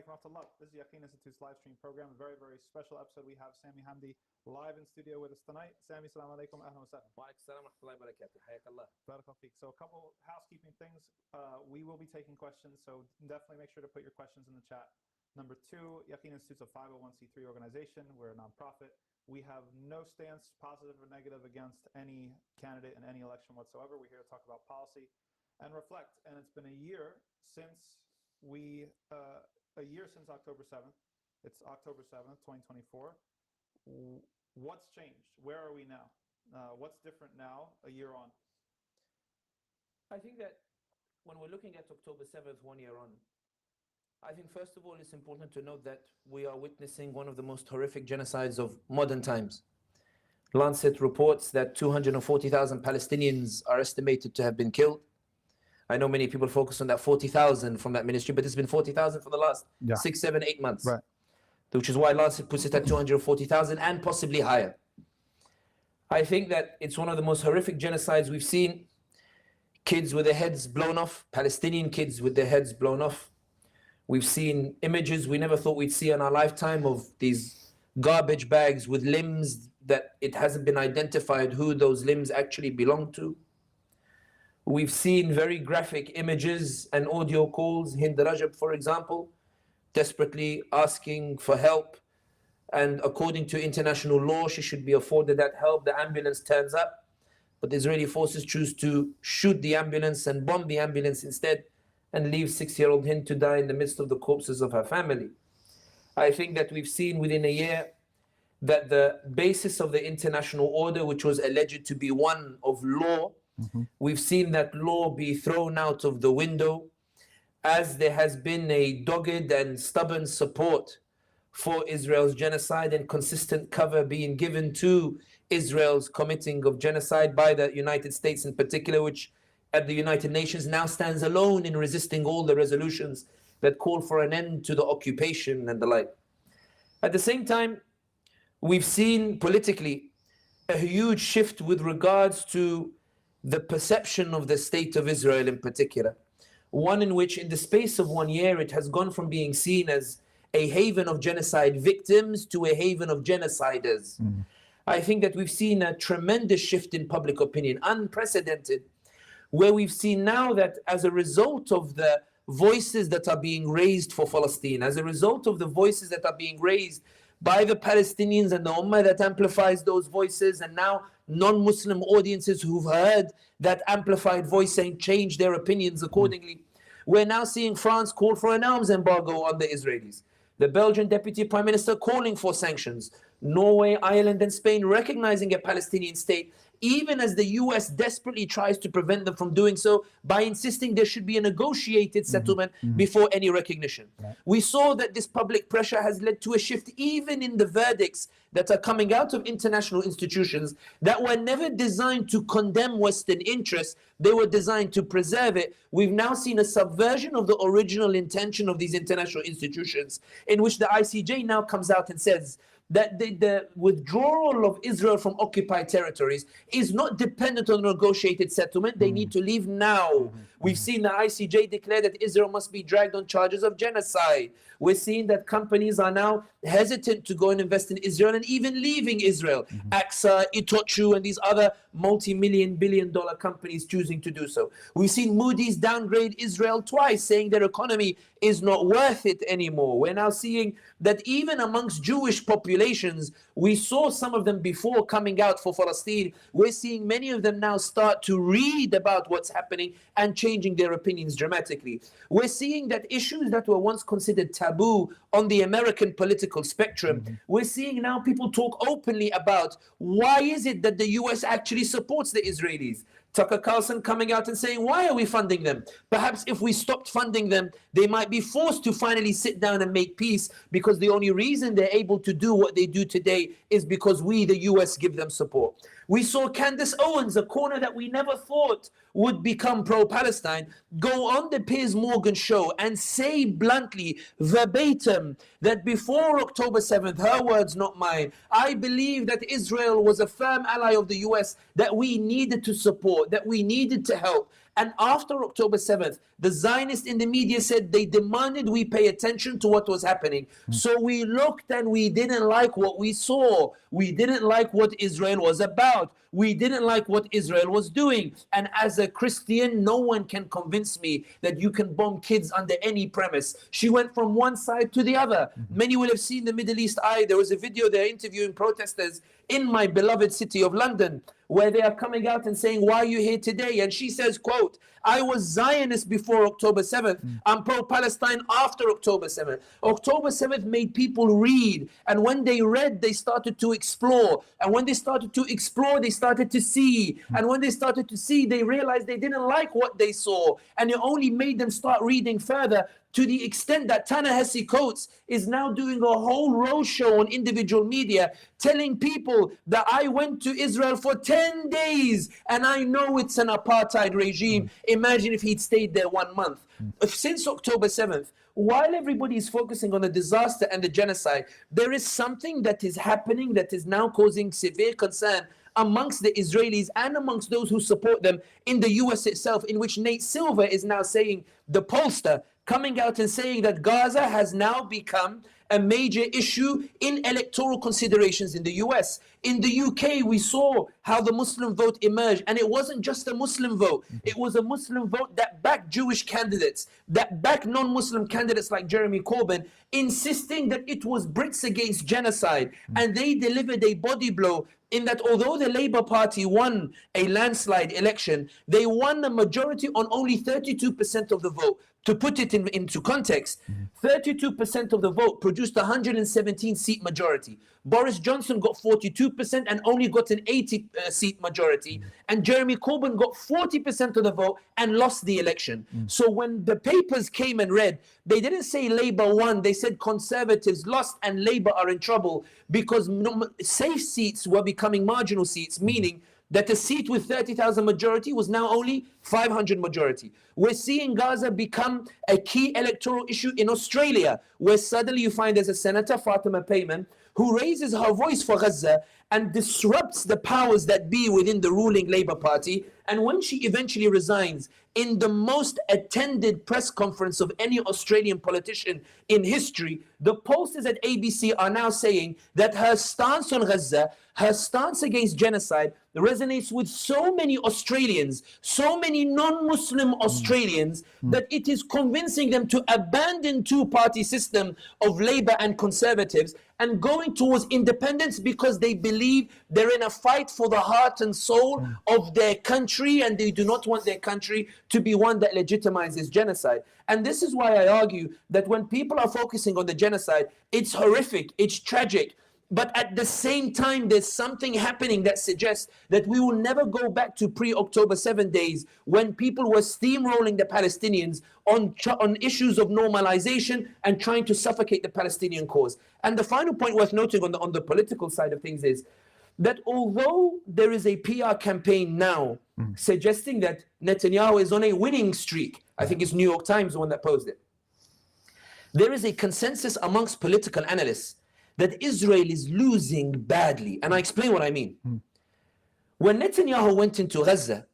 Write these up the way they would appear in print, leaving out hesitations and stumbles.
alaikum wa rahmatullah. This is Yaqeen Institute's live stream program. A very, very special episode. We have Sami Hamdi live in studio with us tonight. Sami, assalamu alaikum, ahlan wa sahlan. Wa alaikum salam wa rahmatullahi wa barakatuh. Hayakallah. Barakallahu feek. So a couple housekeeping things. We will be taking questions, so definitely make sure to put your questions in the chat. Number two, Yaqeen Institute is a 501c3 organization. We're a nonprofit. We have no stance, positive or negative, against any candidate in any election whatsoever. We're here to talk about policy and reflect. And it's been a year since October 7th. It's October 7th, 2024. What's changed? Where are we now? What's different now, a year on? I think that when we're looking at October 7th, 1 year on, I think first of all it's important to note that we are witnessing one of the most horrific genocides of modern times. Lancet reports that 240,000 Palestinians are estimated to have been killed. I know many people focus on that 40,000 from that ministry, but it's been 40,000 for the last 6, 7, 8 months. Right. Which is why Lancet puts it at 240,000 and possibly higher. I think that it's one of the most horrific genocides we've seen. Kids with their heads blown off, Palestinian kids with their heads blown off. We've seen images we never thought we'd see in our lifetime of these garbage bags with limbs that it hasn't been identified who those limbs actually belong to. We've seen very graphic images and audio calls. Hind Rajab, for example, desperately asking for help. And according to international law, she should be afforded that help. The ambulance turns up, but the Israeli forces choose to shoot the ambulance and bomb the ambulance instead and leave 6-year-old Hind to die in the midst of the corpses of her family. I think that we've seen within a year that the basis of the international order, which was alleged to be one of law, we've seen that law be thrown out of the window, as there has been a dogged and stubborn support for Israel's genocide and consistent cover being given to Israel's committing of genocide by the United States in particular, which at the United Nations now stands alone in resisting all the resolutions that call for an end to the occupation and the like. At the same time, we've seen politically a huge shift with regards to the perception of the state of Israel in particular. One in which in the space of 1 year, it has gone from being seen as a haven of genocide victims to a haven of genociders. I think that we've seen a tremendous shift in public opinion, unprecedented, where we've seen now that as a result of the voices that are being raised for Palestine, as a result of the voices that are being raised by the Palestinians and the Ummah that amplifies those voices, and now non-Muslim audiences who've heard that amplified voice and changed their opinions accordingly. We're now seeing France call for an arms embargo on the Israelis. The Belgian Deputy Prime Minister calling for sanctions. Norway, Ireland and Spain recognizing a Palestinian state, even as the US desperately tries to prevent them from doing so by insisting there should be a negotiated settlement before any recognition. We saw that this public pressure has led to a shift even in the verdicts that are coming out of international institutions that were never designed to condemn Western interests. They were designed to preserve it. We've now seen a subversion of the original intention of these international institutions, in which the ICJ now comes out and says that the withdrawal of Israel from occupied territories is not dependent on a negotiated settlement. They need to leave now. We've seen the ICJ declare that Israel must be dragged on charges of genocide. We're seeing that companies are now hesitant to go and invest in Israel and even leaving Israel. AXA, Itochu, and these other multi-million, billion-dollar companies choosing to do so. We've seen Moody's downgrade Israel twice, saying their economy is not worth it anymore. We're now seeing that even amongst Jewish populations, we saw some of them before coming out for Palestine. We're seeing many of them now start to read about what's happening and changing their opinions dramatically. We're seeing that issues that were once considered taboo on the American political spectrum, we're seeing now people talk openly about why is it that the US actually supports the Israelis. Tucker Carlson coming out and saying, why are we funding them? Perhaps if we stopped funding them, they might be forced to finally sit down and make peace, because the only reason they're able to do what they do today is because we, the US, give them support. We saw Candace Owens, a corner that we never thought would become pro-Palestine, go on the Piers Morgan show and say bluntly, verbatim, that before October 7th, her words, not mine, I believe that Israel was a firm ally of the US that we needed to support, that we needed to help. And after October 7th, the Zionists in the media said they demanded we pay attention to what was happening. So we looked and we didn't like what we saw. We didn't like what Israel was about. We didn't like what Israel was doing. And as a Christian, no one can convince me that you can bomb kids under any premise. She went from one side to the other. Many will have seen the Middle East Eye. There was a video there interviewing protesters in my beloved city of London, where they are coming out and saying, why are you here today? And she says, quote, I was Zionist before October 7th. I'm pro-Palestine after October 7th. October 7th made people read. And when they read, they started to explore. And when they started to explore, they started to see. And when they started to see, they realized they didn't like what they saw. And it only made them start reading further, to the extent that Ta-Nehisi Coates is now doing a whole roadshow on individual media, telling people that I went to Israel for 10 days and I know it's an apartheid regime. Imagine if he'd stayed there 1 month. Since October 7th, while everybody is focusing on the disaster and the genocide, there is something that is happening that is now causing severe concern amongst the Israelis and amongst those who support them in the US itself, in which Nate Silver is now saying, the pollster, coming out and saying that Gaza has now become a major issue in electoral considerations in the US. In the UK, we saw how the Muslim vote emerged, and it wasn't just a Muslim vote. It was a Muslim vote that backed Jewish candidates, that backed non-Muslim candidates like Jeremy Corbyn, insisting that it was Brits against genocide. And they delivered a body blow in that although the Labour Party won a landslide election, they won a majority on only 32% of the vote. To put it into context, 32% of the vote produced a 117-seat majority. Boris Johnson got 42% and only got an 80-seat majority. And Jeremy Corbyn got 40% of the vote and lost the election. So when the papers came and read, they didn't say Labour won, they said Conservatives lost and Labour are in trouble, because safe seats were becoming marginal seats, meaning that a seat with 30,000 majority was now only 500 majority. We're seeing Gaza become a key electoral issue in Australia, where suddenly you find there's a senator, Fatima Payman, who raises her voice for Gaza and disrupts the powers that be within the ruling Labour Party. And when she eventually resigns, in the most attended press conference of any Australian politician in history, the pollsters at ABC are now saying that her stance on Gaza, her stance against genocide, resonates with so many Australians, so many non-Muslim Australians, that it is convincing them to abandon two-party system of Labour and Conservatives and going towards independence, because they believe they're in a fight for the heart and soul of their country, and they do not want their country to be one that legitimizes genocide. And this is why I argue that when people are focusing on the genocide, it's horrific, it's tragic. But at the same time, there's something happening that suggests that we will never go back to pre-October 7 days, when people were steamrolling the Palestinians on issues of normalization and trying to suffocate the Palestinian cause. And the final point worth noting on the political side of things is that although there is a PR campaign now suggesting that Netanyahu is on a winning streak, I think it's New York Times the one that posed it, there is a consensus amongst political analysts that Israel is losing badly. And I explain what I mean. When Netanyahu went into Gaza,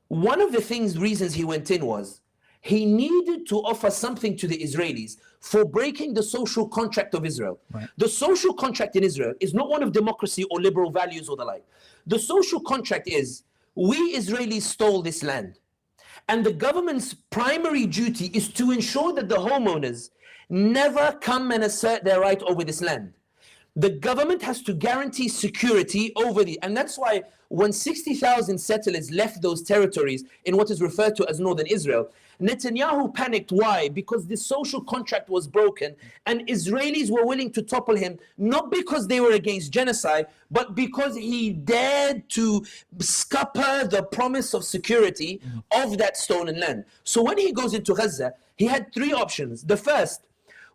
one of the reasons he went in was he needed to offer something to the Israelis for breaking the social contract of Israel. Right. The social contract in Israel is not one of democracy or liberal values or the like. The social contract is, we Israelis stole this land, and the government's primary duty is to ensure that the homeowners never come and assert their right over this land. The government has to guarantee security over and that's why when 60,000 settlers left those territories in what is referred to as northern Israel, Netanyahu panicked. Why? Because the social contract was broken, and Israelis were willing to topple him, not because they were against genocide, but because he dared to scupper the promise of security of that stolen land. So when he goes into Gaza, he had three options. The first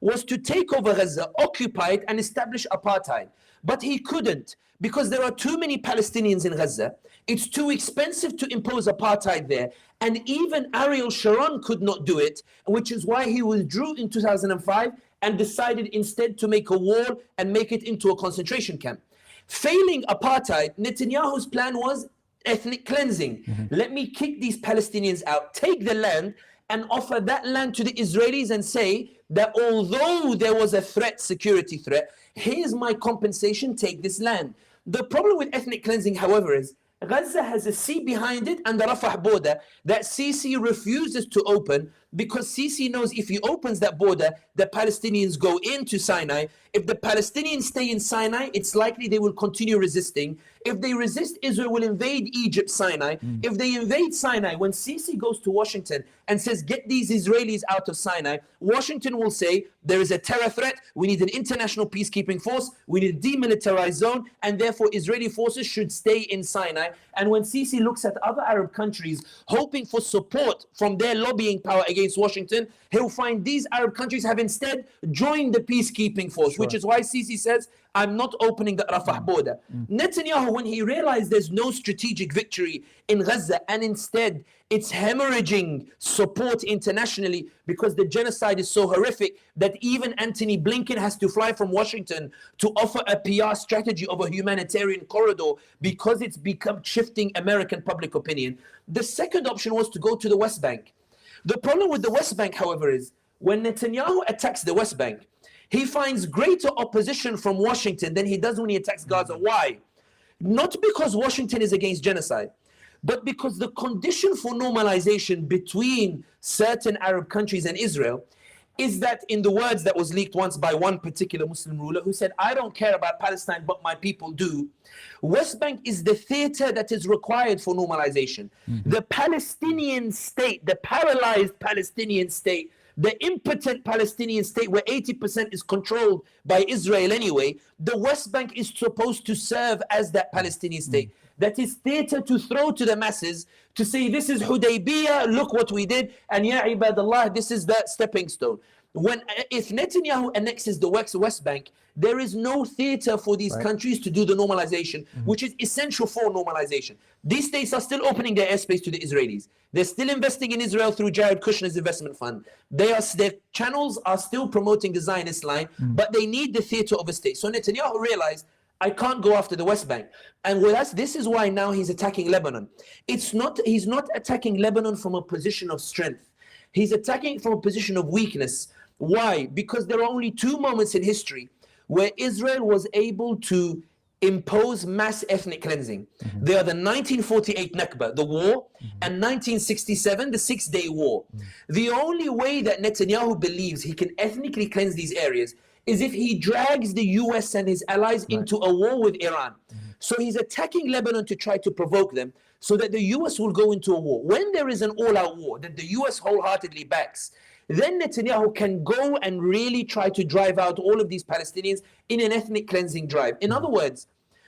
was to take over Gaza, occupy it, and establish apartheid. But he couldn't, because there are too many Palestinians in Gaza. It's too expensive to impose apartheid there. And even Ariel Sharon could not do it, which is why he withdrew in 2005 and decided instead to make a wall and make it into a concentration camp. Failing apartheid, Netanyahu's plan was ethnic cleansing. Let me kick these Palestinians out, take the land, and offer that land to the Israelis and say that although there was a threat, security threat, here's my compensation, take this land. The problem with ethnic cleansing, however, is Gaza has a sea behind it and the Rafah border that Sisi refuses to open, because Sisi knows if he opens that border, the Palestinians go into Sinai. If the Palestinians stay in Sinai, it's likely they will continue resisting. If they resist, Israel will invade Egypt, Sinai. If they invade Sinai, when Sisi goes to Washington and says, get these Israelis out of Sinai, Washington will say, there is a terror threat, we need an international peacekeeping force, we need a demilitarized zone, and therefore Israeli forces should stay in Sinai. And when Sisi looks at other Arab countries hoping for support from their lobbying power against Washington, he'll find these Arab countries have instead joined the peacekeeping force, which is why Sisi says, I'm not opening the Rafah border. Netanyahu, when he realized there's no strategic victory in Gaza, and instead it's hemorrhaging support internationally because the genocide is so horrific that even Antony Blinken has to fly from Washington to offer a PR strategy of a humanitarian corridor because it's become shifting American public opinion. The second option was to go to the West Bank. The problem with the West Bank, however, is when Netanyahu attacks the West Bank, he finds greater opposition from Washington than he does when he attacks Gaza. Why? Not because Washington is against genocide, but because the condition for normalization between certain Arab countries and Israel is that, in the words that was leaked once by one particular Muslim ruler who said, I don't care about Palestine, but my people do. West Bank is the theater that is required for normalization. The Palestinian state, the paralyzed Palestinian state, the impotent Palestinian state where 80% is controlled by Israel anyway, the West Bank is supposed to serve as that Palestinian state. That is theater to throw to the masses to say, this is Hudaybiyah, look what we did, and ya ibadallah, this is the stepping stone. If Netanyahu annexes the West Bank, there is no theater for these countries to do the normalization, which is essential for normalization. These states are still opening their airspace to the Israelis. They're still investing in Israel through Jared Kushner's investment fund. Their channels are still promoting the Zionist line, but they need the theater of a state. So Netanyahu realized, I can't go after the West Bank. And with us, this is why now he's attacking Lebanon. He's not attacking Lebanon from a position of strength. He's attacking from a position of weakness. Why? Because there are only two moments in history where Israel was able to impose mass ethnic cleansing. They are the 1948 Nakba, the war, and 1967, the Six-Day War. The only way that Netanyahu believes he can ethnically cleanse these areas is if he drags the US and his allies into a war with Iran. So he's attacking Lebanon to try to provoke them so that the US will go into a war. When there is an all-out war that the US wholeheartedly backs, then Netanyahu can go and really try to drive out all of these Palestinians in an ethnic cleansing drive. In other words,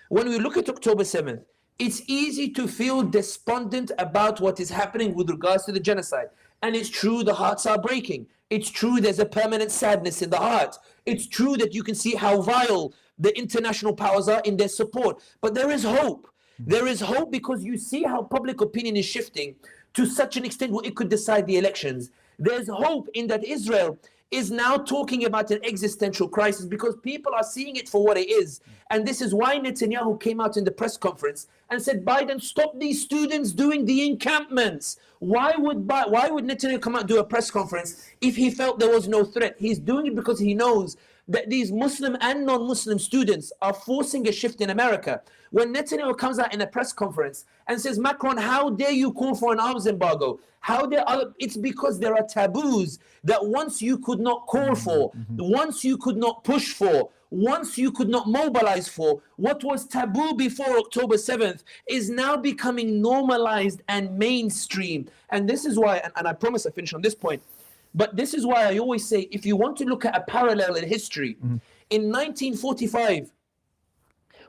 when we look at October 7th, it's easy to feel despondent about what is happening with regards to the genocide. And it's true, the hearts are breaking. It's true, there's a permanent sadness in the heart. It's true that you can see how vile the international powers are in their support. But there is hope. There is hope because you see how public opinion is shifting to such an extent where it could decide the elections. There's hope in that Israel is now talking about an existential crisis because people are seeing it for what it is. And this is why Netanyahu came out in the press conference and said, Biden, stop these students doing the encampments. Why would Netanyahu come out and do a press conference if he felt there was no threat? He's doing it because he knows that these Muslim and non-Muslim students are forcing a shift in America. When Netanyahu comes out in a press conference and says, Macron, how dare you call for an arms embargo? It's because there are taboos that once you could not call for, once you could not push for, once you could not mobilize for, what was taboo before October 7th is now becoming normalized and mainstream. And this is why, and I promise I finish on this point, but this is why I always say, if you want to look at a parallel in history, in 1945,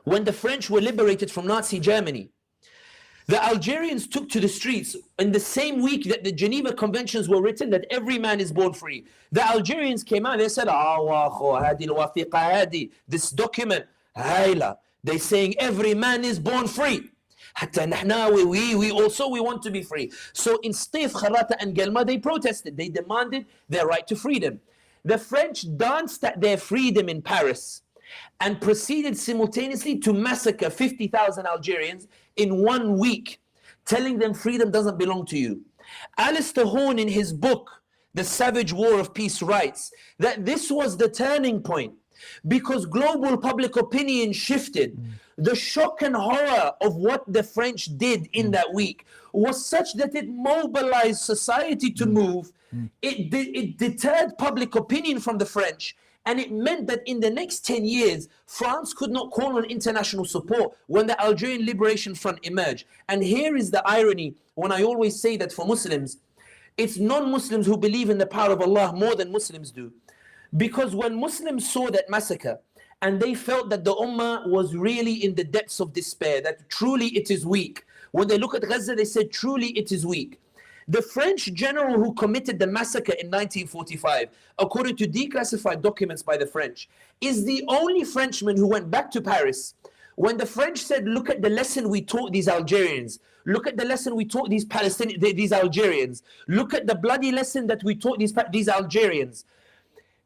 when the French were liberated from Nazi Germany, the Algerians took to the streets in the same week that the Geneva Conventions were written, that every man is born free. The Algerians came out, they said, this document, they're saying every man is born free. We also want to be free. So in Stif, Kharata and Gelma, they protested. They demanded their right to freedom. The French danced at their freedom in Paris and proceeded simultaneously to massacre 50,000 Algerians in 1 week, telling them freedom doesn't belong to you. Alistair Horn in his book, The Savage War of Peace, writes that this was the turning point because global public opinion shifted. The shock and horror of what the French did in that week was such that it mobilized society to move. It deterred public opinion from the French. And it meant that in the next 10 years, France could not call on international support when the Algerian Liberation Front emerged. And here is the irony when I always say that for Muslims, it's non-Muslims who believe in the power of Allah more than Muslims do. Because when Muslims saw that massacre and they felt that the Ummah was really in the depths of despair, that truly it is weak. When they look at Gaza, they said truly it is weak. The French general who committed the massacre in 1945, according to declassified documents by the French, is the only Frenchman who went back to Paris when the French said, look at the lesson we taught these Algerians. Look at the lesson we taught these Palestinians, these Algerians. Look at the bloody lesson that we taught these Algerians.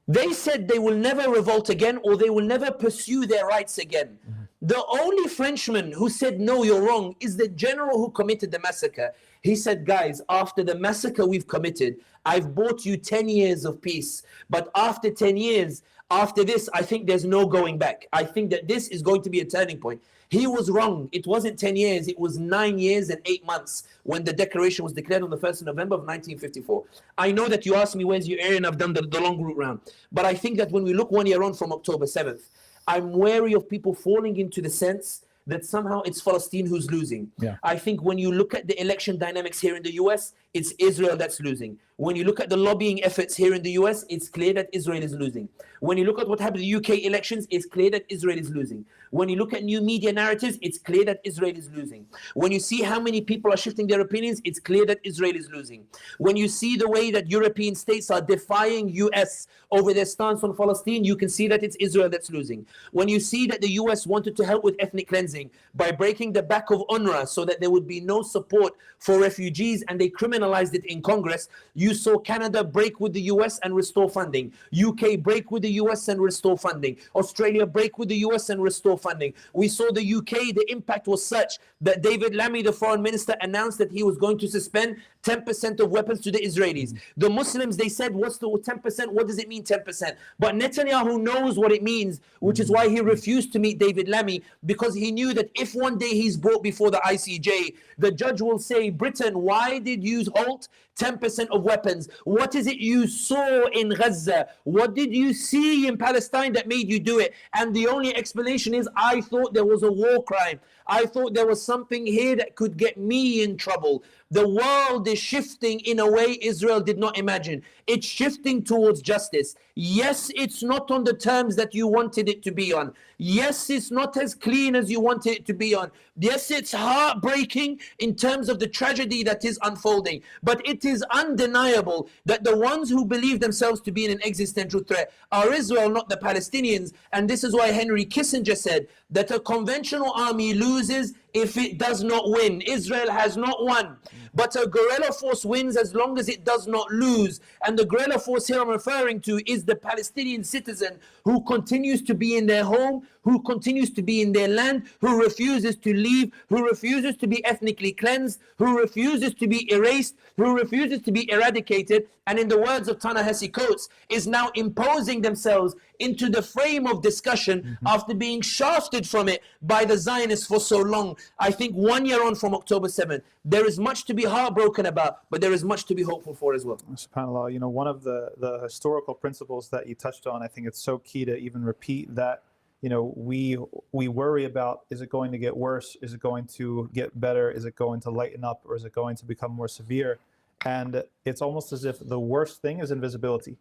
They said they will never revolt again or they will never pursue their rights again. The only Frenchman who said, no, you're wrong, is the general who committed the massacre. He said, guys, after the massacre we've committed, I've bought you 10 years of peace. But after 10 years, after this, I think there's no going back. I think that this is going to be a turning point. He was wrong. It wasn't 10 years. It was 9 years and 8 months when the declaration was declared on the 1st of November of 1954. I know that you asked me, where's your area? And I've done the long route round. But I think that when we look 1 year on from October 7th, I'm wary of people falling into the sense that somehow it's Palestine who's losing. Yeah. I think when you look at the election dynamics here in the US, it's Israel that's losing. When you look at the lobbying efforts here in the US, it's clear that Israel is losing. When you look at what happened in the UK elections, it's clear that Israel is losing. When you look at new media narratives, it's clear that Israel is losing. When you see how many people are shifting their opinions, it's clear that Israel is losing. When you see the way that European states are defying US over their stance on Palestine, you can see that it's Israel that's losing. When you see that the US wanted to help with ethnic cleansing by breaking the back of UNRWA so that there would be no support for refugees and they criminalized it in Congress, you saw Canada break with the US and restore funding. UK break with the US and restore funding. Australia break with the US and restore funding. We saw the UK, the impact was such that David Lammy, the foreign minister, announced that he was going to suspend 10% of weapons to the Israelis. The Muslims, they said, what's the 10%? What does it mean 10%? But Netanyahu knows what it means, which is why he refused to meet David Lammy, because he knew that if one day he's brought before the ICJ, the judge will say, Britain, why did you halt 10% of weapons? What is it you saw in Gaza? What did you see in Palestine that made you do it? And the only explanation is, I thought there was a war crime. I thought there was something here that could get me in trouble. The world is shifting in a way Israel did not imagine. It's shifting towards justice. Yes, it's not on the terms that you wanted it to be on. Yes, it's not as clean as you wanted it to be on. Yes, it's heartbreaking in terms of the tragedy that is unfolding. But it is undeniable that the ones who believe themselves to be in an existential threat are Israel, not the Palestinians. And this is why Henry Kissinger said that a conventional army loses if it does not win. Israel has not won. But a guerrilla force wins as long as it does not lose. And the guerrilla force here I'm referring to is the Palestinian citizen who continues to be in their home, who continues to be in their land, who refuses to leave, who refuses to be ethnically cleansed, who refuses to be erased, who refuses to be eradicated, and in the words of Ta-Nehisi Coates, is now imposing themselves into the frame of discussion after being shafted from it by the Zionists for so long. I think 1 year on from October 7th, there is much to be heartbroken about, but there is much to be hopeful for as well. SubhanAllah, you know, one of the historical principles that you touched on, I think it's so key to even repeat that, you know, we worry about, is it going to get worse? Is it going to get better? Is it going to lighten up? Or is it going to become more severe? And it's almost as if the worst thing is invisibility.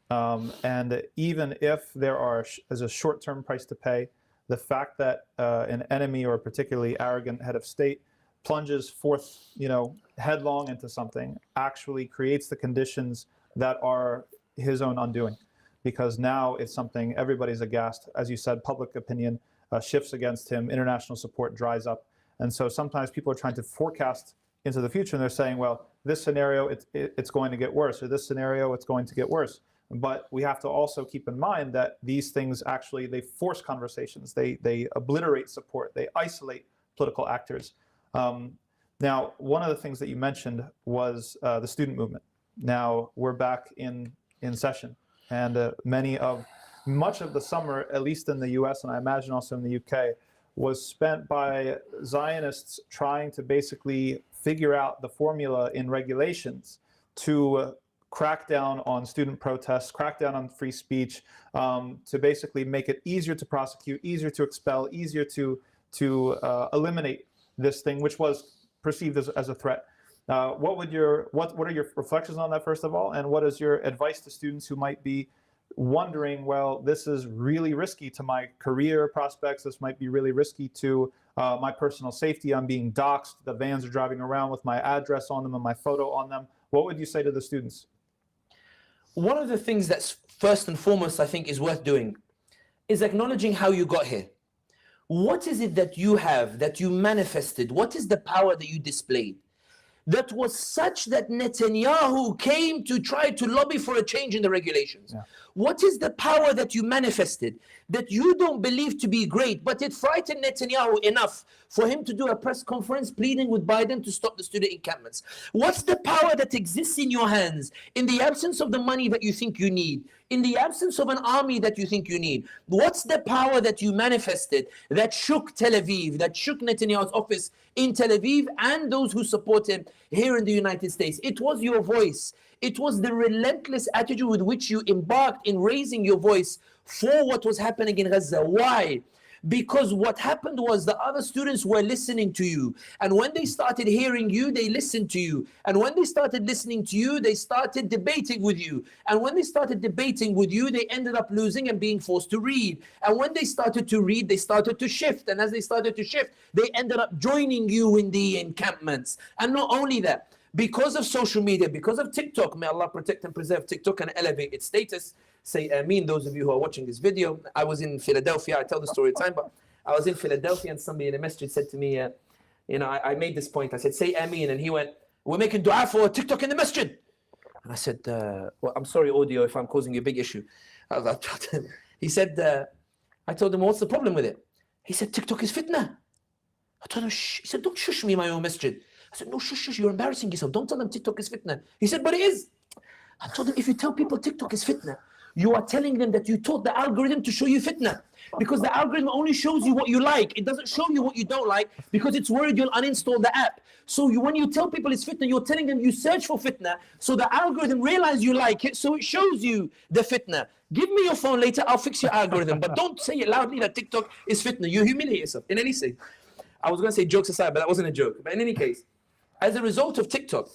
And even if there is a short-term price to pay, the fact that an enemy or a particularly arrogant head of state plunges forth, you know, headlong into something, actually creates the conditions that are his own undoing. Because now it's something everybody's aghast. As you said, public opinion shifts against him, international support dries up. And so sometimes people are trying to forecast into the future and they're saying, well, this scenario, it's going to get worse, or this scenario, it's going to get worse. But we have to also keep in mind that these things actually, they force conversations, they obliterate support, they isolate political actors. Now, one of the things that you mentioned was the student movement. Now we're back in session, and much of the summer, at least in the US, and I imagine also in the UK, was spent by Zionists trying to basically figure out the formula in regulations to crack down on student protests, crack down on free speech, to basically make it easier to prosecute, easier to expel, easier to eliminate this thing, which was perceived as a threat. What are your reflections on that, first of all, and what is your advice to students who might be wondering, well, this is really risky to my career prospects, this might be really risky to my personal safety, I'm being doxxed, the vans are driving around with my address on them and my photo on them. What would you say to the students? One of the things that's first and foremost, I think, is worth doing is acknowledging how you got here. What is it that you have, that you manifested? What is the power that you displayed that was such that Netanyahu came to try to lobby for a change in the regulations? Yeah. What is the power that you manifested that you don't believe to be great, but it frightened Netanyahu enough for him to do a press conference pleading with Biden to stop the student encampments? What's the power that exists in your hands in the absence of the money that you think you need, in the absence of an army that you think you need? What's the power that you manifested that shook Tel Aviv, that shook Netanyahu's office in Tel Aviv and those who support him here in the United States? It was your voice. It was the relentless attitude with which you embarked in raising your voice for what was happening in Gaza. Why? Because what happened was the other students were listening to you. And when they started hearing you, they listened to you. And when they started listening to you, they started debating with you. And when they started debating with you, they ended up losing and being forced to read. And when they started to read, they started to shift. And as they started to shift, they ended up joining you in the encampments. And not only that, because of social media, because of TikTok, may Allah protect and preserve TikTok and elevate its status. Say Ameen, those of you who are watching this video. I was in Philadelphia. I tell the story at time, but I was in Philadelphia and somebody in the masjid said to me, I made this point. I said, say Ameen. And he went, we're making dua for TikTok in the masjid. And I said, well, I'm sorry, audio, if I'm causing you a big issue. He said, I told him, what's the problem with it? He said, TikTok is fitna. I told him, shh. He said, don't shush me in my own masjid. I said, no, shush, you're embarrassing yourself. Don't tell them TikTok is fitna. He said, but it is. I told him, if you tell people TikTok is fitna, you are telling them that you taught the algorithm to show you fitna. Because the algorithm only shows you what you like. It doesn't show you what you don't like because it's worried you'll uninstall the app. So when you tell people it's fitna, you're telling them you search for fitna. So the algorithm realizes you like it, so it shows you the fitna. Give me your phone later, I'll fix your algorithm. But don't say it loudly that TikTok is fitna. You humiliate yourself. In any case, I was going to say jokes aside, but that wasn't a joke. But in any case, as a result of TikTok,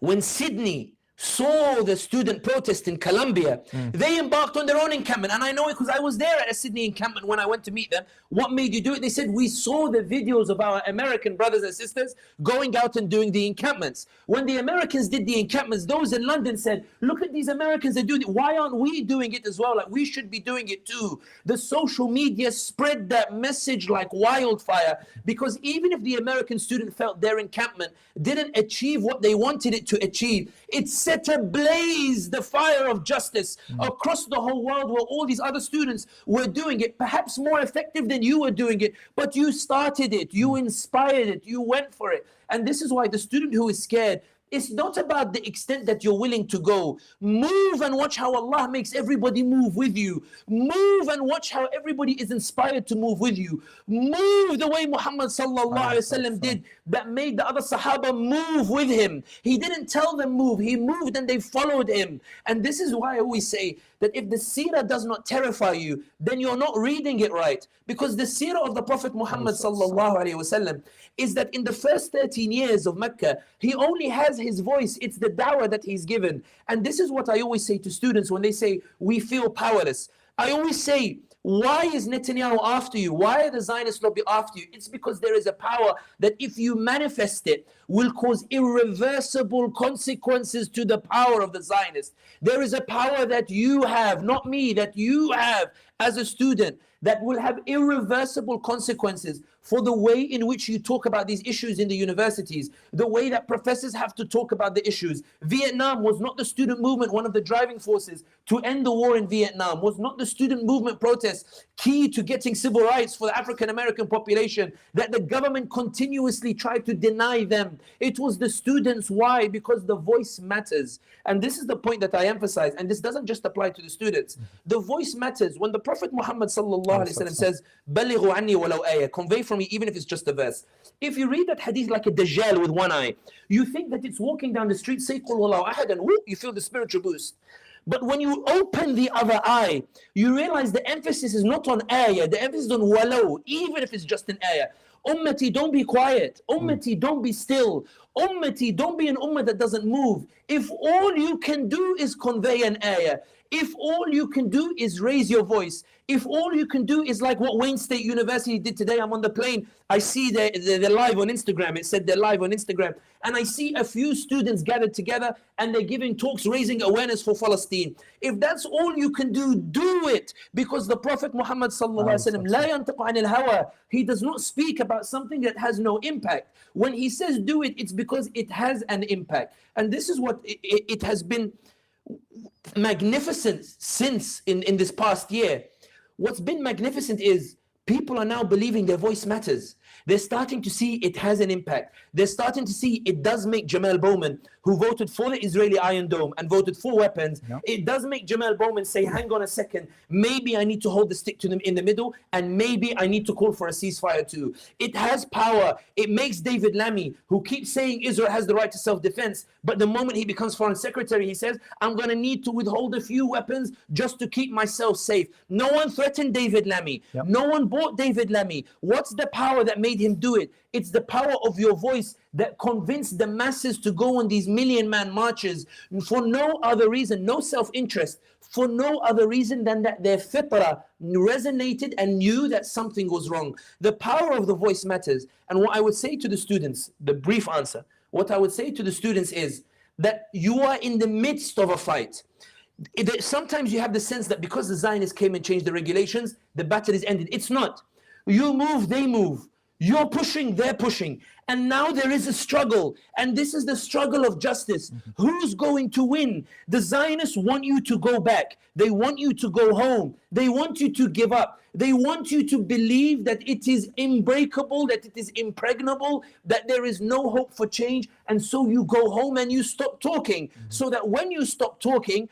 when Sydney saw the student protest in Colombia, they embarked on their own encampment. And I know it because I was there at a Sydney encampment when I went to meet them. What made you do it? They said, we saw the videos of our American brothers and sisters going out and doing the encampments. When the Americans did the encampments, those in London said, look at these Americans, they're doing it. Why aren't we doing it as well? Like, we should be doing it too. The social media spread that message like wildfire, because even if the American student felt their encampment didn't achieve what they wanted it to achieve, it set ablaze the fire of justice across the whole world, where all these other students were doing it, perhaps more effective than you were doing it, but you started it, you inspired it, you went for it. And this is why the student who is scared, it's not about the extent that you're willing to go. Move and watch how Allah makes everybody move with you. Move and watch how everybody is inspired to move with you. Move the way Muhammad sallallahu alaihi wasallam did, that made the other Sahaba move with him. He didn't tell them move, he moved and they followed him. And this is why I always say that if the seerah does not terrify you, then you're not reading it right. Because the seerah of the Prophet Muhammad sallallahu alaihi wasallam is that in the first 13 years of Mecca, he only has his voice. It's the dawah that he's given. And this is what I always say to students when they say, we feel powerless. I always say, why is Netanyahu after you? Why are the Zionist lobby after you? It's because there is a power that if you manifest it, will cause irreversible consequences to the power of the Zionists. There is a power that you have, not me, that you have as a student, that will have irreversible consequences for the way in which you talk about these issues in the universities, the way that professors have to talk about the issues. Vietnam was not the student movement, one of the driving forces to end the war in Vietnam, was not the student movement protests key to getting civil rights for the African American population, that the government continuously tried to deny them. It was the students. Why? Because the voice matters. And this is the point that I emphasize, and this doesn't just apply to the students. The voice matters. When the Prophet Muhammad sallallahu alaihi wasallam says, "Balighu anni walau ayah," convey from me even if it's just a verse. If you read that hadith like a dajjal with one eye, you think that it's walking down the street, say Qul Huwallahu Ahad, and whoop, you feel the spiritual boost. But when you open the other eye, you realize the emphasis is not on ayah, the emphasis is on walau, even if it's just an ayah. Ummati, don't be quiet. Ummati, don't be still. Ummati, don't be an ummah that doesn't move. If all you can do is convey an ayah, if all you can do is raise your voice, if all you can do is like what Wayne State University did today, I'm on the plane, I see they're live on Instagram, it said they're live on Instagram, and I see a few students gathered together and they're giving talks, raising awareness for Palestine. If that's all you can do, do it, because the Prophet Muhammad sallallahu alaihi wasallam, la yantiqu anil hawa, he does not speak about something that has no impact. When he says do it, it's because it has an impact. And this is what it has been magnificent since in this past year. What's been magnificent is people are now believing their voice matters. They're starting to see it has an impact. They're starting to see it does make Jamal Bowman, who voted for the Israeli Iron Dome and voted for weapons, it does make Jamal Bowman say, hang on a second, maybe I need to hold the stick to them in the middle, and maybe I need to call for a ceasefire too. It has power. It makes David Lammy, who keeps saying Israel has the right to self-defense, but the moment he becomes foreign secretary, he says, I'm going to need to withhold a few weapons just to keep myself safe. No one threatened David Lammy. No one bought David Lammy. What's the power that made him do it? It's the power of your voice that convinced the masses to go on these million-man marches for no other reason, no self-interest, for no other reason than that their fitrah resonated and knew that something was wrong. The power of the voice matters. And what I would say to the students, the brief answer, what I would say to the students is that you are in the midst of a fight. Sometimes you have the sense that because the Zionists came and changed the regulations, the battle is ended. It's not. You move, they move. You're pushing, they're pushing. And now there is a struggle. And this is the struggle of justice. Who's going to win? The Zionists want you to go back. They want you to go home. They want you to give up. They want you to believe that it is unbreakable, that it is impregnable, that there is no hope for change. And so you go home and you stop talking. So that when you stop talking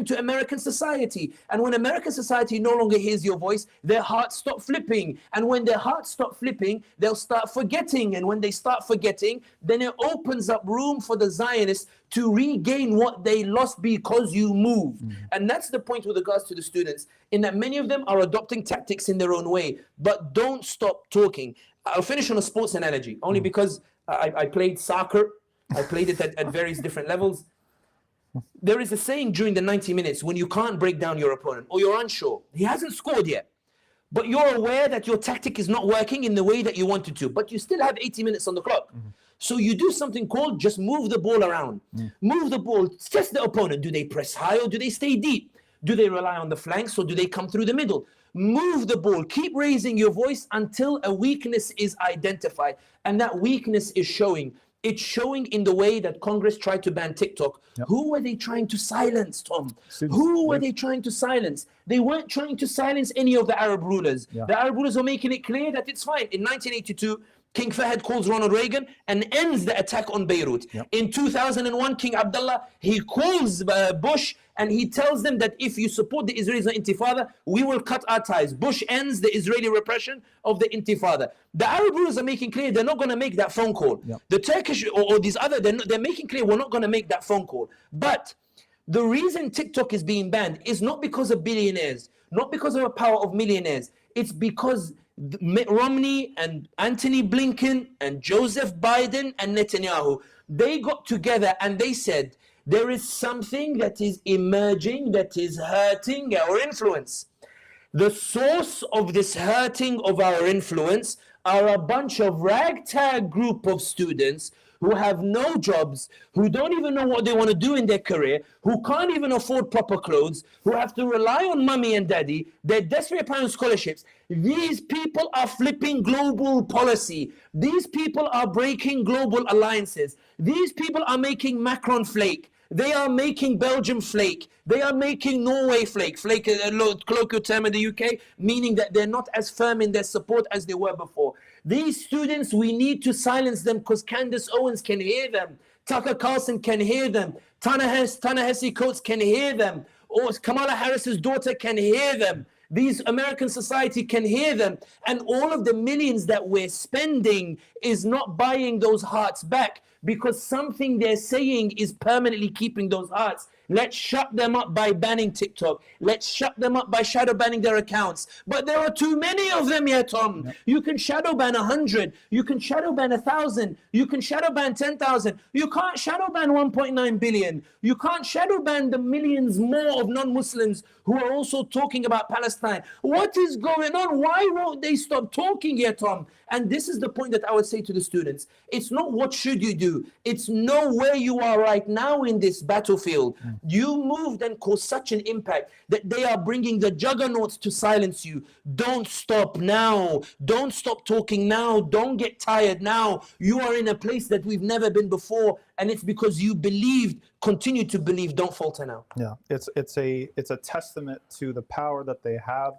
to American society. And when American society no longer hears your voice, their hearts stop flipping. And when their hearts stop flipping, they'll start forgetting. And when they start forgetting, then it opens up room for the Zionists to regain what they lost because you moved. And that's the point with regards to the students, in that many of them are adopting tactics in their own way, but don't stop talking. I'll finish on a sports analogy, only because I played soccer. I played it at various different levels. There is a saying during the 90 minutes when you can't break down your opponent or you're unsure. He hasn't scored yet, but you're aware that your tactic is not working in the way that you wanted to, but you still have 80 minutes on the clock. So you do something called just move the ball around. Move the ball, test the opponent. Do they press high or do they stay deep? Do they rely on the flanks or do they come through the middle? Move the ball, keep raising your voice until a weakness is identified. And that weakness is showing. It's showing in the way that Congress tried to ban TikTok. Who were they trying to silence, Tom? Who were they trying to silence? They weren't trying to silence any of the Arab rulers. The Arab rulers are making it clear that it's fine. In 1982, King Fahd calls Ronald Reagan and ends the attack on Beirut. In 2001, King Abdullah, he calls Bush and he tells them that if you support the Israelis on Intifada, we will cut our ties. Bush ends the Israeli repression of the Intifada. The Arab rulers are making clear they're not going to make that phone call. The Turkish or these other, they're making clear we're not going to make that phone call. But the reason TikTok is being banned is not because of billionaires, not because of the power of millionaires. It's because Mitt Romney and Anthony Blinken and Joseph Biden and Netanyahu, they got together and they said, there is something that is emerging that is hurting our influence. The source of this hurting of our influence are a bunch of ragtag group of students who have no jobs, who don't even know what they want to do in their career, who can't even afford proper clothes, who have to rely on mommy and daddy, they're desperate applying scholarships. These people are flipping global policy. These people are breaking global alliances. These people are making Macron flake. They are making Belgium flake. They are making Norway flake. Flake, a colloquial term in the UK, meaning that they're not as firm in their support as they were before. These students, we need to silence them because Candace Owens can hear them. Tucker Carlson can hear them. Ta-Nehisi Coates can hear them. Or Kamala Harris's daughter can hear them. These American society can hear them. And all of the millions that we're spending is not buying those hearts back, because something they're saying is permanently keeping those hearts. Let's shut them up by banning TikTok. Let's shut them up by shadow banning their accounts. But there are too many of them here, Tom. Yep. You can shadow ban 100. You can shadow ban 1,000. You can shadow ban 10,000. You can't shadow ban 1.9 billion. You can't shadow ban the millions more of non-Muslims who are also talking about Palestine. What is going on? Why won't they stop talking here, Tom? And this is the point that I would say to the students. It's not what should you do. It's know where you are right now in this battlefield. You moved and caused such an impact that they are bringing the juggernauts to silence you. Don't stop now. Don't stop talking now. Don't get tired now. You are in a place that we've never been before. And it's because you believed, continue to believe, don't falter now. Yeah, it's a testament to the power that they have,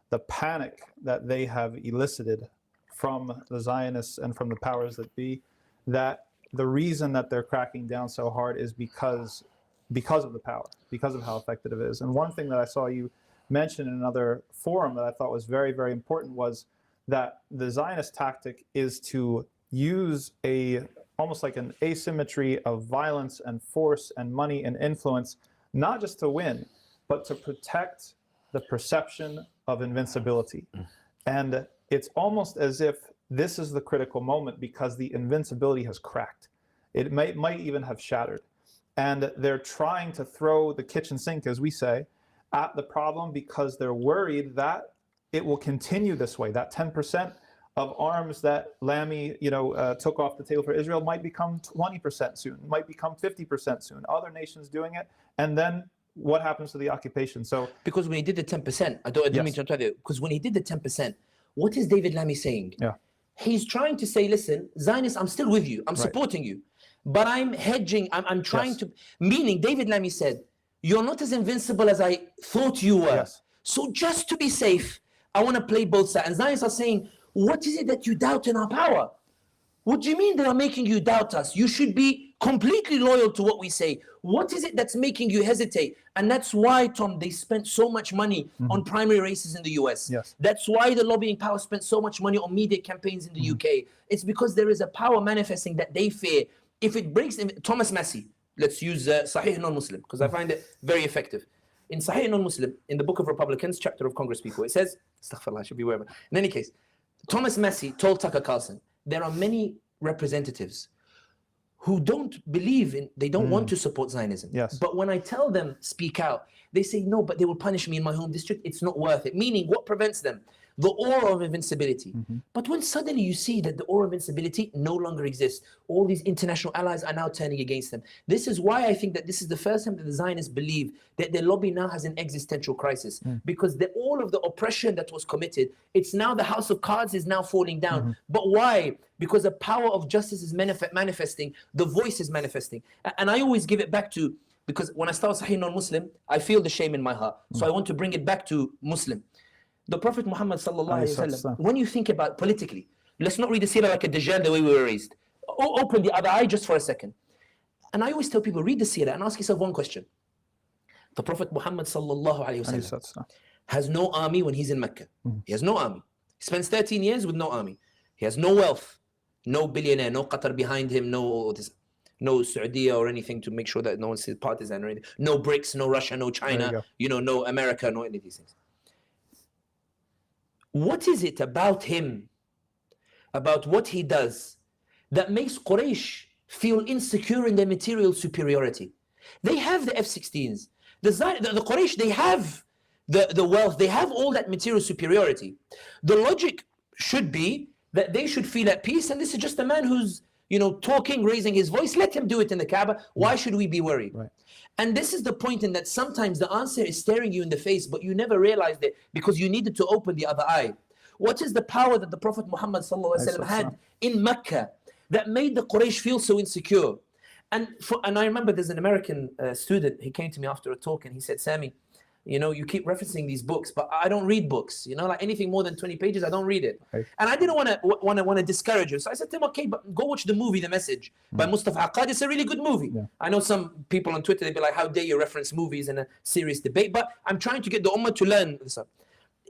the panic that they have elicited from the Zionists and from the powers that be, that the reason that they're cracking down so hard is because of the power, because of how effective it is. And one thing that I saw you mention in another forum that I thought was very, very important was that the Zionist tactic is to use almost like an asymmetry of violence and force and money and influence, not just to win, but to protect the perception of invincibility. And it's almost as if this is the critical moment because the invincibility has cracked. It might even have shattered. And they're trying to throw the kitchen sink, as we say, at the problem because they're worried that it will continue this way. That 10% of arms that Lamy, took off the table for Israel might become 20% soon, might become 50% soon. Other nations doing it, and then what happens to the occupation? So because when he did the 10%, I don't mean to interrupt you, because when he did the 10%, what is David Lammy saying? Yeah. He's trying to say, listen, Zionists, I'm still with you. I'm supporting you. But I'm hedging. I'm trying to, meaning David Lammy said, you're not as invincible as I thought you were. Yes. So just to be safe, I want to play both sides. And Zionists are saying, what is it that you doubt in our power? What do you mean they are making you doubt us? You should be completely loyal to what we say. What is it that's making you hesitate? And that's why, Tom, they spent so much money on primary races in the US. Yes. That's why the lobbying power spent so much money on media campaigns in the UK. It's because there is a power manifesting that they fear. If it breaks, Thomas Massey, let's use Sahih non-Muslim, because I find it very effective. In Sahih non-Muslim, in the Book of Republicans, chapter of Congress people, it says, astaghfirullah, I should be aware of it. In any case, Thomas Massey told Tucker Carlson, there are many representatives who don't believe in, they don't want to support Zionism. Yes. But when I tell them, speak out, they say, no, but they will punish me in my home district. It's not worth it. Meaning, what prevents them? The aura of invincibility. But when suddenly you see that the aura of invincibility no longer exists, all these international allies are now turning against them. This is why I think that this is the first time that the Zionists believe that their lobby now has an existential crisis. Because all of the oppression that was committed, it's now the house of cards is now falling down. But why? Because the power of justice is manifesting, the voice is manifesting. And I always give it back to, because when I start Sahih non-Muslim, I feel the shame in my heart. So I want to bring it back to Muslim. The Prophet Muhammad sallallahu alaihi wasallam, when you think about politically, let's not read the seerah like a Dajjal the way we were raised. Open the other eye just for a second. And I always tell people, read the seerah and ask yourself one question. The Prophet Muhammad sallallahu alaihi wasallam has no army when he's in Mecca. He has no army. He spends 13 years with no army. He has no wealth, no billionaire, no Qatar behind him, no Saudi or anything to make sure that no one sees partisan or anything. No BRICS, no Russia, no China, no America, no any of these things. What is it about him, about what he does, that makes Quraysh feel insecure in their material superiority? They have the F-16s. The Quraysh, they have the wealth. They have all that material superiority. The logic should be that they should feel at peace, and this is just a man who's, talking, raising his voice. Let him do it in the Kaaba. Why should we be worried? Right. And this is the point in that sometimes the answer is staring you in the face, but you never realized it because you needed to open the other eye. What is the power that the Prophet Muhammad ﷺ had in Mecca that made the Quraysh feel so insecure? And I remember there's an American student, he came to me after a talk and he said, Sami, you know, you keep referencing these books, but I don't read books. You know, like anything more than 20 pages, I don't read it. Right. And I didn't want to discourage him. So I said to him, okay, but go watch the movie, The Message by Mustafa Aqad. It's a really good movie. Yeah. I know some people on Twitter, they'd be like, how dare you reference movies in a serious debate? But I'm trying to get the Ummah to learn this.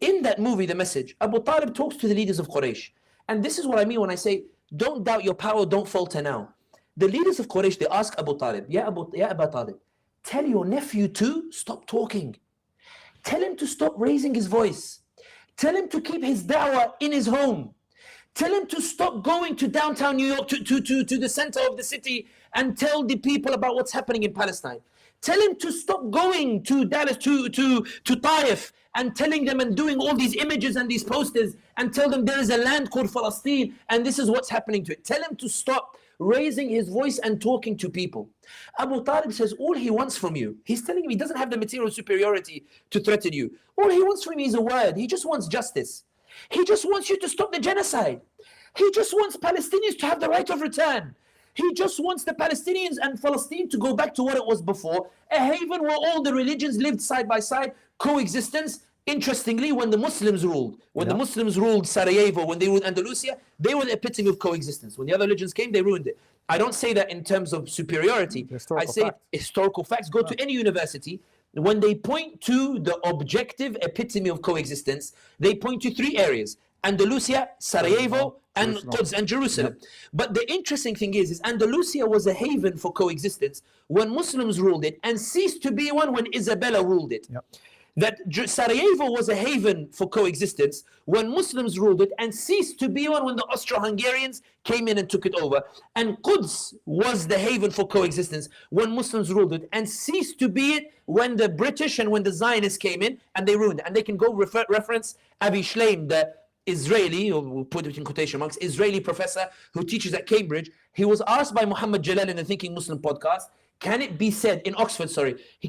In that movie, The Message, Abu Talib talks to the leaders of Quraysh. And this is what I mean when I say, don't doubt your power, don't falter now. The leaders of Quraysh, they ask Abu Talib, Ya Abu Talib, tell your nephew to stop talking. Tell him to stop raising his voice. Tell him to keep his da'wah in his home. Tell him to stop going to downtown New York, to the center of the city and tell the people about what's happening in Palestine. Tell him to stop going to Dallas, to Taif and telling them and doing all these images and these posters and tell them there is a land called Palestine and this is what's happening to it. Tell him to stop raising his voice and talking to people. Abu Talib says, all he wants from you, he's telling him he doesn't have the material superiority to threaten you. All he wants from you is a word. He just wants justice. He just wants you to stop the genocide. He just wants Palestinians to have the right of return. He just wants the Palestinians and Palestine to go back to what it was before, a haven where all the religions lived side by side, coexistence. Interestingly, when the Muslims ruled, the Muslims ruled Sarajevo, when they ruled Andalusia, they were the epitome of coexistence. When the other religions came, they ruined it. I don't say that in terms of superiority. I say historical facts. Go to any university. When they point to the objective epitome of coexistence, they point to three areas: Andalusia, Sarajevo, and Quds and Jerusalem. But the interesting thing is Andalusia was a haven for coexistence when Muslims ruled it and ceased to be one when Isabella ruled it. That Sarajevo was a haven for coexistence when Muslims ruled it and ceased to be one when the Austro-Hungarians came in and took it over. And Quds was the haven for coexistence when Muslims ruled it and ceased to be it when the British and when the Zionists came in and they ruined it. And they can go reference Abi Shleim, the Israeli, or we'll put it in quotation marks, Israeli professor who teaches at Cambridge. He was asked by Muhammad Jalal in the Thinking Muslim podcast, can it be said, in Oxford,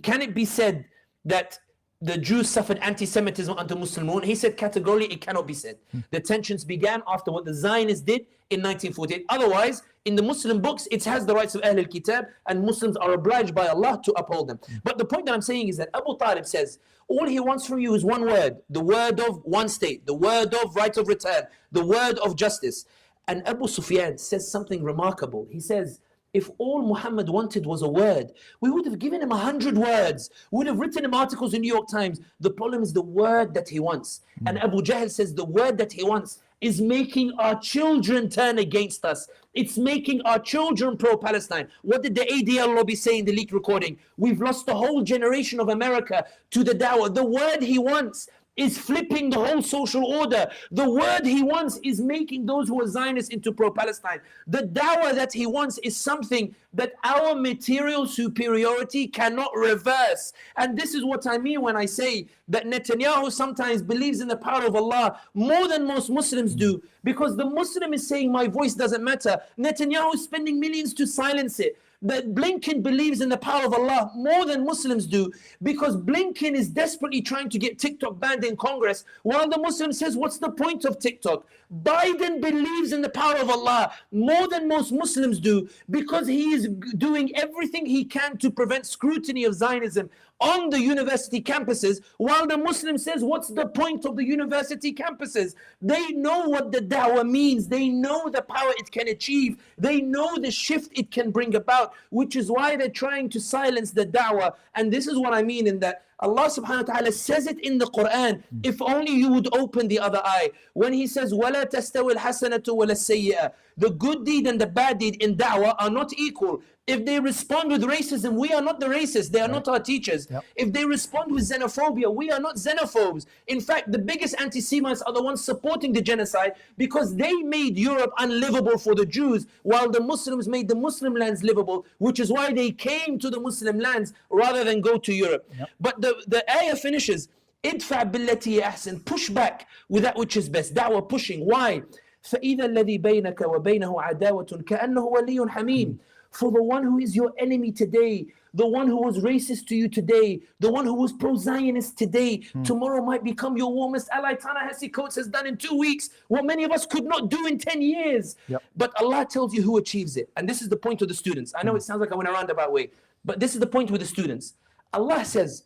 can it be said that the Jews suffered anti-Semitism under Muslim rule? He said categorically it cannot be said. The tensions began after what the Zionists did in 1948. Otherwise, in the Muslim books, it has the rights of Ahl al-Kitab and Muslims are obliged by Allah to uphold them. But the point that I'm saying is that Abu Talib says, all he wants from you is one word, the word of one state, the word of right of return, the word of justice. And Abu Sufyan says something remarkable. He says, if all Muhammad wanted was a word, we would have given him 100 words. We would have written him articles in New York Times. The problem is the word that he wants. And Abu Jahl says the word that he wants is making our children turn against us. It's making our children pro-Palestine. What did the ADL lobby say in the leaked recording? We've lost the whole generation of America to the dawah. The word he wants is flipping the whole social order. The word he wants is making those who are Zionists into pro-Palestine. The dawah that he wants is something that our material superiority cannot reverse. And this is what I mean when I say that Netanyahu sometimes believes in the power of Allah more than most Muslims do, because the Muslim is saying my voice doesn't matter. Netanyahu is spending millions to silence it. That Blinken believes in the power of Allah more than Muslims do, because Blinken is desperately trying to get TikTok banned in Congress, while the Muslim says, what's the point of TikTok? Biden believes in the power of Allah more than most Muslims do, because he is doing everything he can to prevent scrutiny of Zionism on the university campuses, while the Muslim says, what's the point of the university campuses? They know what the da'wah means. They know the power it can achieve. They know the shift it can bring about, which is why they're trying to silence the da'wah. And this is what I mean in that Allah subhanahu wa ta'ala says it in the Quran. If only you would open the other eye. When he says, وَلَا تَسْتَوِ الْحَسَنَةُ وَلَا السَّيِّئَةُ, the good deed and the bad deed in da'wah are not equal. If they respond with racism, we are not the racists. They are not our teachers. If they respond with xenophobia, we are not xenophobes. In fact, the biggest anti-Semites are the ones supporting the genocide, because they made Europe unlivable for the Jews, while the Muslims made the Muslim lands livable, which is why they came to the Muslim lands rather than go to Europe. But the ayah finishes, idfa billati ahsan, push back with that which is best. Da'wah pushing. Why? فَإِذَا الَّذِي بَيْنَكَ وَبَيْنَهُ عَدَاوَةٌ كَأَنَّهُ وَلِيٌّ حَمِيمٌ. for the one who is your enemy today, the one who was racist to you today, the one who was pro-Zionist today, tomorrow might become your warmest ally. Ta-Nehisi Coates has done in 2 weeks what many of us could not do in 10 years. Yep. But Allah tells you who achieves it. And this is the point of the students. I know it sounds like I went a roundabout way, but this is the point with the students. Allah says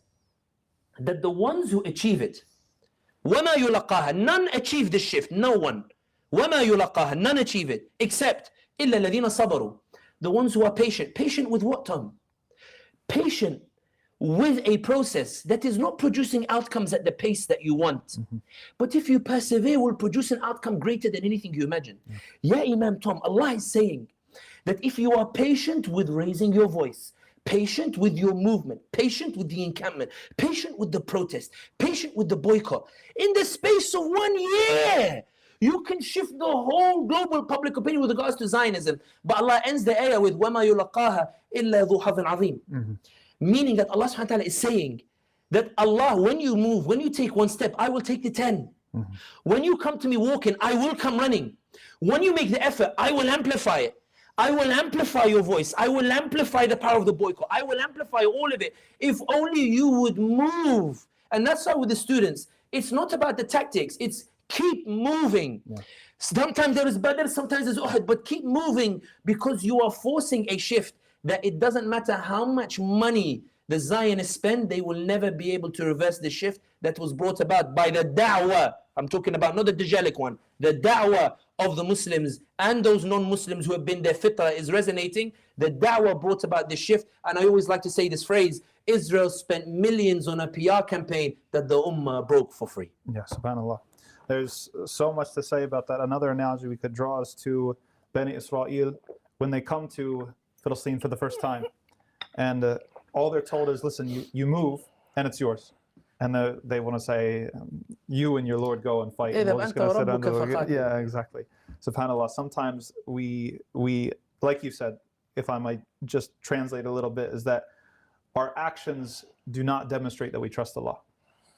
that the ones who achieve it, وَمَا يُلَقَّاهَا, none achieve this shift, no one. وَمَا يُلَقَّاهَا, none achieve it, except إِلَّا الَّذِينَ صَبَرُوا, the ones who are patient. Patient with what, Tom? Patient with a process that is not producing outcomes at the pace that you want. But if you persevere, will produce an outcome greater than anything you imagine. Yeah, Imam Tom, Allah is saying that if you are patient with raising your voice, patient with your movement, patient with the encampment, patient with the protest, patient with the boycott, in the space of 1 year, you can shift the whole global public opinion with regards to Zionism. But Allah ends the ayah with وَمَا يُلَقَّاهَا إِلَّا ذُو حَظٍ عَظِيمٍ. Meaning that Allah subhanahu wa ta'ala is saying that Allah, when you move, when you take one step, I will take the 10. When you come to me walking, I will come running. When you make the effort, I will amplify it. I will amplify your voice. I will amplify the power of the boycott. I will amplify all of it. If only you would move. And that's why with the students, it's not about the tactics. It's keep moving. Sometimes there is Badr, sometimes there's Uhud, but keep moving, because you are forcing a shift that it doesn't matter how much money the Zionists spend, they will never be able to reverse the shift that was brought about by the da'wah. I'm talking about not the Dajjalic one, the da'wah of the Muslims and those non-Muslims who have been, their fitrah is resonating. The da'wah brought about the shift. And I always like to say this phrase, Israel spent millions on a PR campaign that the ummah broke for free. Yeah, subhanAllah. There's so much to say about that. Another analogy we could draw is to Bani Israel when they come to Palestine for the first time. And all they're told is, listen, you move and it's yours. And they want to say, you and your Lord go and fight. And we're just gonna sit under yeah, exactly. SubhanAllah, sometimes we, like you said, if I might just translate a little bit, is that our actions do not demonstrate that we trust Allah.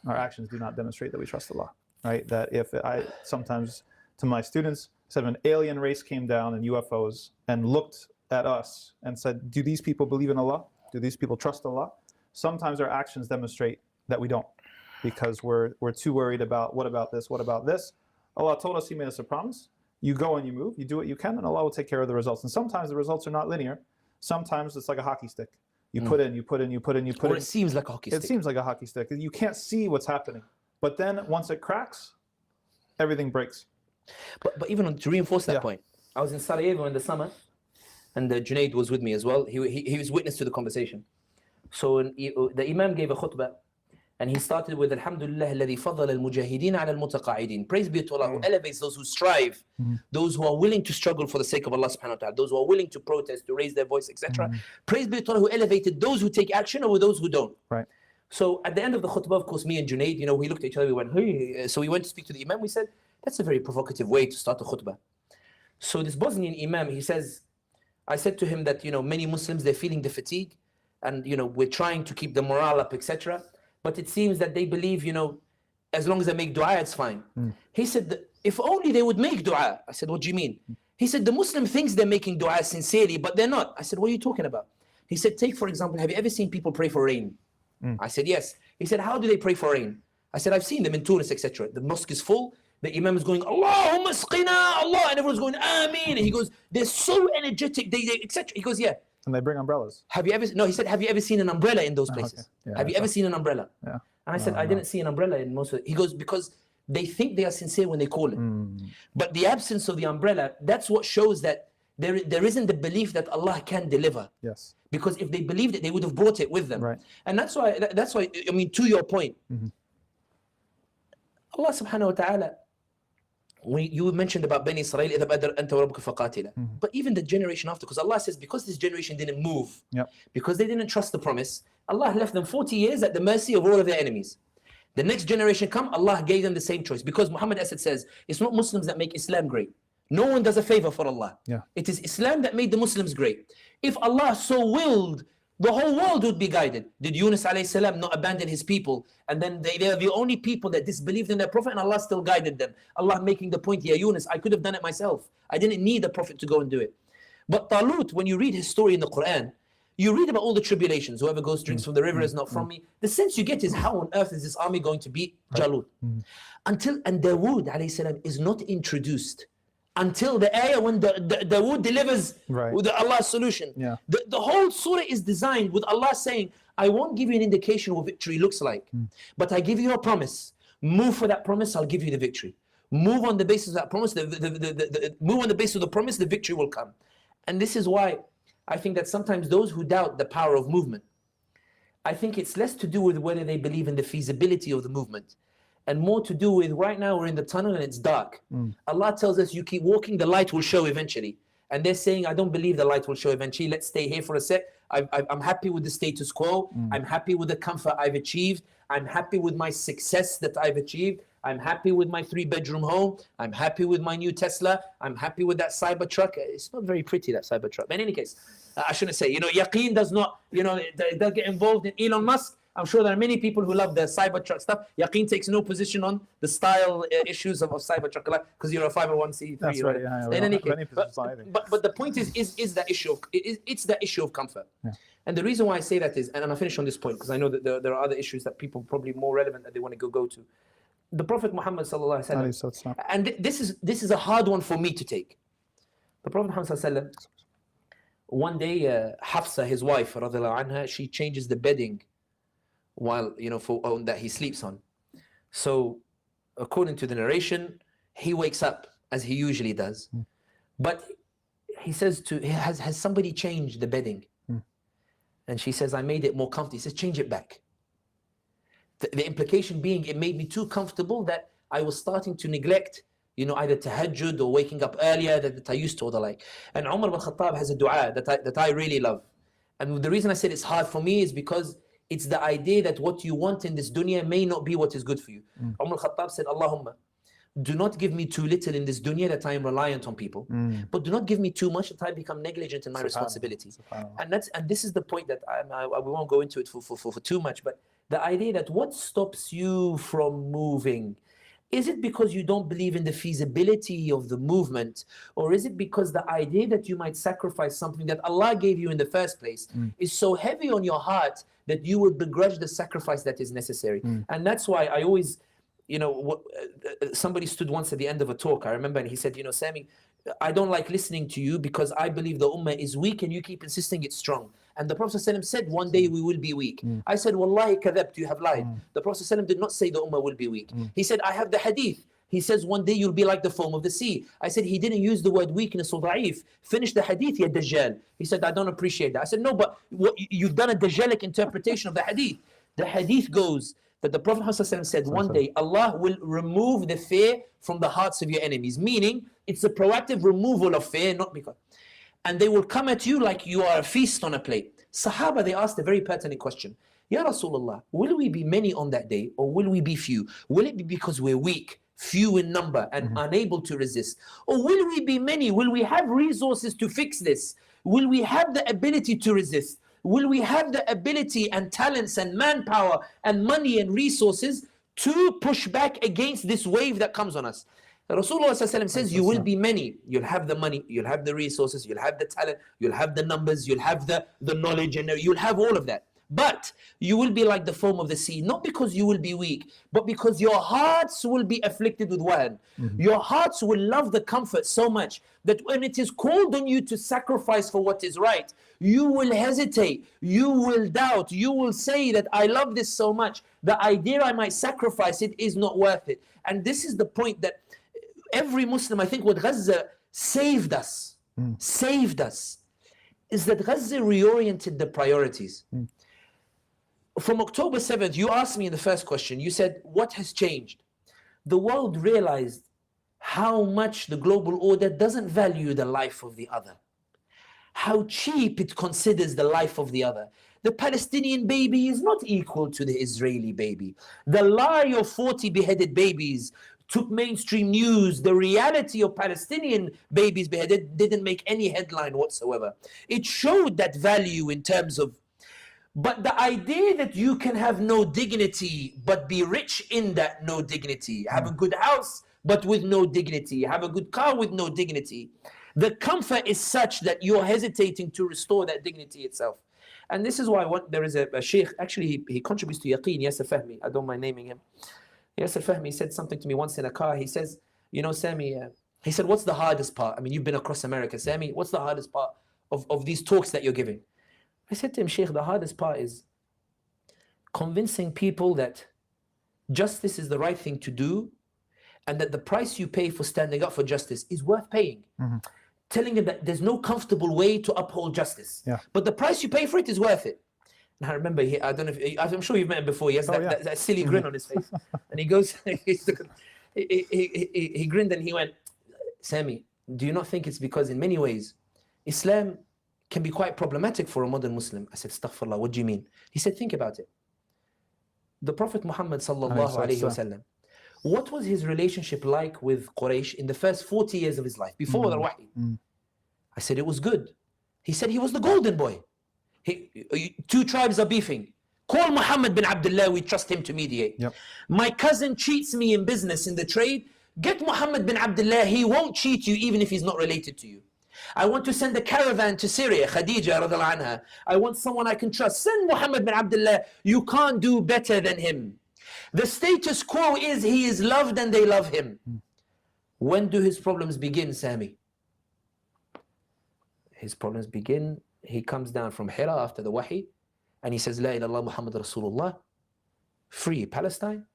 Our actions do not demonstrate that we trust Allah. Right? That if I sometimes to my students said, an alien race came down in UFOs and looked at us and said, do these people believe in Allah? Do these people trust Allah? Sometimes our actions demonstrate that we don't, because we're too worried about what about this, what about this. Allah told us, He made us a promise. You go and you move, you do what you can, and Allah will take care of the results. And sometimes the results are not linear. Sometimes it's like a hockey stick. You put in, you put in, you put in, you put in. Or it seems like a hockey stick. It seems like a hockey stick. You can't see what's happening. But then once it cracks, everything breaks. But even to reinforce that point, I was in Sarajevo in the summer, and Junaid was with me as well. He was witness to the conversation. So the Imam gave a khutbah, and he started with Alhamdulillah alladhi fadala al-mujahideen ala al-mutaqa'ideen. Praise be to Allah who elevates those who strive, those who are willing to struggle for the sake of Allah subhanahu wa ta'ala, those who are willing to protest, to raise their voice, etc. Praise be to Allah who elevated those who take action over those who don't. Right. So at the end of the khutbah, of course, me and Junaid, we looked at each other, we went, hey. So we went to speak to the Imam, we said, that's a very provocative way to start a khutbah. So this Bosnian Imam, he says, I said to him that, many Muslims, they're feeling the fatigue, and, we're trying to keep the morale up, etc. But it seems that they believe, as long as they make dua, it's fine. He said, if only they would make dua. I said, what do you mean? He said, the Muslim thinks they're making dua sincerely, but they're not. I said, what are you talking about? He said, take, for example, have you ever seen people pray for rain? I said, yes. He said, how do they pray for rain? I said, I've seen them in Tunis, etc. The mosque is full. The Imam is going, Allahumma asqina, Allah, and everyone's going, Ameen. And he goes, they're so energetic, they etc. He goes, yeah. And they bring umbrellas. Have you ever? No, he said, have you ever seen an umbrella in those places? Okay. Yeah, have you ever seen an umbrella? Yeah. And I said, I didn't see an umbrella in most of it. He goes, because they think they are sincere when they call it. But the absence of the umbrella, that's what shows that there isn't the belief that Allah can deliver. Yes. Because if they believed it, they would have brought it with them. Right. And that's why, I mean, to your point, Allah subhanahu wa ta'ala, you mentioned about Bani Israel, إِذَا بَدَرْ أَنْتَ وَرَبُّكَ فَقَاتِلًا. But even the generation after, because Allah says, because this generation didn't move, because they didn't trust the promise, Allah left them 40 years at the mercy of all of their enemies. The next generation come, Allah gave them the same choice. Because Muhammad Asad says, it's not Muslims that make Islam great. No one does a favor for Allah. It is Islam that made the Muslims great. If Allah so willed, the whole world would be guided. Did Yunus alayhi salam not abandon his people? And then they are the only people that disbelieved in their prophet, and Allah still guided them. Allah making the point here, Yunus, I could have done it myself. I didn't need a prophet to go and do it. But Talut, when you read his story in the Quran, you read about all the tribulations. Whoever goes drinks from the river is not from me. The sense you get is, how on earth is this army going to beat Jalut? And Dawood alayhi salam is not introduced until the ayah when Dawood delivers with Allah's solution. The whole surah is designed with Allah saying, I won't give you an indication what victory looks like, but I give you a promise. Move for that promise, I'll give you the victory. Move on the basis of that promise, move on the basis of the promise, the victory will come. And this is why I think that sometimes those who doubt the power of movement, I think it's less to do with whether they believe in the feasibility of the movement, and more to do with, right now we're in the tunnel and it's dark. Allah tells us, you keep walking, the light will show eventually. And they're saying, I don't believe the light will show eventually. Let's stay here for a sec. I'm happy with the status quo. I'm happy with the comfort I've achieved. I'm happy with my success that I've achieved. I'm happy with my 3-bedroom home. I'm happy with my new Tesla. I'm happy with that Cybertruck. It's not very pretty, that Cybertruck. But in any case, I shouldn't say, Yaqeen does not, does get involved in Elon Musk. I'm sure there are many people who love the Cybertruck stuff. Yaqeen takes no position on the style issues of Cybertruck, because you're a 501c3. That's right. Yeah, in any case, but the point is the issue of it's the issue of comfort. And the reason why I say that is, and I'll finish on this point because I know that there are other issues that people probably more relevant that they want to go to. The Prophet Muhammad sallallahu alaihi wasallam, and this is a hard one for me to take. The Prophet Muhammad sallallahu alaihi wasallam, one day Hafsa, his wife, radiallahu anha, she changes the bedding while that he sleeps on. So according to the narration, he wakes up as he usually does, but he says has somebody changed the bedding? And she says, I made it more comfortable. He says, change it back. The implication being, it made me too comfortable that I was starting to neglect, either tahajjud or waking up earlier that I used to, or the like. And Umar bin Khattab has a dua that I really love. And the reason I said it's hard for me is because it's the idea that what you want in this dunya may not be what is good for you. Umar bin Khattab said, Allahumma, do not give me too little in this dunya that I am reliant on people, but do not give me too much that I become negligent in my responsibility. And this is the point that we won't go into it for too much, but the idea that what stops you from moving, is it because you don't believe in the feasibility of the movement, or is it because the idea that you might sacrifice something that Allah gave you in the first place is so heavy on your heart that you would begrudge the sacrifice that is necessary? And that's why I always, somebody stood once at the end of a talk, I remember, and he said, Sami, I don't like listening to you because I believe the ummah is weak and you keep insisting it's strong. And the Prophet ﷺ said, one day we will be weak. I said, Wallahi kadhabt, you have lied. The Prophet ﷺ did not say the ummah will be weak. He said, I have the hadith. He says, one day you'll be like the foam of the sea. I said, he didn't use the word weakness or da'if. Finish the hadith, ya dajjal. He said, I don't appreciate that. I said, no, but you've done a dajjalic interpretation of the hadith. The hadith goes that the Prophet ﷺ said, one day Allah will remove the fear from the hearts of your enemies. Meaning, it's a proactive removal of fear, not because. And they will come at you like you are a feast on a plate. Sahaba, they asked a very pertinent question. Ya Rasulullah, will we be many on that day or will we be few? Will it be because we're weak, few in number and unable to resist? Or will we be many? Will we have resources to fix this? Will we have the ability to resist? Will we have the ability and talents and manpower and money and resources to push back against this wave that comes on us? Rasulullah says, you will be many. You'll have the money, you'll have the resources, you'll have the talent, you'll have the numbers, you'll have the knowledge, and you'll have all of that. But you will be like the foam of the sea, not because you will be weak, but because your hearts will be afflicted with wahan. Your hearts will love the comfort so much that when it is called on you to sacrifice for what is right, you will hesitate, you will doubt, you will say that I love this so much, the idea I might sacrifice it is not worth it. And this is the point that every Muslim, I think what Gaza saved us, is that Gaza reoriented the priorities. From October 7th, you asked me in the first question, you said, what has changed? The world realized how much the global order doesn't value the life of the other, how cheap it considers the life of the other. The Palestinian baby is not equal to the Israeli baby. The lie of 40 beheaded babies took mainstream news. The reality of Palestinian babies beheaded didn't make any headline whatsoever. It showed that value in terms of, but the idea that you can have no dignity but be rich in that no dignity, have a good house but with no dignity, have a good car with no dignity, The comfort is such that you're hesitating to restore that dignity itself. And this is why there is a sheikh, actually he contributes to Yaqeen, Yasser Fahmi, I don't mind naming him. Yasser Fahmi said something to me once in a car. He says, you know, Sami, he said, what's the hardest part? I mean, you've been across America. Sami, what's the hardest part of these talks that you're giving? I said to him, Sheikh, the hardest part is convincing people that justice is the right thing to do and that the price you pay for standing up for justice is worth paying. Telling him that there's no comfortable way to uphold justice. But the price you pay for it is worth it. And I remember, I don't know if, I'm sure you've met him before. He has that silly grin on his face. And he goes, he grinned and he went, Sami, do you not think it's because in many ways, Islam can be quite problematic for a modern Muslim? I said, astaghfirullah, what do you mean? He said, think about it. The Prophet Muhammad sallallahu alayhi wasallam, what was his relationship like with Quraysh in the first 40 years of his life, before the wahy? I said, it was good. He said, he was the golden boy. Two tribes are beefing. Call Muhammad bin Abdullah, we trust him to mediate. My cousin cheats me in business, in the trade. Get Muhammad bin Abdullah, he won't cheat you even if he's not related to you. I want to send a caravan to Syria, Khadija radiallahu anha. I want someone I can trust. Send Muhammad bin Abdullah, you can't do better than him. The status quo is he is loved and they love him. When do his problems begin, Sami? His problems begin, he comes down from Hira after the wahi and he says, La ilallah Muhammad Rasulullah, free Palestine,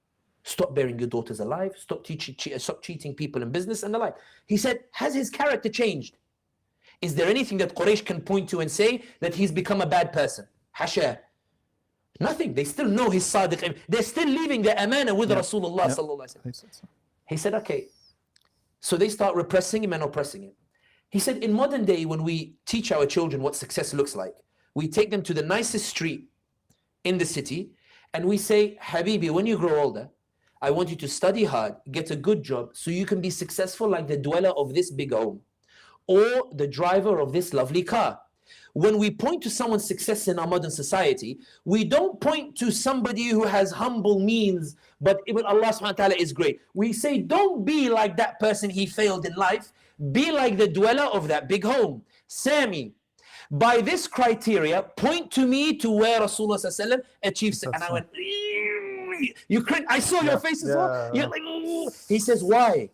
stop burying your daughters alive, stop cheating people in business and the like. He said, has his character changed? Is there anything that Quraysh can point to and say that he's become a bad person? Hasha. Nothing. They still know his sadiq. They're still leaving their amana with Rasulullah sallallahu alaihi wasallam. He said, okay. So they start repressing him and oppressing him. He said, in modern day, when we teach our children what success looks like, we take them to the nicest street in the city and we say, Habibi, when you grow older, I want you to study hard, get a good job so you can be successful like the dweller of this big home or the driver of this lovely car. When we point to someone's success in our modern society, we don't point to somebody who has humble means, but even Allah subhanahu wa ta'ala is great. We say, don't be like that person, he failed in life. Be like the dweller of that big home. Sami, by this criteria, point to me to where Rasulullah sallallahu alaihi wasallam achieved. And I went, you cringe. I saw your face as well. You're like, ooh. He says, why?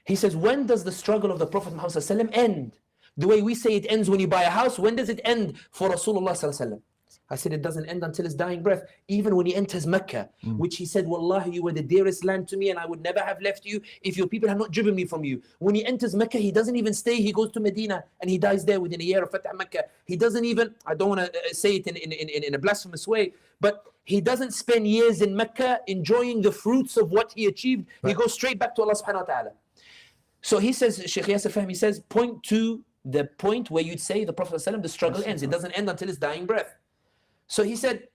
He says, when does the struggle of the Prophet Muhammad sallallahu alaihi wasallam end? The way we say it ends when you buy a house, when does it end for Rasulullah sallallahu alaihi wasallam? I said, it doesn't end until his dying breath. Even when he enters Mecca, which he said, Wallahi, you were the dearest land to me and I would never have left you if your people had not driven me from you. When he enters Mecca, he doesn't even stay. He goes to Medina and he dies there within a year of Fatah Mecca. He doesn't even, I don't want to say it in a blasphemous way, but he doesn't spend years in Mecca enjoying the fruits of what he achieved. He goes straight back to Allah subhanahu wa ta'ala. So he says, Shaykh Yasser Fahmi says, point to the point where you'd say the Prophet ﷺ, the struggle ends. It doesn't end until his dying breath. So he said,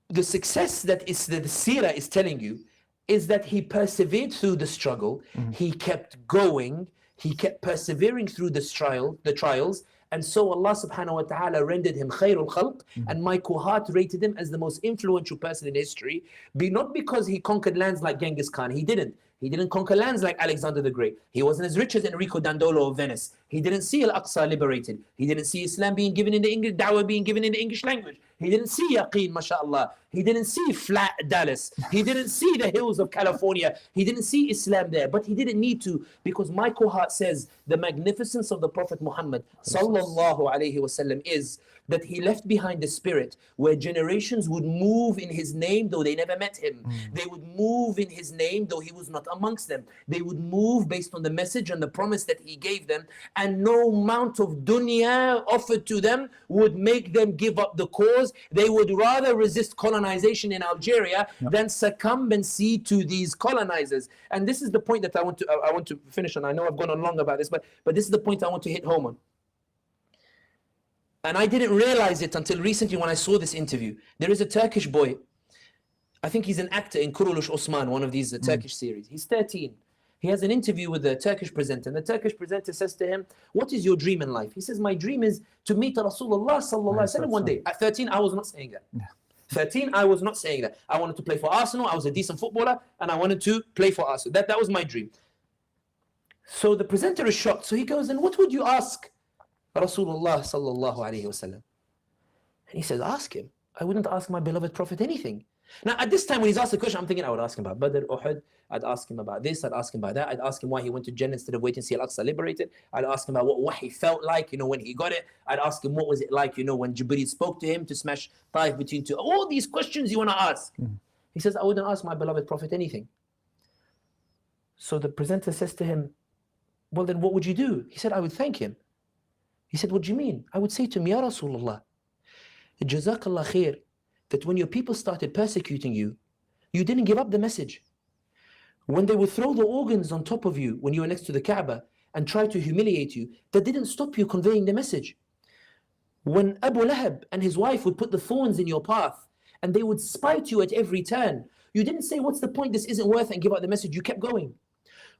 the success that the seerah is telling you is that he persevered through the struggle. He kept going. He kept persevering through the trials. And so Allah subhanahu wa ta'ala rendered him khairul khalq. And my cohort rated him as the most influential person in history. Not because he conquered lands like Genghis Khan. He didn't. He didn't conquer lands like Alexander the Great. He wasn't as rich as Enrico Dandolo of Venice. He didn't see Al-Aqsa liberated. He didn't see Islam being given in the English, Dawah being given in the English language. He didn't see Yaqeen, mashallah. He didn't see flat Dallas. He didn't see the hills of California. He didn't see Islam there, but he didn't need to, because my cohort says the magnificence of the Prophet Muhammad sallallahu alaihi wasallam is that he left behind a spirit where generations would move in his name though they never met him. They would move in his name though he was not amongst them. They would move based on the message and the promise that he gave them, and no amount of dunya offered to them would make them give up the cause. They would rather resist colonization in Algeria than succumb and cede to these colonizers. And this is the point that I want to finish on. I know I've gone on long about this, but this is the point I want to hit home on. And I didn't realize it until recently when I saw this interview. There is a Turkish boy, I think he's an actor in Kuruluş Osman, one of these Turkish series. He's 13. He has an interview with the Turkish presenter, and the Turkish presenter says to him, what is your dream in life? He says, my dream is to meet Rasulullah sallallahu alaihi wasallam one day. At 13, I was not saying that. 13, I was not saying that. I wanted to play for Arsenal. I was a decent footballer, and I wanted to play for Arsenal. That was my dream. So the presenter is shocked. So he goes, and what would you ask Rasulullah sallallahu alayhi wasallam? And he says, ask him. I wouldn't ask my beloved Prophet anything. Now at this time when he's asked the question, I'm thinking I would ask him about Badr, Uhud, I'd ask him about this, I'd ask him about that, I'd ask him why he went to Jannah instead of waiting to see Al-Aqsa liberated, I'd ask him about what he felt like, when he got it, I'd ask him what was it like, when Jibreel spoke to him to smash Taif between two, all these questions you want to ask. He says, I wouldn't ask my beloved Prophet anything. So the presenter says to him, well then what would you do? He said, I would thank him. He said, what do you mean? I would say to him, Ya Rasulullah, Jazakallah khair, that when your people started persecuting you, you didn't give up the message. When they would throw the organs on top of you when you were next to the Kaaba and try to humiliate you, that didn't stop you conveying the message. When Abu Lahab and his wife would put the thorns in your path and they would spite you at every turn, you didn't say, what's the point, this isn't worth it, and give up the message. You kept going.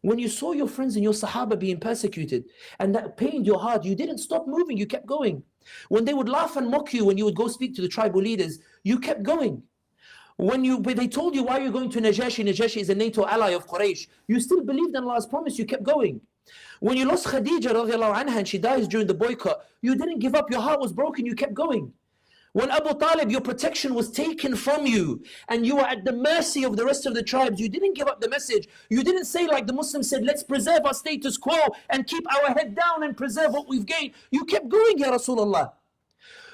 When you saw your friends and your Sahaba being persecuted and that pained your heart, you didn't stop moving, you kept going. When they would laugh and mock you when you would go speak to the tribal leaders, you kept going. When they told you why you're going to Najashi, Najashi is a NATO ally of Quraysh, you still believed in Allah's promise, you kept going. When you lost Khadija radiallahu anha and she dies during the boycott, you didn't give up, your heart was broken, you kept going. When Abu Talib, your protection was taken from you and you were at the mercy of the rest of the tribes, you didn't give up the message. You didn't say like the Muslims said, let's preserve our status quo and keep our head down and preserve what we've gained. You kept going, Ya Rasulullah.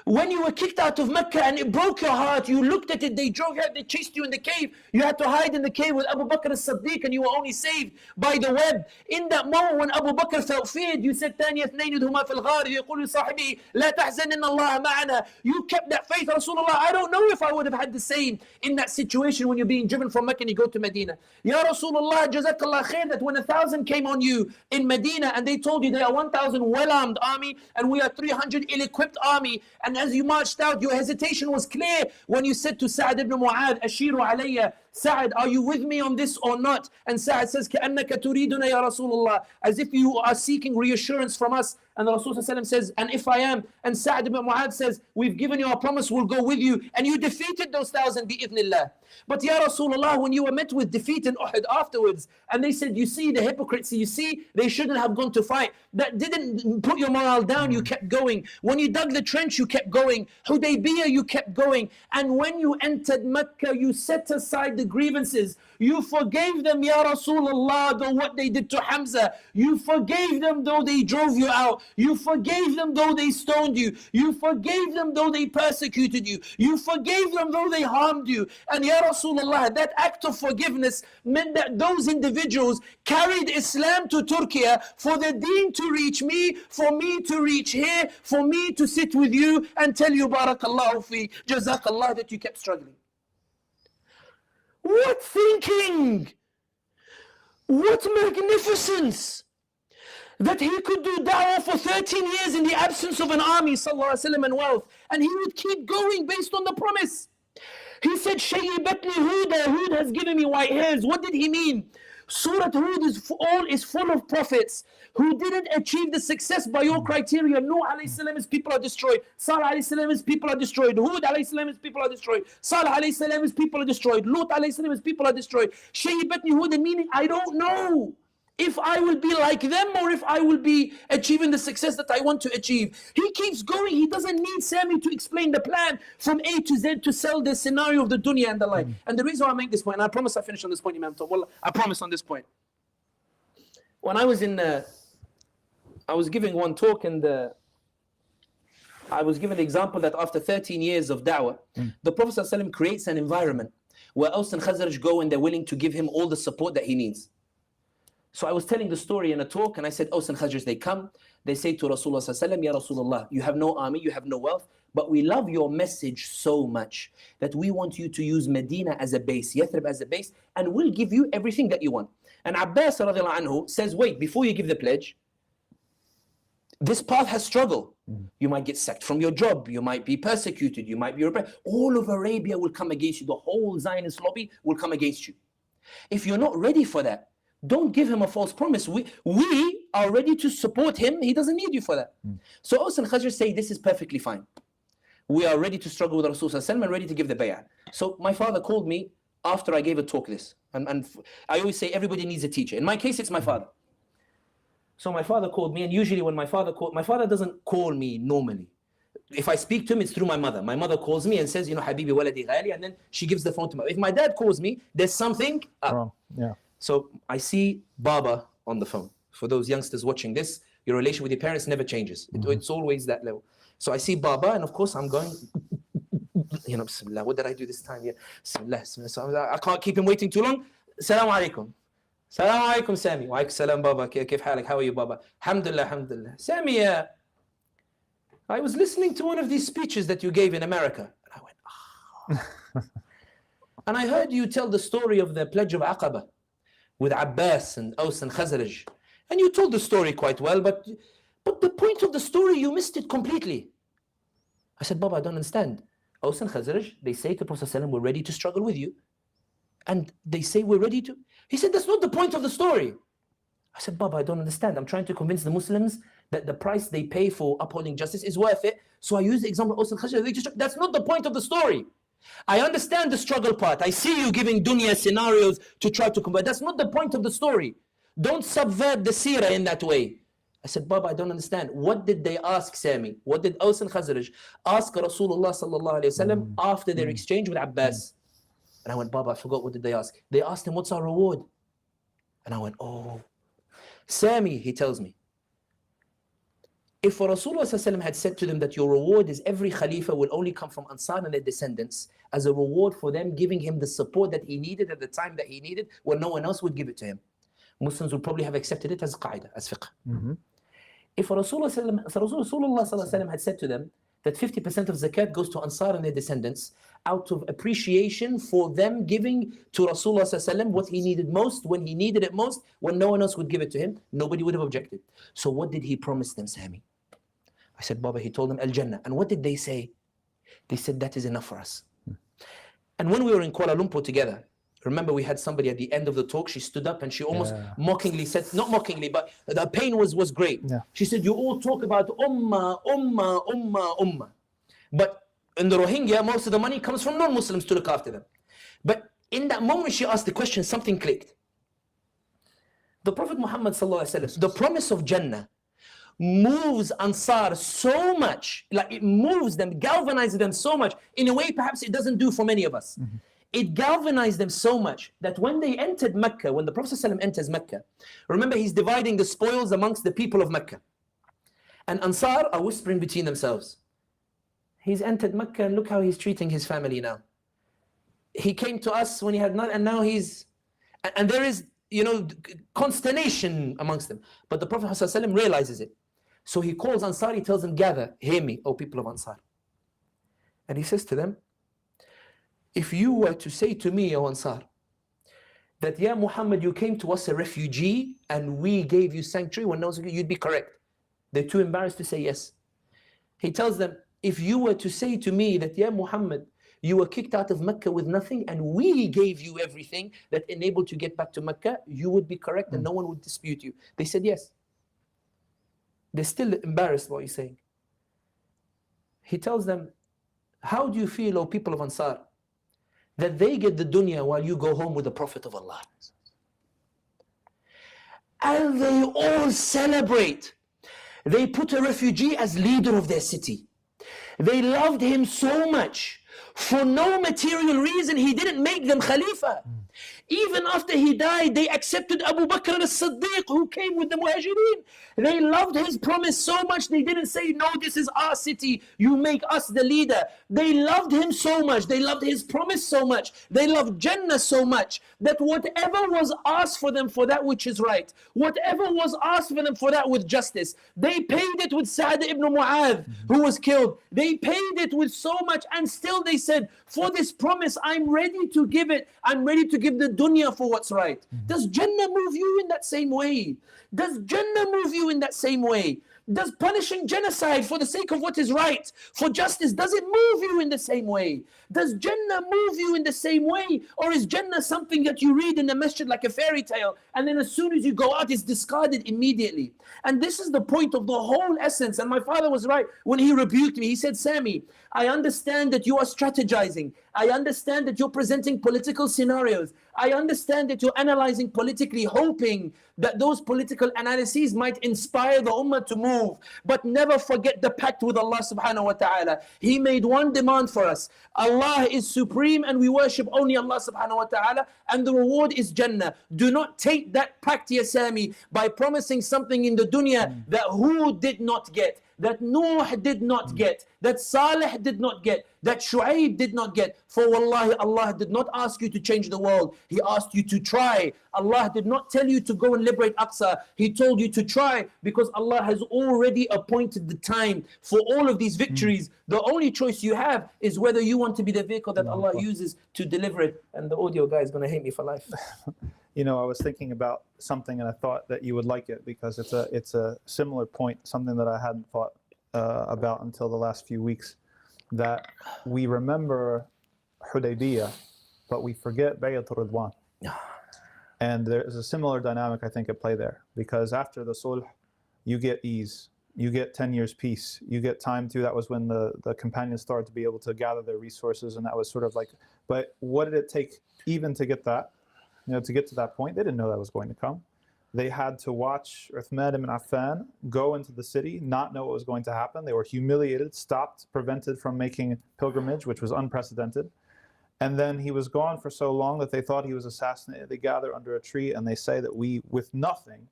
When you were kicked out of Mecca and it broke your heart, you looked at it, they drove you out, they chased you in the cave. You had to hide in the cave with Abu Bakr as-Siddiq and you were only saved by the web. In that moment when Abu Bakr felt feared, you said, ثانية اثنين هما في الغار يقول لصاحبه لا تحزن إن الله معنا. You kept that faith, Rasulullah. I don't know if I would have had the same in that situation when you're being driven from Mecca and you go to Medina. Ya Rasulullah, Jazakallah khair, that when 1,000 came on you in Medina and they told you they are 1,000 well-armed army and we are 300 ill-equipped army, and as you marched out, your hesitation was clear when you said to Sa'ad ibn Mu'adh, Ashiru alayya, Sa'ad, are you with me on this or not? And Sa'ad says, كَأَنَّكَ تُرِيدُنَا يَا رَسُولُ اللَّهِ, as if you are seeking reassurance from us. And the Rasul says, and if I am, and Sa'ad ibn Mu'adh says, we've given you our promise, we'll go with you. And you defeated those 1,000 bi'idhnillah. But Ya Rasulullah, when you were met with defeat in Uhud afterwards, and they said, you see the hypocrisy, you see, they shouldn't have gone to fight. That didn't put your morale down, you kept going. When you dug the trench, you kept going. Hudaybiyah, you kept going. And when you entered Mecca, you set aside the grievances. You forgave them, Ya Rasulullah, though what they did to Hamza. You forgave them though they drove you out. You forgave them though they stoned you. You forgave them though they persecuted you. You forgave them though they harmed you. And Ya Rasulullah, that act of forgiveness meant that those individuals carried Islam to Turkey for the deen to reach me, for me to reach here, for me to sit with you and tell you Barakallahu fi, Jazakallah, that you kept struggling. What thinking! What magnificence! That he could do da'wah for 13 years in the absence of an army, sallallahu alaihi wasallam, and wealth, and he would keep going based on the promise. He said, Shayyibatni Huda, Hud has given me white hairs. What did he mean? Surah Hud is full of prophets who didn't achieve the success by your criteria. Nuh alayhi salam, his people are destroyed. Salih alayhi salam, his people are destroyed. Hud alayhi salam, his people are destroyed. Salih alayhi salam, his people are destroyed. Lut alayhi salam, his people are destroyed. Shayyibatni Huda, meaning I don't know if I will be like them or if I will be achieving the success that I want to achieve. He keeps going. He doesn't need Sami to explain the plan from A to Z to sell the scenario of the dunya and the like. And the reason why I make this point, and I promise I finish on this point, Imam, Wallah, I promise on this point. When I was I was giving one talk and I was given the example that after 13 years of da'wah, the Prophet ﷺ creates an environment where Aus and Khazraj go and they're willing to give him all the support that he needs. So I was telling the story in a talk and I said, Aus and Khazraj, they come, they say to Rasulullah ﷺ, Ya Rasulullah, you have no army, you have no wealth, but we love your message so much that we want you to use Medina as a base, Yathrib as a base, and we'll give you everything that you want. And Abbas radiallahu anhu says, wait, before you give the pledge, this path has struggle. You might get sacked from your job, you might be persecuted, you might be repressed. All of Arabia will come against you, the whole Zionist lobby will come against you. If you're not ready for that, don't give him a false promise. We are ready to support him. He doesn't need you for that. So Aus and Khazraj say, this is perfectly fine. We are ready to struggle with Rasulullah and ready to give the bay'ah. So my father called me after I gave a talk this. And I always say everybody needs a teacher. In my case, it's my father. So my father called me, and usually when my father doesn't call me normally. If I speak to him, it's through my mother. My mother calls me and says, Habibi waladi ghali, and then she gives the phone to me. If my dad calls me, there's something up. Wrong. Yeah. So I see Baba on the phone. For those youngsters watching this, your relation with your parents never changes. It's always that level. So I see Baba, and of course I'm going, Bismillah, what did I do this time? Yeah, Bismillah, Bismillah. So I can't keep him waiting too long. Assalamu alaikum. Assalamu alaikum, Sami. Wa alaikum salam, Baba. Kif halak? How are you, Baba? Alhamdulillah, alhamdulillah. Sami, I was listening to one of these speeches that you gave in America. And I went, And I heard you tell the story of the Pledge of Aqaba with Abbas and Aus and Khazraj. And you told the story quite well, but the point of the story, you missed it completely. I said, Baba, I don't understand. Aus and Khazraj, they say to Prophet ﷺ, we're ready to struggle with you. And they say we're ready to. He said, that's not the point of the story. I said, Baba, I don't understand. I'm trying to convince the Muslims that the price they pay for upholding justice is worth it. So I use the example of Aus and Khazraj. That's not the point of the story. I understand the struggle part. I see you giving dunya scenarios to try to combat. That's not the point of the story. Don't subvert the seerah in that way. I said, Baba, I don't understand. What did they ask Sami? What did Aus and Khazraj ask Rasulullah sallallahu alayhi wasallam after their exchange with Abbas? And I went, Baba, I forgot, what did they ask? They asked him, what's our reward? And I went, oh. Sami, he tells me, if Rasulullah sallallahu alayhi wasallam had said to them that your reward is every Khalifa will only come from Ansar and their descendants as a reward for them giving him the support that he needed at the time that he needed when no one else would give it to him, Muslims would probably have accepted it as qaida, as fiqh. If Rasulullah sallallahu alaihi wasallam had said to them that 50% of zakat goes to Ansar and their descendants out of appreciation for them giving to Rasulullah sallallahu alaihi wasallam what he needed most, when he needed it most, when no one else would give it to him, nobody would have objected. So what did he promise them, Sami? I said, Baba, he told them Al-Jannah. And what did they say? They said, that is enough for us. And when we were in Kuala Lumpur together, remember we had somebody at the end of the talk, she stood up and she almost mockingly said, not mockingly, but the pain was great. Yeah. She said, you all talk about ummah, ummah, ummah, ummah. But in the Rohingya, most of the money comes from non-Muslims to look after them. But in that moment she asked the question, something clicked. The Prophet Muhammad sallallahu alaihi wasallam, the promise of Jannah moves Ansar so much, like it moves them, galvanizes them so much, in a way perhaps it doesn't do for many of us. It galvanized them so much that when they entered Mecca, when the Prophet ﷺ enters Mecca, remember he's dividing the spoils amongst the people of Mecca. And Ansar are whispering between themselves. He's entered Mecca and look how he's treating his family now. He came to us when he had not, and now he's, and there is, consternation amongst them. But the Prophet ﷺ realizes it. So he calls Ansar, he tells them, gather, hear me, O people of Ansar. And he says to them, if you were to say to me, O Ansar, that, Ya Muhammad, you came to us a refugee and we gave you sanctuary when no one, you'd be correct. They're too embarrassed to say yes. He tells them, if you were to say to me that, Ya Muhammad, you were kicked out of Mecca with nothing and we gave you everything that enabled you to get back to Mecca, you would be correct and no one would dispute you. They said yes. They're still embarrassed what he's saying. He tells them, how do you feel, O people of Ansar, that they get the dunya while you go home with the Prophet of Allah? And they all celebrate. They put a refugee as leader of their city. They loved him so much. For no material reason, he didn't make them Khalifa. Even after he died, they accepted Abu Bakr as-Siddiq, who came with the Muhajirin. They loved his promise so much, they didn't say, no, this is our city, you make us the leader. They loved him so much, they loved his promise so much, they loved Jannah so much, that whatever was asked for them for that which is right, whatever was asked for them for that with justice, they paid it with Sa'd ibn Mu'adh, who was killed. They paid it with so much, and still they said, for this promise, I'm ready to give it. I'm ready to give the dunya for what's right. Does Jannah move you in that same way? Does Jannah move you in that same way? Does punishing genocide for the sake of what is right, for justice, does it move you in the same way? Does Jannah move you in the same way? Or is Jannah something that you read in the masjid like a fairy tale, and then as soon as you go out, it's discarded immediately? And this is the point of the whole essence. And my father was right when he rebuked me. He said, Sami, I understand that you are strategizing I understand that you're presenting political scenarios. I understand that you're analyzing politically, hoping that those political analyses might inspire the ummah to move. But never forget the pact with Allah subhanahu wa ta'ala. He made one demand for us. Allah is supreme and we worship only Allah subhanahu wa ta'ala, and the reward is Jannah. Do not take that pact, ya Sami, by promising something in the dunya that Hud did not get, that Nuh did not get, that Salih did not get, that Shu'aib did not get. For wallahi, Allah did not ask you to change the world. He asked you to try. Allah did not tell you to go and liberate Aqsa. He told you to try, because Allah has already appointed the time for all of these victories. The only choice you have is whether you want to be the vehicle that Allah uses to deliver it. And the audio guy is going to hate me for life. You know, I was thinking about something and I thought that you would like it, because it's a similar point, something that I hadn't thought about until the last few weeks, that we remember Hudaybiyah, but we forget Bay'atul Ridwan. And there's a similar dynamic, I think, at play there, because after the Sulh, you get ease, you get 10 years peace, you get time to, that was when the companions started to be able to gather their resources, and that was sort of like, but what did it take even to get that? You know, to get to that point? They didn't know that was going to come. They had to watch Uthman ibn Affan go into the city, not know what was going to happen. They were humiliated, stopped, prevented from making pilgrimage, which was unprecedented. And then he was gone for so long that they thought he was assassinated. They gather under a tree and they say that we, with nothing,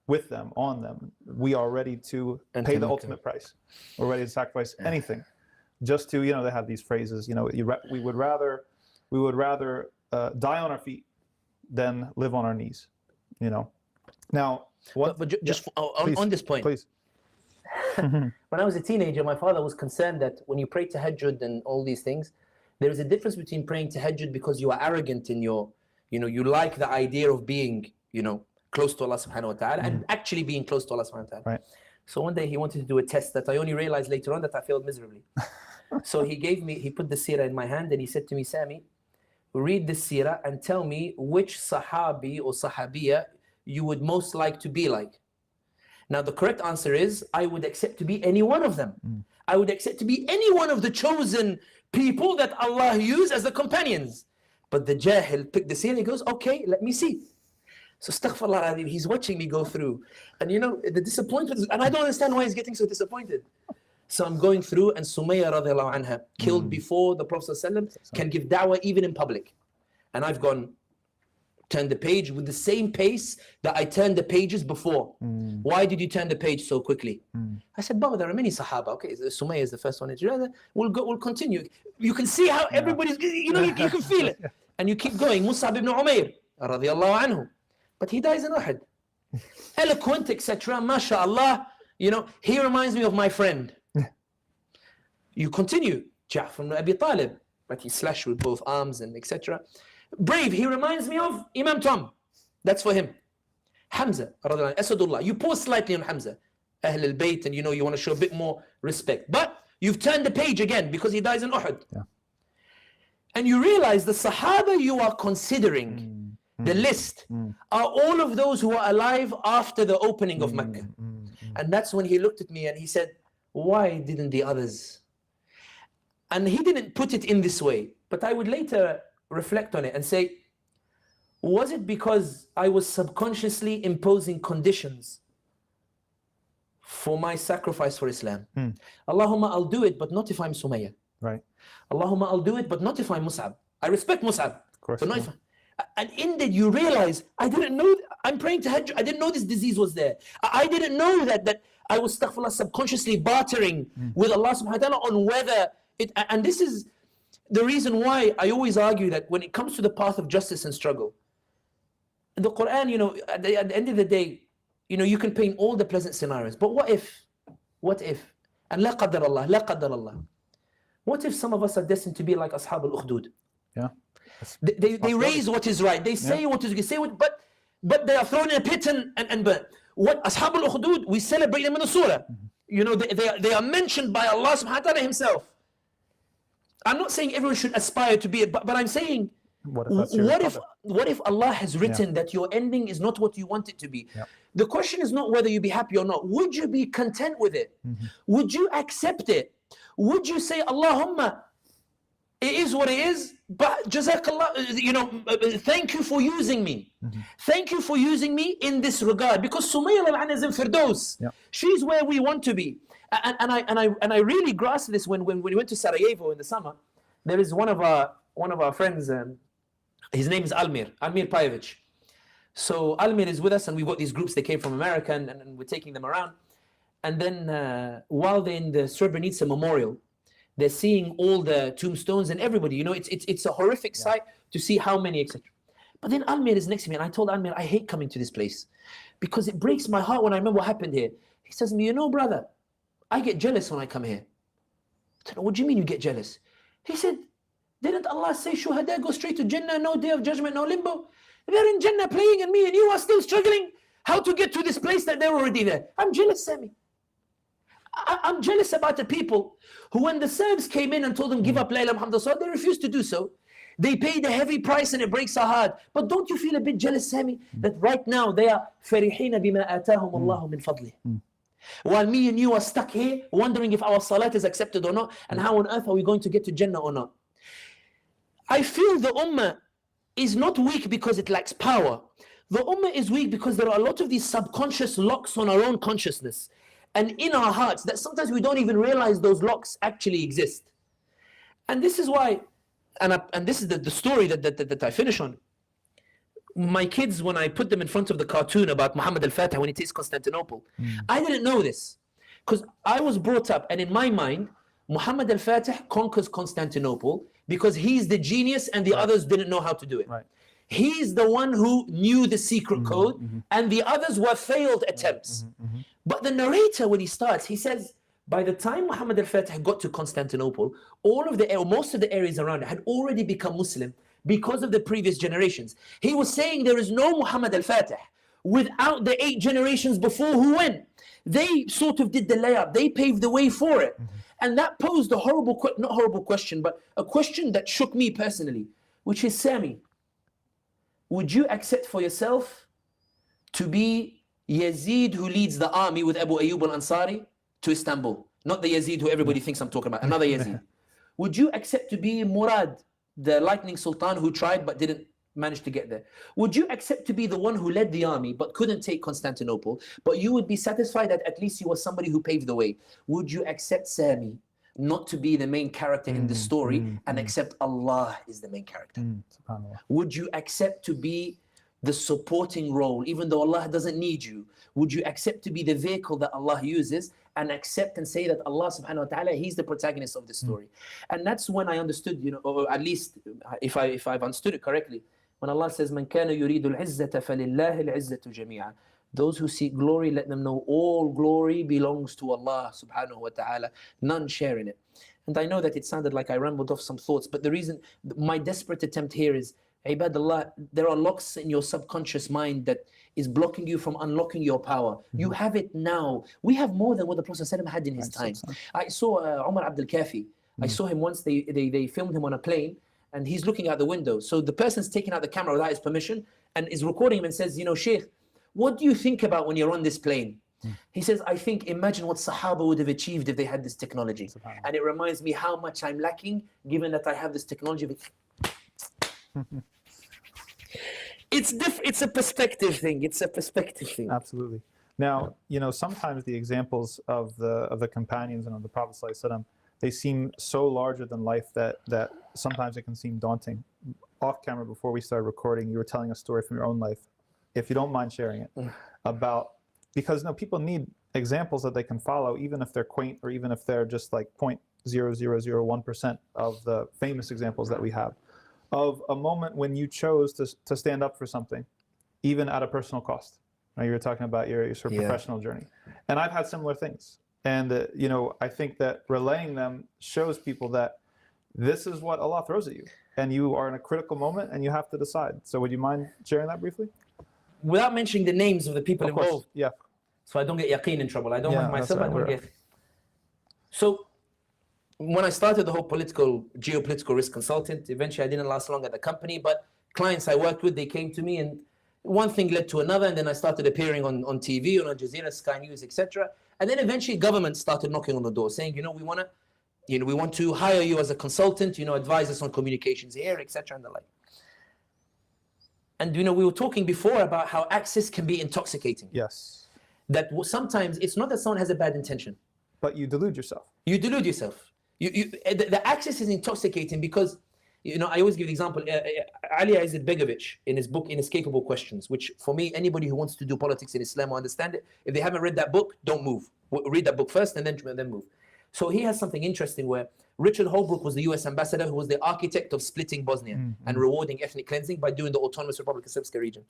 with them, on them, we are ready to pay the ultimate price. We're ready to sacrifice anything, just to, you know, they have these phrases, you know, we would rather die on our feet than live on our knees, you know. Now, what? But just on this point, please. When I was a teenager, my father was concerned that when you pray tahajjud and all these things, there is a difference between praying tahajjud because you are arrogant in your, you know, you like the idea of being, you know, close to Allah subhanahu wa ta'ala, and actually being close to Allah subhanahu wa ta'ala. Right. So one day he wanted to do a test that I only realized later on that I failed miserably. So he put the seerah in my hand and he said to me, Sami, read the seerah and tell me which sahabi or sahabiya you would most like to be like. Now the correct answer is, I would accept to be any one of them. I would accept to be any one of the chosen people that Allah used as the companions. But the jahil picked the seerah, he goes, okay, let me see. So astaghfirullah, he's watching me go through. And you know, the disappointment is, and I don't understand why he's getting so disappointed. So I'm going through, and Sumayya radiallahu anha, killed before the Prophet ﷺ, can give da'wah even in public. And I've turned the page with the same pace that I turned the pages before. Why did you turn the page so quickly? I said, Baba, there are many Sahaba. Okay, Sumayya is the first one. We'll continue. You can see how everybody's, you know, you can feel it. And you keep going. Mus'ab ibn Umair, radiallahu anhu. But he dies in Uhud. Eloquent, etc. MashaAllah. You know, he reminds me of my friend. You continue. Ja'far ibn Abi Talib, but he slashed with both arms and etc. Brave, he reminds me of Imam Tom. That's for him. Hamza, Asadullah. You pause slightly on Hamza. Ahl al-Bayt, and you know, you want to show a bit more respect. But you've turned the page again because he dies in Uhud. Yeah. And you realize the Sahaba you are considering, the list, are all of those who are alive after the opening of Mecca. And that's when he looked at me and he said, why didn't the others? And he didn't put it in this way, but I would later reflect on it and say, was it because I was subconsciously imposing conditions for my sacrifice for Islam? Allahumma, I'll do it, but not if I'm Sumayya. Right. Allahumma, I'll do it, but not if I'm Mus'ab. I respect Mus'ab. Of course. But not if and indeed you realize, I didn't know, I'm praying tahajjud, I didn't know this disease was there. I didn't know that I was, astaghfirullah, subconsciously bartering with Allah subhanahu wa ta'ala on whether it, and this is the reason why I always argue that when it comes to the path of justice and struggle, the Quran, you know, at the end of the day, you know, you can paint all the pleasant scenarios, but what if, and la qadar Allah, what if some of us are destined to be like Ashab al-Ukhdud? Yeah. They raise what is right, they say what is good, but they are thrown in a pit and burnt. What Ashab al-Ukhdud, we celebrate them in the surah. You know, they are mentioned by Allah subhanahu wa ta'ala himself. I'm not saying everyone should aspire to be it, but I'm saying, what if Allah has written that your ending is not what you want it to be? The question is not whether you be happy or not. Would you be content with it? Would you accept it? Would you say, Allahumma, it is what it is, but Jazakallah, you know, thank you for using me. Thank you for using me in this regard, because Sumayya al-An is in Firdaus. She's where we want to be. And I really grasped this when we went to Sarajevo in the summer. There is one of our friends, his name is Almir Pajevic. So Almir is with us, and we've got these groups, they came from America, and we're taking them around. And then while they're in the Srebrenica memorial, they're seeing all the tombstones and everybody, you know, it's a horrific sight to see how many, etc. But then Almir is next to me, and I told Almir, I hate coming to this place because it breaks my heart when I remember what happened here. He says to me, you know, brother, I get jealous when I come here. I said, what do you mean you get jealous? He said, didn't Allah say Shuhada go straight to Jannah, no day of judgment, no limbo? They're in Jannah playing, and me and you are still struggling how to get to this place that they're already there. I'm jealous, Sami. I'm jealous about the people who, when the Serbs came in and told them give up La ilaha illallah, they refused to do so. They paid a heavy price and it breaks our heart. But don't you feel a bit jealous, Sami, that right now they are فرحين بما آتاهم الله من فضله. While me and you are stuck here wondering if our salat is accepted or not, and how on earth are we going to get to Jannah or not. I feel the ummah is not weak because it lacks power. The ummah is weak because there are a lot of these subconscious locks on our own consciousness and in our hearts that sometimes we don't even realize those locks actually exist. And this is why, and this is the story that I finish on. My kids, when I put them in front of the cartoon about Muhammad al-Fatih when he takes Constantinople, I didn't know this because I was brought up, and in my mind, Muhammad al-Fatih conquers Constantinople because he's the genius and the others didn't know how to do it. He's the one who knew the secret code, and the others were failed attempts. But the narrator, when he starts, he says, by the time Muhammad al-Fatih got to Constantinople, most of the areas around it had already become Muslim because of the previous generations. He was saying there is no Muhammad al-Fatih without the 8 generations before who went. They sort of did the layup, they paved the way for it. And that posed a not horrible question, but a question that shook me personally, which is, Sami, would you accept for yourself to be Yazid who leads the army with Abu Ayyub al-Ansari to Istanbul? Not the Yazid who everybody thinks I'm talking about, another Yazid. Would you accept to be Murad, the lightning sultan who tried but didn't manage to get there? Would you accept to be the one who led the army but couldn't take Constantinople, but you would be satisfied that at least you were somebody who paved the way? Would you accept, Sami, not to be the main character in the story and accept Allah is the main character? Would you accept to be the supporting role, even though Allah doesn't need you? Would you accept to be the vehicle that Allah uses and accept and say that Allah subhanahu wa ta'ala, He's the protagonist of the story? And that's when I understood, you know, or at least if I've understood it correctly, when Allah says, "Man kana yuridu al-izzata falillahi al-izzatu jami'a." Those who seek glory, let them know all glory belongs to Allah subhanahu wa ta'ala, none sharing it. And I know that it sounded like I rambled off some thoughts, but the reason, my desperate attempt here is, Ibadallah, there are locks in your subconscious mind that is blocking you from unlocking your power. You have it now. We have more than what the Prophet ﷺ had in his time. I saw Umar Abdul Kafi. I saw him once, they filmed him on a plane, and he's looking out the window. So the person's taking out the camera without his permission and is recording him and says, you know, Sheikh, what do you think about when you're on this plane? He says, I think, imagine what Sahaba would have achieved if they had this technology. And it reminds me how much I'm lacking, given that I have this technology. It's a perspective thing. It's a perspective thing. Absolutely. Now, you know, sometimes the examples of the companions and of the Prophet ﷺ, they seem so larger than life that sometimes it can seem daunting. Off camera, before we started recording, you were telling a story from your own life, if you don't mind sharing it, because people need examples that they can follow, even if they're quaint or even if they're just like 0.0001% of the famous examples that we have, of a moment when you chose to stand up for something, even at a personal cost. Now, you were talking about your sort of professional journey. And I've had similar things. And, you know, I think that relaying them shows people that this is what Allah throws at you. And you are in a critical moment and you have to decide. So would you mind sharing that briefly? Without mentioning the names of the people involved. Yeah. So I don't get Yaqeen in trouble. I don't want myself, I don't get... So when I started the whole geopolitical risk consultant, eventually I didn't last long at the company, but clients I worked with, they came to me and one thing led to another, and then I started appearing on TV, on Al Jazeera, Sky News, etc. And then eventually governments started knocking on the door saying, you know, we want to we want to hire you as a consultant, advise us on communications here, etc. and the like. And we were talking before about how access can be intoxicating. Yes. That sometimes it's not that someone has a bad intention, but you delude yourself. You delude yourself. The access is intoxicating because, I always give the example. Ali Izzat-Begovich in his book Inescapable Questions, which for me, anybody who wants to do politics in Islam will understand it. If they haven't read that book, don't move. Read that book first and then move. So he has something interesting where Richard Holbrooke was the US ambassador who was the architect of splitting Bosnia and rewarding ethnic cleansing by doing the Autonomous Republic of Srpska region.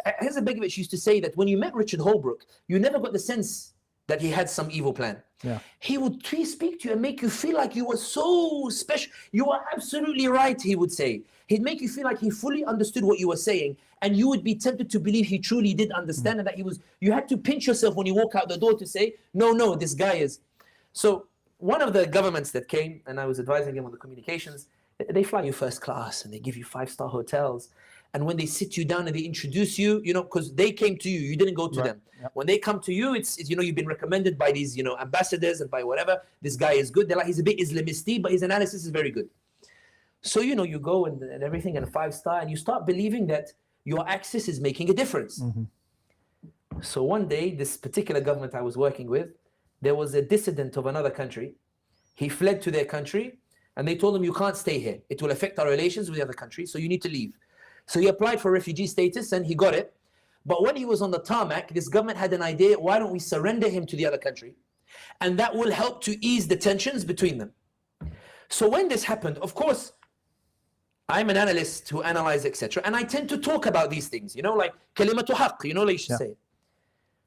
Izzat-Begovich used to say that when you met Richard Holbrooke, you never got the sense that he had some evil plan. Yeah. He would speak to you and make you feel like you were so special. You are absolutely right, he would say. He'd make you feel like he fully understood what you were saying, and you would be tempted to believe he truly did understand and that you had to pinch yourself when you walk out the door to say, no, this guy is. So one of the governments that came, and I was advising him on the communications, they fly you first class and they give you 5-star hotels. And when they sit you down and they introduce you, because they came to you, you didn't go to them. Yep. When they come to you, it's you've been recommended by these, ambassadors and by whatever. This guy is good. They're like, he's a bit Islamisty, but his analysis is very good. So, you go and everything and 5-star, and you start believing that your access is making a difference. So one day, this particular government I was working with, there was a dissident of another country. He fled to their country, and they told him, you can't stay here. It will affect our relations with the other country, so you need to leave. So he applied for refugee status and he got it. But when he was on the tarmac, this government had an idea, why don't we surrender him to the other country? And that will help to ease the tensions between them. So when this happened, of course, I'm an analyst who analyze, etc. And I tend to talk about these things, like kalimatu haqq, like you should say.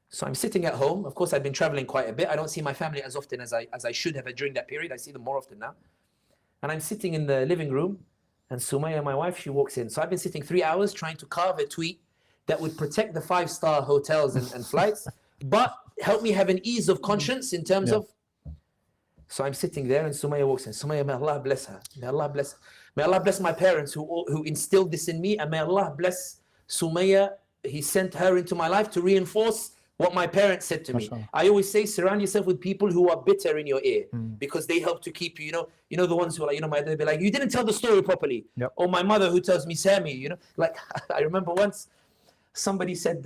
So I'm sitting at home. Of course, I've been traveling quite a bit. I don't see my family as often as I should have during that period. I see them more often now. And I'm sitting in the living room, and Sumaya, my wife, she walks in. So I've been sitting 3 hours trying to carve a tweet that would protect the 5-star hotels and flights, but help me have an ease of conscience in terms of. So I'm sitting there, and Sumaya walks in. Sumaya, may Allah bless her. May Allah bless her. May Allah bless my parents who instilled this in me, and may Allah bless Sumaya. He sent her into my life to reinforce what my parents said to me. I always say, surround yourself with people who are bitter in your ear, because they help to keep you, the ones who are like, my dad be like, you didn't tell the story properly. Or my mother who tells me, Sami, like I remember once somebody said,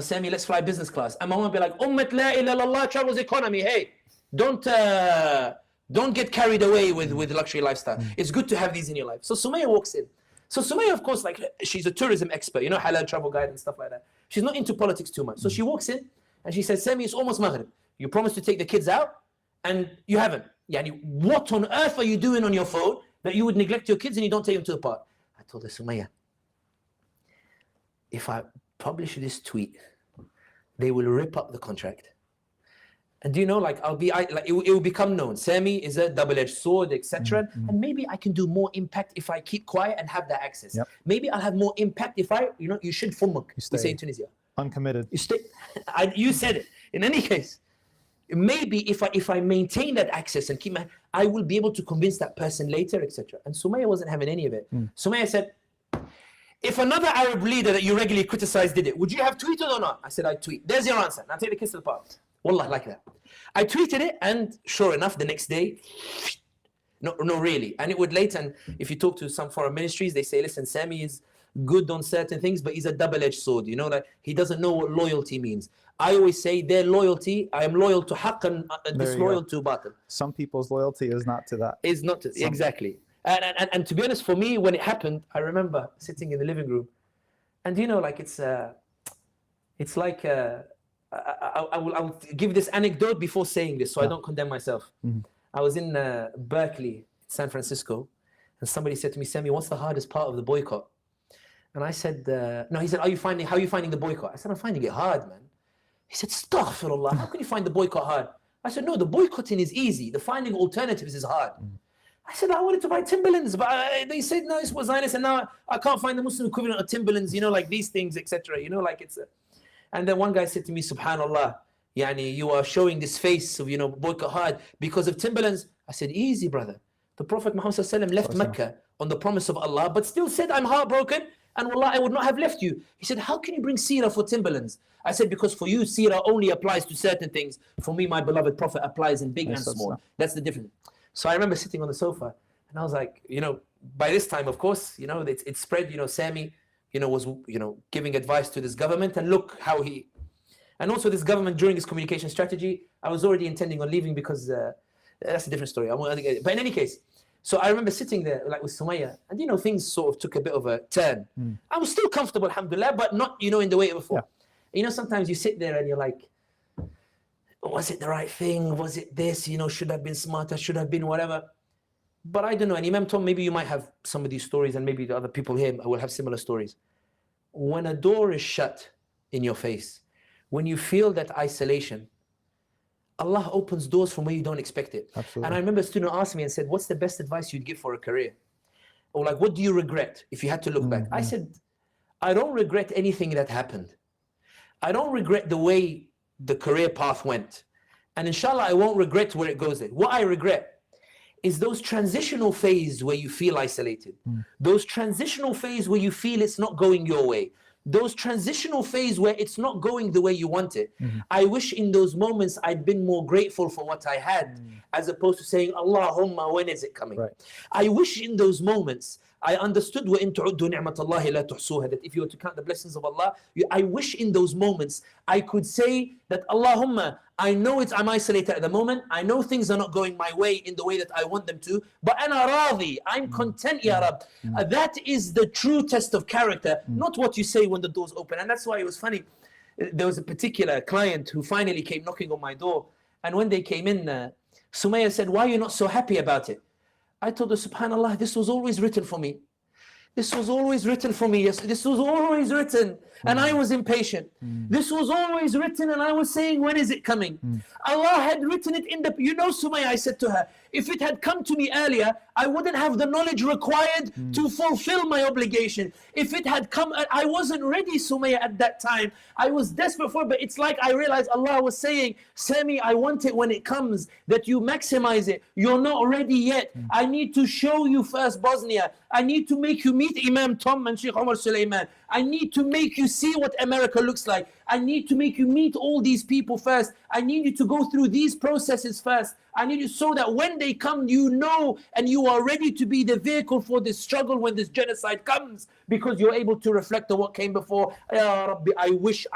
Sami, let's fly business class. And my mom would be like, Ummat la ilaha illallah travels economy. Hey, don't get carried away with luxury lifestyle. It's good to have these in your life. So Sumaya walks in. So Sumaya, of course, like she's a tourism expert, halal travel guide and stuff like that. She's not into politics too much. So she walks in and she says, Sami, it's almost Maghrib. You promised to take the kids out and you haven't. Yani, what on earth are you doing on your phone that you would neglect your kids and you don't take them to the park? I told her, Sumaya, if I publish this tweet, they will rip up the contract. And it will become known. Sami is a double-edged sword, etc. And maybe I can do more impact if I keep quiet and have that access. Maybe I'll have more impact if you should fumuk. We say in Tunisia. Uncommitted. You stay. You said it. In any case, maybe if I maintain that access and keep I will be able to convince that person later, etc. And Sumaya wasn't having any of it. Sumaya said, if another Arab leader that you regularly criticize did it, would you have tweeted or not? I said, I'd tweet. There's your answer. Now take the kids to the park. Wallah, like that. I tweeted it, and sure enough, the next day, no, really. And it would later, and if you talk to some foreign ministries, they say, listen, Sami is good on certain things, but he's a double-edged sword. Like he doesn't know what loyalty means. I always say their loyalty, I am loyal to haqq and disloyal to batil. Some people's loyalty is not to that. Is not to, exactly. And to be honest, for me, when it happened, I remember sitting in the living room, and like it's like. I will give this anecdote before saying this, so I don't condemn myself. I was in Berkeley, San Francisco, and somebody said to me, Sami, what's the hardest part of the boycott? And I said, no, he said, how are you finding the boycott? I said, I'm finding it hard, man. He said, astaghfirullah, how can you find the boycott hard? I said, no, the boycotting is easy. The finding alternatives is hard. I said, I wanted to buy Timberlands, but they said, no, this was Zionist, and now I can't find the Muslim equivalent of Timberlands, like these things, etc. Like it's a... And then one guy said to me, subhanallah, you are showing this face of, boycott hard because of Timberlands. I said, easy, brother. The Prophet Muhammad left Mecca on the promise of Allah, but still said, I'm heartbroken. and wallah, I would not have left you. He said, how can you bring seerah for Timberlands? I said, because for you, seerah only applies to certain things. For me, my beloved Prophet applies in big and small. That's the difference. So I remember sitting on the sofa, and I was like, by this time, of course, it spread, Sami, was, giving advice to this government, and look how he, and also this government during his communication strategy, I was already intending on leaving because that's a different story. But in any case, so I remember sitting there like with Sumaya, and things sort of took a bit of a turn. I was still comfortable, alhamdulillah, but not, in the way before. Yeah. Sometimes you sit there and you're like, was it the right thing? Was it this? Should have been smarter, should have been whatever. But I don't know. And Imam Tom, maybe you might have some of these stories, and maybe the other people here will have similar stories. When a door is shut in your face, when you feel that isolation, Allah opens doors from where you don't expect it. Absolutely. And I remember a student asked me and said, what's the best advice you'd give for a career? Or like, what do you regret if you had to look back? I said, I don't regret anything that happened. I don't regret the way the career path went. And inshallah, I won't regret where it goes there. What I regret is those transitional phase where you feel isolated. Those transitional phase where you feel it's not going your way. Those transitional phase where it's not going the way you want it. I wish in those moments I'd been more grateful for what I had, as opposed to saying, Allahumma, when is it coming? Right. I wish in those moments I understood وَإِن تُعُدُّوا نِعْمَةَ اللَّهِ لَا تُحْصُوهَا, that if you were to count the blessings of Allah, I wish in those moments I could say that, Allahumma, I know I'm isolated at the moment, I know things are not going my way in the way that I want them to, but ana radhi, I'm content, Ya Rab. That is the true test of character, not what you say when the doors open. And that's why it was funny. There was a particular client who finally came knocking on my door, and when they came in, Sumaya said, why are you not so happy about it? I told her, subhanallah, this was always written for me. This was always written for me. Yes, this was always written. And I was impatient. This was always written, and I was saying, when is it coming? Allah had written it in the... Sumaya, I said to her, if it had come to me earlier, I wouldn't have the knowledge required to fulfill my obligation. If it had come... I wasn't ready, Sumaya, at that time. I was desperate for it, but it's like I realized Allah was saying, Sami, I want it when it comes, that you maximize it. You're not ready yet. I need to show you first Bosnia. I need to make you meet Imam Tom and Sheikh Omar Sulaiman. I need to make you see what America looks like. I need to make you meet all these people first. I need you to go through these processes first. I need you so that when they come, you know, and you are ready to be the vehicle for this struggle when this genocide comes, because you're able to reflect on what came before. Ya Rabbi, I wish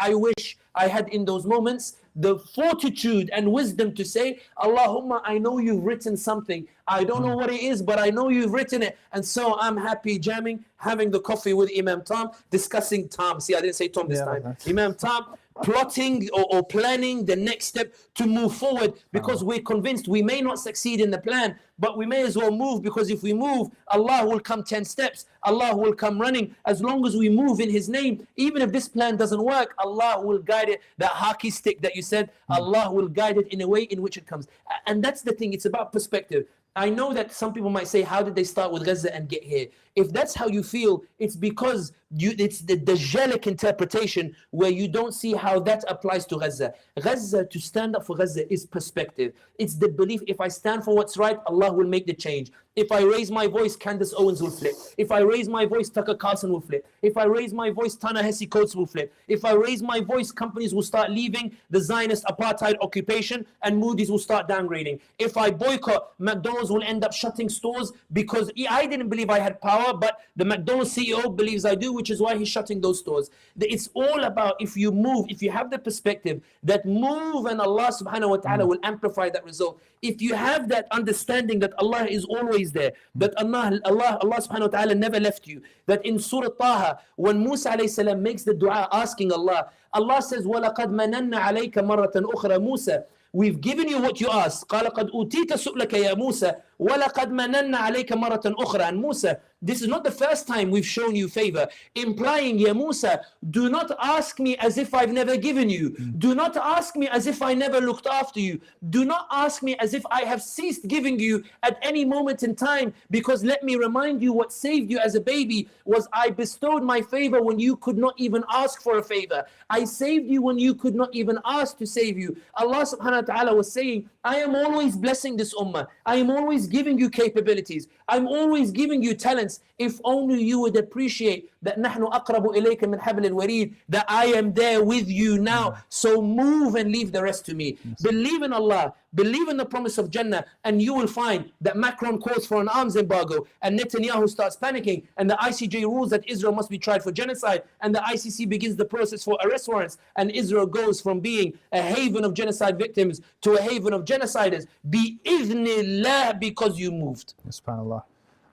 I had in those moments the fortitude and wisdom to say, Allahumma, I know you've written something. I don't know what it is, but I know you've written it. And so I'm happy jamming, having the coffee with Imam Tom, discussing Tom. See, I didn't say Tom this time. Imam Tom, plotting or planning the next step to move forward, because we're convinced we may not succeed in the plan, but we may as well move, because if we move, Allah will come 10 steps. Allah will come running. As long as we move in His name, even if this plan doesn't work, Allah will guide it. That hockey stick that you said, Allah will guide it in a way in which it comes. And that's the thing. It's about perspective. I know that some people might say, how did they start with Gaza and get here? If that's how you feel, it's because it's the Dajjalic interpretation where you don't see how that applies to Gaza. Gaza, to stand up for Gaza is perspective. It's the belief, if I stand for what's right, Allah will make the change. If I raise my voice, Candace Owens will flip. If I raise my voice, Tucker Carlson will flip. If I raise my voice, Ta-Nehisi Coates will flip. If I raise my voice, companies will start leaving the Zionist apartheid occupation and Moody's will start downgrading. If I boycott, McDonald's will end up shutting stores, because I didn't believe I had power, but the McDonald's CEO believes I do, which is why he's shutting those stores. It's all about, if you move, if you have the perspective that move, and Allah subhanahu wa ta'ala will amplify that result. If you have that understanding that Allah is always there, that Allah subhanahu wa ta'ala never left you, that in Surah Taha, when Musa alayhi salam makes the dua asking Allah, Allah says, وَلَقَدْ مَنَنَّ عَلَيْكَ مَرَّةً أُخْرَى Musa, we've given you what you asked. قَالَ قَدْ أُوتِيتَ سُؤْلَكَ يَا مُوسَى وَلَقَدْ مَنَنَّ عَلَيْكَ مَرَّةً أُخْرَى. And Musa, this is not the first time we've shown you favor, implying, Ya Musa, do not ask me as if I've never given you. Do not ask me as if I never looked after you. Do not ask me as if I have ceased giving you at any moment in time, because let me remind you, what saved you as a baby was I bestowed my favor when you could not even ask for a favor. I saved you when you could not even ask to save you. Allah subhanahu wa ta'ala was saying, I am always blessing this ummah. I am always giving you capabilities. I'm always giving you talents. sense. If only you would appreciate that نحن أقرب إليك من حبل الوريد, that I am there with you now. So move and leave the rest to me. Believe in Allah, believe in the promise of Jannah, and you will find that Macron calls for an arms embargo, and Netanyahu starts panicking, and the ICJ rules that Israel must be tried for genocide, and the ICC begins the process for arrest warrants, and Israel goes from being a haven of genocide victims to a haven of genociders. Bi-idhnillah, because you moved. SubhanAllah.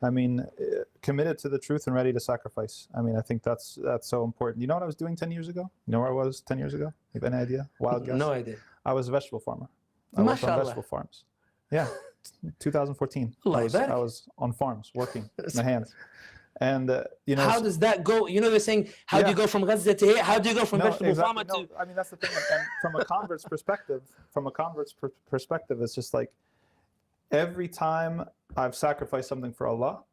I mean, committed to the truth and ready to sacrifice. I mean, I think that's so important. You know what I was doing 10 years ago? You know where I was 10 years ago? You have any idea? Wild guess? No idea. I was a vegetable farmer. I worked on vegetable farms. Yeah, 2014. I was on farms working my hands. And you know, how does that go? You know, they're saying, how do you go from Gaza to here? How do you go from vegetable farmer to? I mean, that's the thing. And from a convert's perspective, it's just like every time I've sacrificed something for Allah,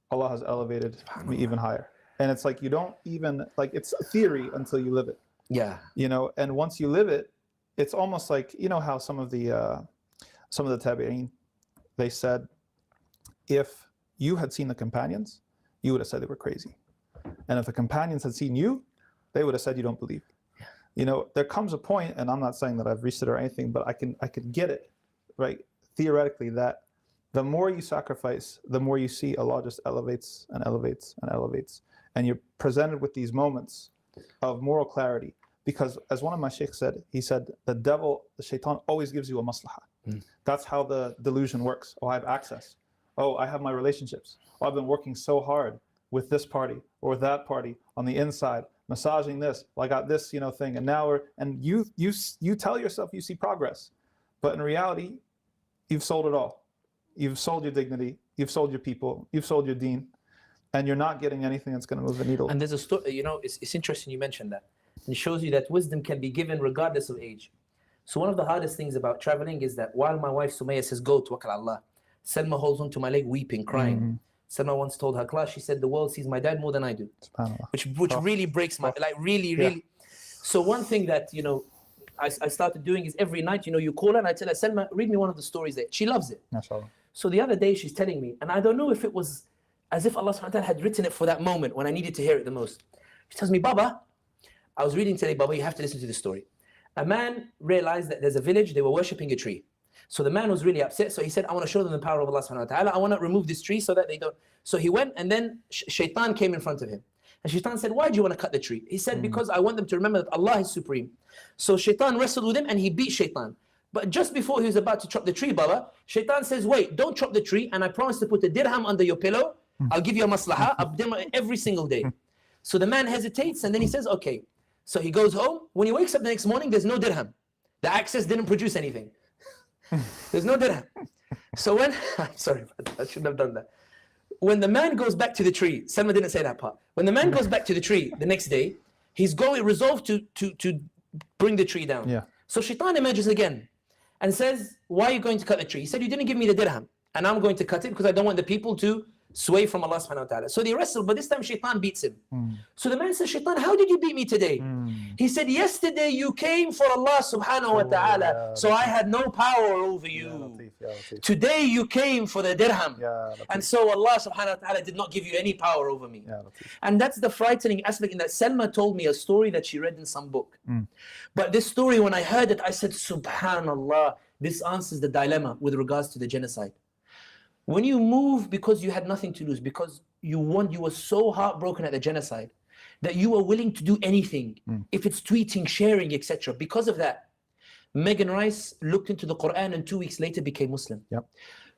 Allah has elevated me even higher. And it's like you don't even like it's theory until you live it. Yeah. You know, and once you live it, it's almost like, you know how some of the tabi'een, they said, if you had seen the companions, you would have said they were crazy. And if the companions had seen you, they would have said you don't believe. Yeah. You know, there comes a point, and I'm not saying that I've reached it or anything, but I can get it, right? Theoretically, that the more you sacrifice, the more you see Allah just elevates and elevates and elevates. And you're presented with these moments of moral clarity. Because as one of my sheikhs said, he said, the devil, the shaitan, always gives you a maslahah. That's how the delusion works. Oh, I have access. Oh, I have my relationships. Oh, I've been working so hard with this party or that party on the inside, massaging this. Well, I got this, you know, thing. And now you tell yourself you see progress. But in reality, you've sold it all. You've sold your dignity. You've sold your people. You've sold your deen. And you're not getting anything that's going to move the needle. And there's a story, you know, it's interesting you mentioned that. It shows you that wisdom can be given regardless of age. So one of the hardest things about traveling is that while my wife Sumaya says, go, tawakkal Allah, Selma holds onto my leg weeping, crying. Selma once told her class, she said, the world sees my dad more than I do. Which really breaks my, like really. So one thing that, you know, I started doing is every night, you know, you call her and I tell her, Selma, read me one of the stories there. She loves it. MashaAllah. So the other day she's telling me, and I don't know if it was as if Allah subhanahu wa ta'ala had written it for that moment when I needed to hear it the most. She tells me, Baba, I was reading today, Baba, you have to listen to this story. A man realized that there's a village, they were worshipping a tree. So the man was really upset. So he said, I want to show them the power of Allah subhanahu wa ta'ala. I want to remove this tree so that they don't. So he went, and then Shaitan came in front of him. And Shaitan said, why do you want to cut the tree? He said, because I want them to remember that Allah is supreme. So Shaitan wrestled with him and he beat Shaitan. But just before he was about to chop the tree, Baba, Shaitan says, wait, don't chop the tree. And I promise to put a dirham under your pillow. I'll give you a maslahah every single day. So the man hesitates and then he says, okay. So he goes home. When he wakes up the next morning, there's no dirham. The access didn't produce anything. There's no dirham. So when, I'm sorry, I shouldn't have done that. When the man goes back to the tree, Selma didn't say that part. When the man goes back to the tree the next day, he's resolved to bring the tree down. Yeah. So Shaitan emerges again and says, why are you going to cut the tree? He said, you didn't give me the dirham. And I'm going to cut it because I don't want the people to sway from Allah subhanahu wa ta'ala. So they wrestle, but this time Shaitan beats him. So the man says, Shaitan, how did you beat me today? He said, yesterday you came for Allah subhanahu wa ta'ala, so I had no power over you. Today you came for the dirham. And so Allah subhanahu wa ta'ala did not give you any power over me. And that's the frightening aspect in that Selma told me a story that she read in some book. But this story, when I heard it, I said, subhanallah, this answers the dilemma with regards to the genocide. When you move because you had nothing to lose, because you were so heartbroken at the genocide that you were willing to do anything, if it's tweeting, sharing, etc. Because of that, Megan Rice looked into the Quran and 2 weeks later became Muslim.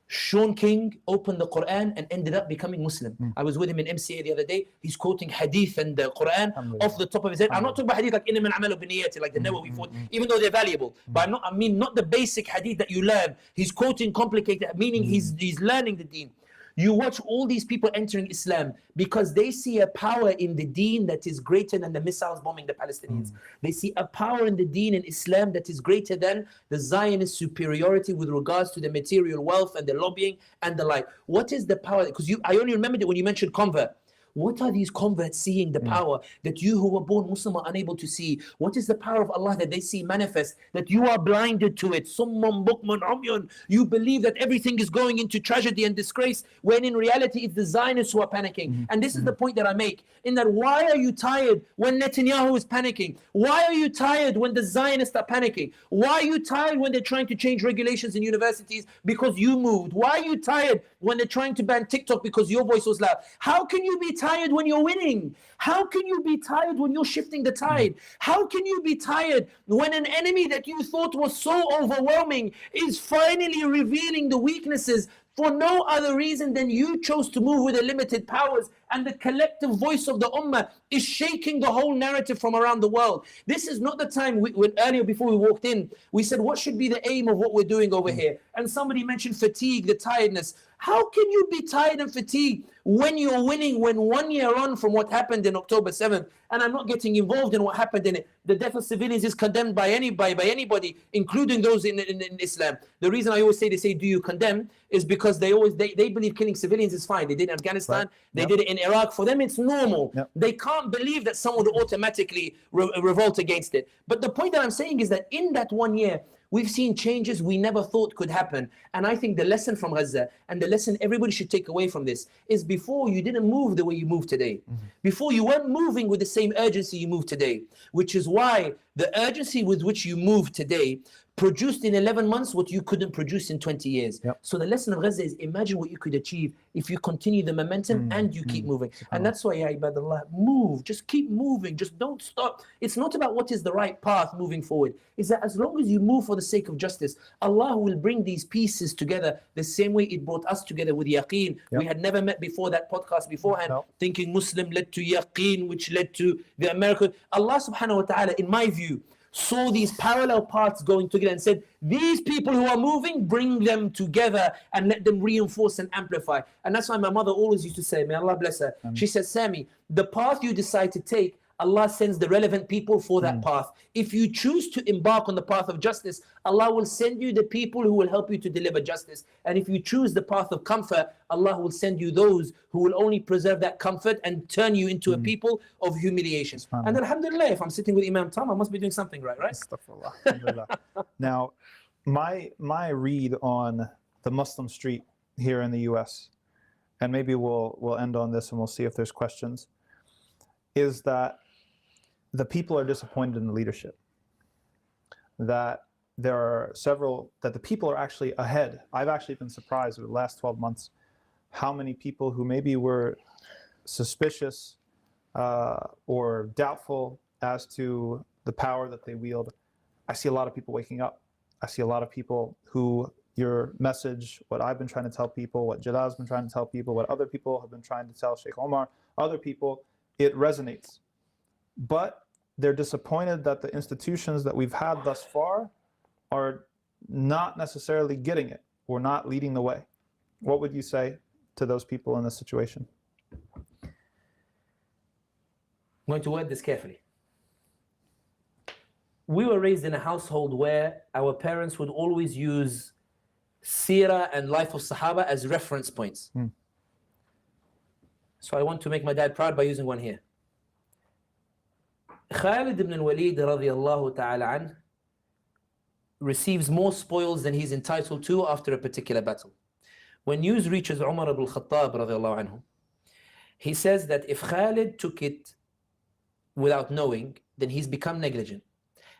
Sean King opened the Quran and ended up becoming Muslim. I was with him in MCA the other day. He's quoting hadith and the Quran off the top of his head. I'm not talking about hadith like innamal a'malu binniyati, like the Nawawi thought, even though they're valuable. But I mean not the basic hadith that you learn. He's quoting complicated, meaning he's learning the deen. You watch all these people entering Islam because they see a power in the deen that is greater than the missiles bombing the Palestinians. They see a power in the deen in Islam that is greater than the Zionist superiority with regards to the material wealth and the lobbying and the like. What is the power? Because I only remembered it when you mentioned convert. what are these converts seeing? The power that you who were born Muslim are unable to see. What is the power of Allah that they see manifest, that you are blinded to it? Summun bukmun umyun. You believe that everything is going into tragedy and disgrace, when in reality it's the Zionists who are panicking. And this is the point that I make, in that why are you tired when Netanyahu is panicking? Why are you tired when the Zionists are panicking? Why are you tired when they're trying to change regulations in universities because you moved? Why are you tired when they're trying to ban TikTok because your voice was loud? How can you be tired when you're winning? How can you be tired when you're shifting the tide? How can you be tired when an enemy that you thought was so overwhelming is finally revealing the weaknesses for no other reason than you chose to move with the limited powers, and the collective voice of the ummah is shaking the whole narrative from around the world? This is not the time, when earlier before we walked in, we said what should be the aim of what we're doing over here, and somebody mentioned fatigue, the tiredness. How can you be tired and fatigued when you're winning, when 1 year on from what happened in October 7th, and I'm not getting involved in what happened in it, the death of civilians is condemned by anybody, including those in Islam. The reason I always say, they say, do you condemn, is because they believe killing civilians is fine. They did it in Afghanistan, they did it in Iraq. For them, it's normal. They can't believe that someone would automatically revolt against it. But the point that I'm saying is that in that 1 year, we've seen changes we never thought could happen. And I think the lesson from Gaza, and the lesson everybody should take away from this, is before you didn't move the way you move today. Before you weren't moving with the same urgency you move today. Which is why the urgency with which you move today produced in 11 months what you couldn't produce in 20 years. So the lesson of Gaza is, imagine what you could achieve if you continue the momentum and you keep moving. And that's why, ya ibadallah, move, just keep moving, just don't stop. It's not about what is the right path moving forward. It's that as long as you move for the sake of justice, Allah will bring these pieces together the same way it brought us together with Yaqeen. We had never met before that podcast beforehand, thinking Muslim led to Yaqeen, which led to the American. Allah subhanahu wa ta'ala, in my view, saw these parallel paths going together and said, these people who are moving, bring them together and let them reinforce and amplify. And that's why my mother always used to say, may Allah bless her, she says, Sami, the path you decide to take, Allah sends the relevant people for that path. If you choose to embark on the path of justice, Allah will send you the people who will help you to deliver justice. And if you choose the path of comfort, Allah will send you those who will only preserve that comfort and turn you into a people of humiliation. And alhamdulillah, if I'm sitting with Imam Tom, I must be doing something right? Astaghfirullah. Now, my read on the Muslim street here in the US, and maybe we'll end on this and we'll see if there's questions, is that the people are disappointed in the leadership. That there are that the people are actually ahead. I've actually been surprised over the last 12 months how many people who maybe were suspicious or doubtful as to the power that they wield. I see a lot of people waking up. I see a lot of people who your message, what I've been trying to tell people, what Jalal's been trying to tell people, what other people have been trying to tell Sheikh Omar, other people, it resonates. But they're disappointed that the institutions that we've had thus far are not necessarily getting it or not leading the way. What would you say to those people in this situation? I'm going to word this carefully. We were raised in a household where our parents would always use Seerah and life of Sahaba as reference points. So I want to make my dad proud by using one here. Khalid ibn al-Walid radiyallahu ta'ala anh receives more spoils than he's entitled to after a particular battle. When news reaches Umar ibn al-Khattab radiyallahu anhu, he says that if Khalid took it without knowing, then he's become negligent.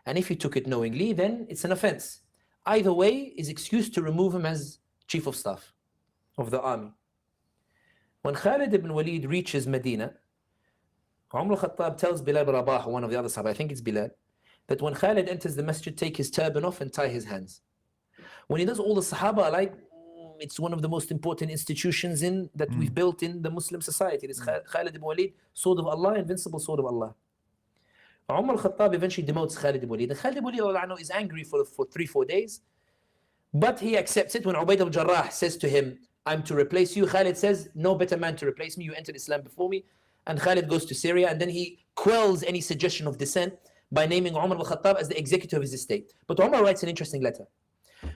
And if he took it knowingly, then it's an offense. Either way is excuse to remove him as chief of staff of the army. When Khalid ibn Walid reaches Medina, Umar al-Khattab tells Bilal ibn Rabah, one of the other Sahaba, I think it's Bilal, that when Khalid enters the masjid, take his turban off and tie his hands. When he does, all the Sahaba are like, it's one of the most important institutions that we've built in the Muslim society. It is Khalid ibn Walid, sword of Allah, invincible sword of Allah. Umar al-Khattab eventually demotes Khalid ibn Walid. And Khalid ibn Walid is angry for 3-4 days, but he accepts it. When Ubayd al-Jarrah says to him, I'm to replace you, Khalid says, no better man to replace me, you entered Islam before me. And Khalid goes to Syria, and then he quells any suggestion of dissent by naming Umar al-Khattab as the executor of his estate. But Umar writes an interesting letter.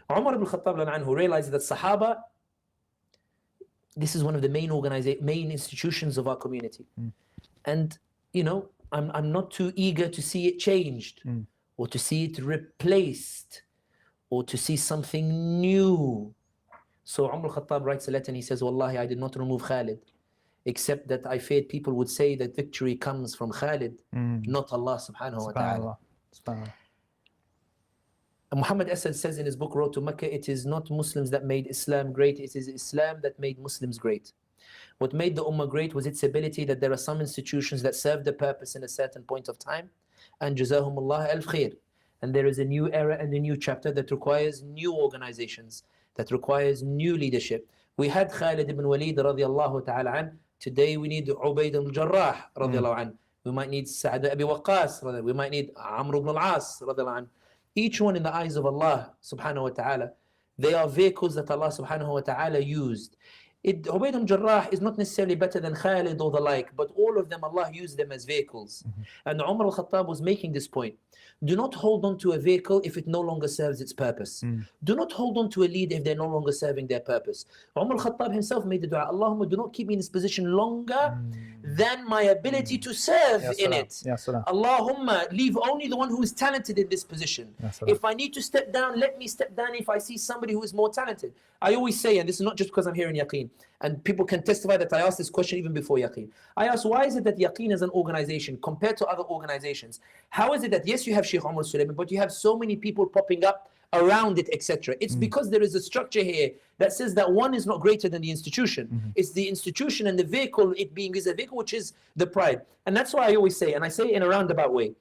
Umar ibn al-Khattab who realizes that Sahaba this is one of the main institutions of our community. And, you know, I'm not too eager to see it changed or to see it replaced or to see something new. So Umar al-Khattab writes a letter and he says, Wallahi, I did not remove Khalid, except that I feared people would say that victory comes from Khalid, not Allah subhanahu wa ta'ala. SubhanAllah. Muhammad Asad says in his book, Road to Mecca, it is not Muslims that made Islam great, it is Islam that made Muslims great. What made the Ummah great was its ability that there are some institutions that serve the purpose in a certain point of time, and Jazahumullah al-Khair. And there is a new era and a new chapter that requires new organizations, that requires new leadership. We had Khalid ibn Walid radiallahu ta'ala an. Today we need Ubayd al-Jarrah radiallahu an. We might need Sa'd Abi Waqqas, we might need Amr ibn al-As radiallahu an. Each one in the eyes of Allah subhanahu wa ta'ala, they are vehicles that Allah subhanahu wa ta'ala used. Ubayd al-Jarrah is not necessarily better than Khalid or the like, but all of them, Allah used them as vehicles. And Umar al-Khattab was making this point. Do not hold on to a vehicle if it no longer serves its purpose. Do not hold on to a leader if they're no longer serving their purpose. Umar al-Khattab himself made the dua, Allahumma, do not keep me in this position longer than my ability to serve in it. Allahumma, leave only the one who is talented in this position. If I need to step down, let me step down if I see somebody who is more talented. I always say, and this is not just because I'm here in Yaqeen, and people can testify that I asked this question even before Yaqeen. I asked, why is it that Yaqeen as an organization, compared to other organizations, how is it that, yes, you have Sheikh Umar Sulaiman, but you have so many people popping up around it, etc.? It's because there is a structure here that says that one is not greater than the institution. It's the institution and the vehicle, it being is a vehicle, which is the pride. And that's why I always say, and I say it in a roundabout way,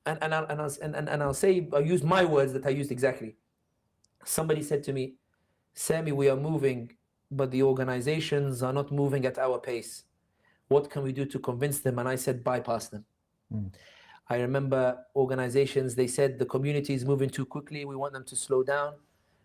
and I'll say, I'll use my words that I used exactly. Somebody said to me, Sami, we are moving, but the organizations are not moving at our pace. What can we do to convince them? And I said, bypass them. I remember organizations, they said the community is moving too quickly, we want them to slow down.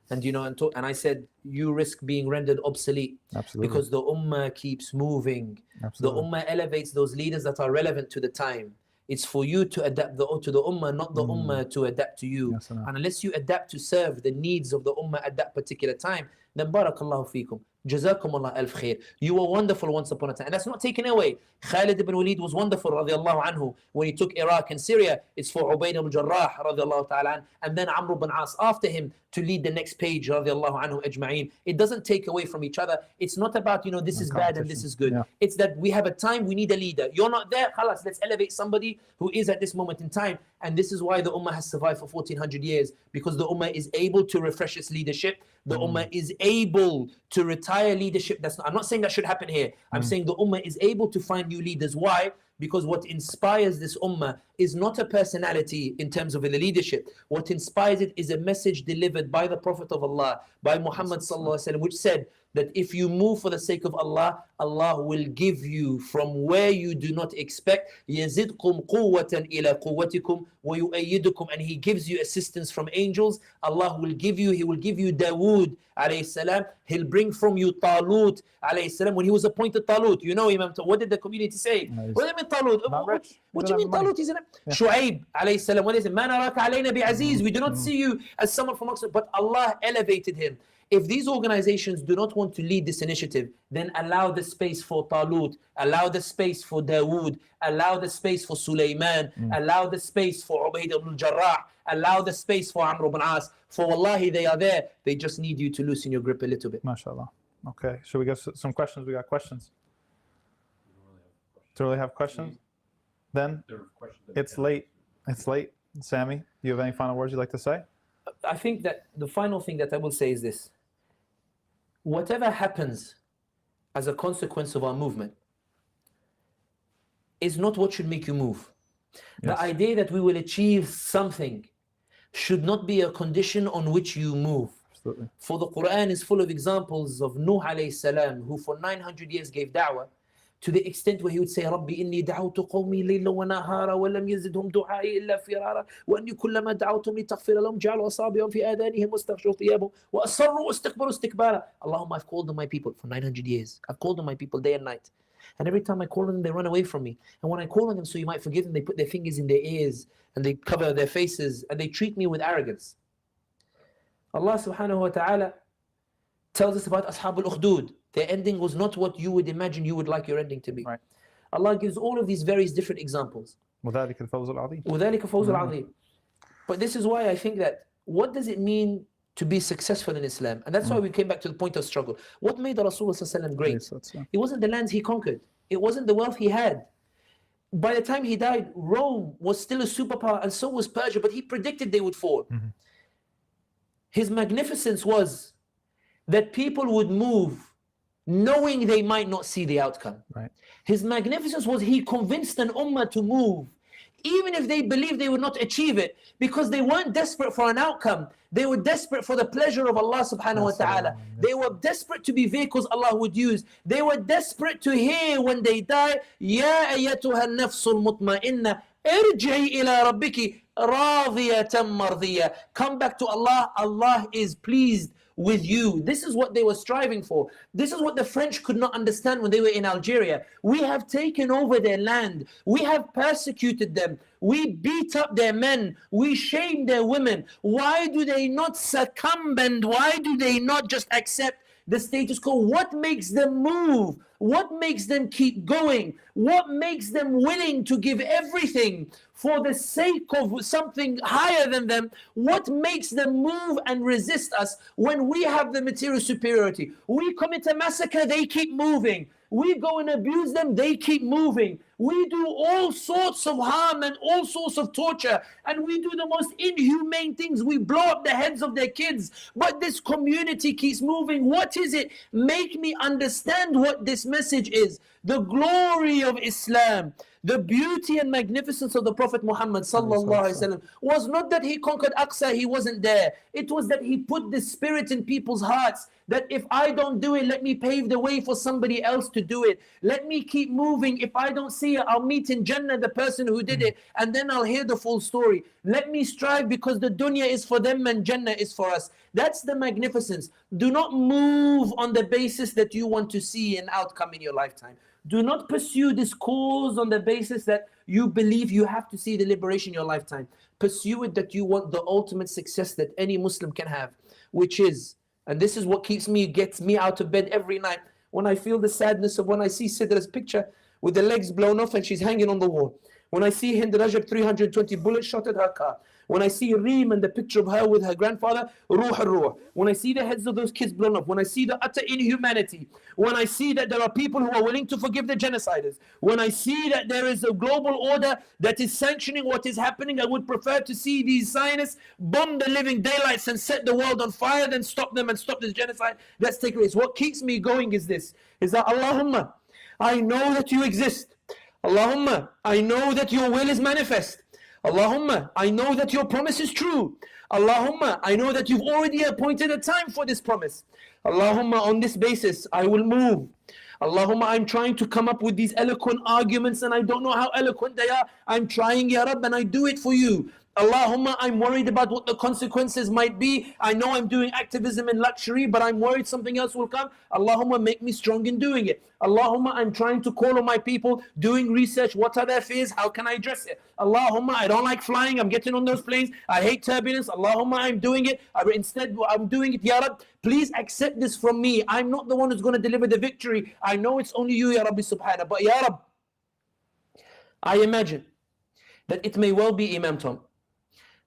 And you know, and I said, you risk being rendered obsolete. Absolutely. Because the ummah keeps moving. Absolutely. The ummah elevates those leaders that are relevant to the time. It's for you to adapt to the ummah, not the ummah to adapt to you. Yes, and unless you adapt to serve the needs of the ummah at that particular time, then barakallahu feekum. Jazakumullah alf khair. You were wonderful once upon a time. And that's not taken away. Khalid ibn Walid was wonderful radiallahu anhu when he took Iraq and Syria. It's for Ubayd al-Jarrah radiallahu ta'ala an, and then Amr ibn As after him to lead the next page radiallahu anhu ajma'een. It doesn't take away from each other. It's not about, you know, this is bad and this is good. It's that we have a time, we need a leader. You're not there, khalas, let's elevate somebody who is at this moment in time. And this is why the ummah has survived for 1400 years, because the ummah is able to refresh its leadership. The ummah is able to retire leadership. I'm not saying that should happen here. I'm saying the ummah is able to find new leaders. Why? Because what inspires this ummah is not a personality in terms of the leadership. What inspires it is a message delivered by the Prophet of Allah, by Muhammad sallallahu alaihi wasallam, which said that if you move for the sake of Allah, Allah will give you from where you do not expect. يَزِدْكُمْ قُوَّةً إِلَى قُوَّتِكُمْ وَيُؤَيِّدُكُمْ. And He gives you assistance from angels. Allah will give you, He will give you Dawood alayhi salam. He'll bring from you Talut alayhi salam. When he was appointed Talut, you know, Imam, what did the community say? What do you mean Talut? What do you mean Talut? Isn't it? Shu'aib alayhi salam. What is it? مَا نَرَاكَ عَلَيْنَا بِعَزِيزٍ. We do not see you as someone from Oxford, but Allah elevated him. If these organizations do not want to lead this initiative, then allow the space for Talut, allow the space for Dawood, allow the space for Sulaiman, allow the space for Ubayd al-Jarrah, allow the space for Amr ibn As. For wallahi, they are there. They just need you to loosen your grip a little bit. MashaAllah. Okay, should we get some questions? We got questions. Do you really have questions? Then it's late. It's late. Sami, do you have any final words you'd like to say? I think that the final thing that I will say is this. Whatever happens as a consequence of our movement is not what should make you move. The idea that we will achieve something should not be a condition on which you move. Absolutely. For the Quran is full of examples of Nuh alayhi salam, who for 900 years gave da'wah, to the extent where he would say, Rabbi inni da'awtu qawmi layla wa nahara wa lam yazidhum du'ai illa firara wa anni kullama da'awtum li taghfira lahum ja'alu asabi'ahum fi adhanihim wastaghshaw thiyabahum wa asarru wastakbaru istikbara. Allahumma, I've called on my people for 900 years. I've called on my people day and night. And every time I call on them, they run away from me. And when I call on them so you might forgive them, they put their fingers in their ears and they cover their faces and they treat me with arrogance. Allah subhanahu wa ta'ala tells us about Ashab al-Ukhdud. Their ending was not what you would imagine you would like your ending to be. Right. Allah gives all of these various different examples. وذلك الفوز العظيم. وذلك الفوز العظيم. But this is why I think that, what does it mean to be successful in Islam? And that's why we came back to the point of struggle. What made Rasulullah great? It wasn't the lands he conquered. It wasn't the wealth he had. By the time he died, Rome was still a superpower, and so was Persia, but he predicted they would fall. His magnificence was that people would move knowing they might not see the outcome. Right. His magnificence was he convinced an ummah to move, even if they believed they would not achieve it, because they weren't desperate for an outcome. They were desperate for the pleasure of Allah subhanahu wa ta'ala. They were desperate to be vehicles Allah would use. They were desperate to hear when they die, Ya ayyatuha an-nafsul mutma'inna, irji'i ila rabbiki radiyatan mardiya. Come back to Allah. Allah is pleased with you. This is what they were striving for. This is what the French could not understand when they were in Algeria. We have taken over their land. We have persecuted them. We beat up their men. We shamed their women. Why do they not succumb, and why do they not just accept the status quo? What makes them move? What makes them keep going? What makes them willing to give everything for the sake of something higher than them? What makes them move and resist us when we have the material superiority? We commit a massacre, they keep moving. We go and abuse them, they keep moving. We do all sorts of harm and all sorts of torture, and we do the most inhumane things. We blow up the heads of their kids, but this community keeps moving. What is it? Make me understand what this message is. The glory of Islam, the beauty and magnificence of the Prophet Muhammad sallallahu alaihi wasallam was not that he conquered Aqsa, he wasn't there. It was that he put the spirit in people's hearts, that if I don't do it, let me pave the way for somebody else to do it. Let me keep moving. If I don't see it, I'll meet in Jannah the person who did it, and then I'll hear the full story. Let me strive, because the dunya is for them and Jannah is for us. That's the magnificence. Do not move on the basis that you want to see an outcome in your lifetime. Do not pursue this cause on the basis that you believe you have to see the liberation in your lifetime. Pursue it that you want the ultimate success that any Muslim can have, which is, and this is what gets me out of bed every night, when I feel the sadness of when I see Sidra's picture with the legs blown off and she's hanging on the wall. When I see Hind Rajab 320 bullets shot at her car. When I see Reem and the picture of her with her grandfather, Ruh al-Ruh. When I see the heads of those kids blown up. When I see the utter inhumanity. When I see that there are people who are willing to forgive the genociders. When I see that there is a global order that is sanctioning what is happening, I would prefer to see these Zionists bomb the living daylights and set the world on fire than stop them and stop this genocide that's taking place. What keeps me going is this, is that Allahumma, I know that you exist. Allahumma, I know that your will is manifest. Allahumma, I know that your promise is true. Allahumma, I know that you've already appointed a time for this promise. Allahumma, on this basis, I will move. Allahumma, I'm trying to come up with these eloquent arguments and I don't know how eloquent they are. I'm trying, Ya Rabb, and I do it for you. Allahumma, I'm worried about what the consequences might be. I know I'm doing activism in luxury, but I'm worried something else will come. Allahumma, make me strong in doing it. Allahumma, I'm trying to call on my people, doing research. What are their fears? How can I address it? Allahumma, I don't like flying. I'm getting on those planes. I hate turbulence. Allahumma, I'm doing it. Instead, I'm doing it. Ya Rabb, please accept this from me. I'm not the one who's going to deliver the victory. I know it's only you, Ya Rabbi Subhanahu. But Ya Rabb, I imagine that it may well be, Imam Tom,